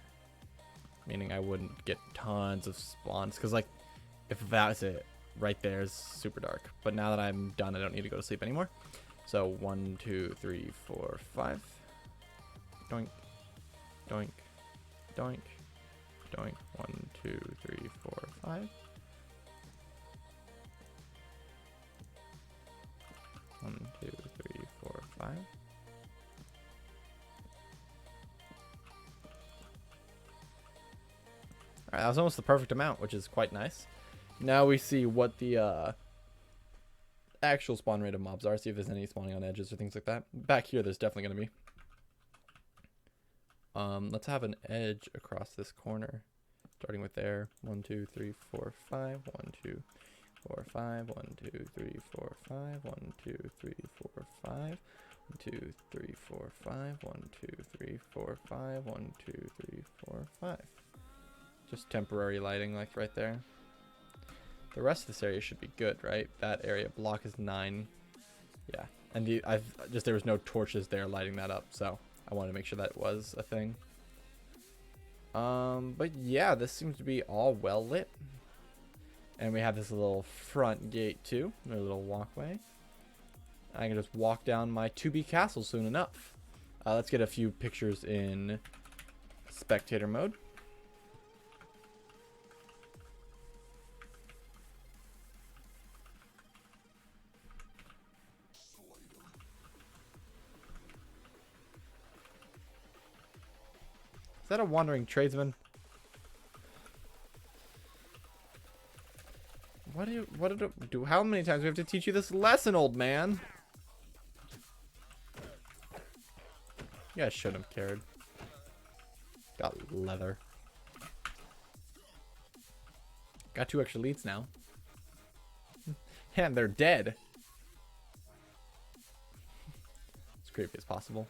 Meaning I wouldn't get tons of spawns. Because, like, if that's it, right there is super dark. But now that I'm done, I don't need to go to sleep anymore. So 1, 2, 3, 4, 5. Doink. Doink. Doink. Doink. 1, 2, 3, 4, 5. 1, 2, 3, 4, 5. Alright, that was almost the perfect amount, which is quite nice. Now we see what the actual spawn rate of mobs are. See if there's any spawning on edges or things like that. Back here, there's definitely going to be. Let's have an edge across this corner. Starting with there. 1, 2, 3, 4, 5. 1, 2, 4, 5. 1, 2, 3, 4, 5. 1, 2, 3, 4, 5. 1, 2, 3, 4, 5. 1, 2, 3, 4, 5. 1, 2, 3, 4, 5. Just temporary lighting like right there. The rest of this area should be good, right? That area block is 9. Yeah. And there was no torches there lighting that up, so I wanted to make sure that was a thing. But yeah, this seems to be all well lit. And we have this little front gate too, a little walkway. I can just walk down my to-be castle soon enough. Let's get a few pictures in spectator mode. Is that a wandering tradesman? How many times do we have to teach you this lesson, old man? You guys shouldn't have cared. Got leather. Got 2 extra leads now. And they're dead. As creepy as possible.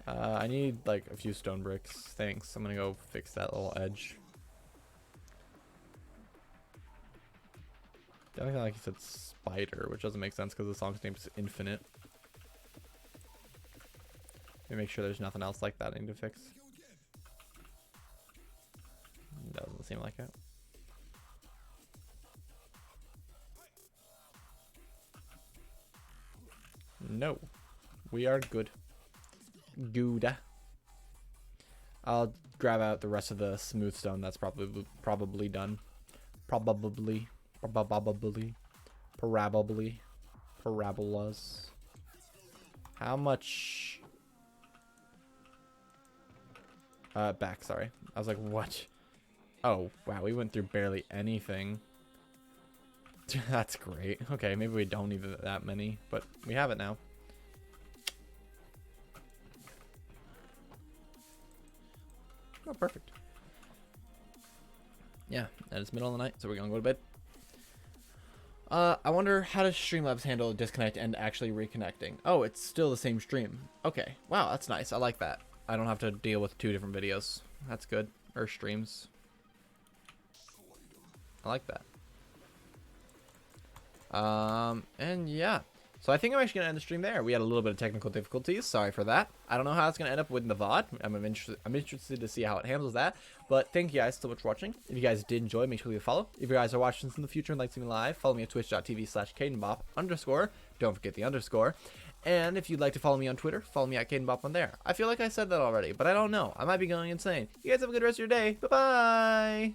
I need like a few stone bricks. Thanks. I'm gonna go fix that little edge. Definitely like you said spider, which doesn't make sense because the song's name is Infinite. Let me make sure there's nothing else like that I need to fix. Doesn't seem like it. No. We are good. Good. I'll grab out the rest of the smooth stone. That's probably done. Probably. Parabolas. How much? Back. Sorry. I was like, what? Oh, wow. We went through barely anything. That's great. Okay, maybe we don't need that many, but we have it now. Oh, perfect. Yeah, and it's middle of the night, so we're gonna go to bed. I wonder how does Streamlabs handle disconnect and actually reconnecting? Oh, it's still the same stream. Okay. Wow, that's nice. I like that. I don't have to deal with 2 different videos. That's good. Or streams. I like that. And yeah. So I think I'm actually going to end the stream there. We had a little bit of technical difficulties. Sorry for that. I don't know how it's going to end up with the VOD. I'm interested to see how it handles that. But thank you guys so much for watching. If you guys did enjoy, make sure to leave a follow. If you guys are watching this in the future and like to see me live, follow me at twitch.tv/CadenBop_. Don't forget the underscore. And if you'd like to follow me on Twitter, follow me at CadenBop on there. I feel like I said that already, but I don't know. I might be going insane. You guys have a good rest of your day. Bye-bye.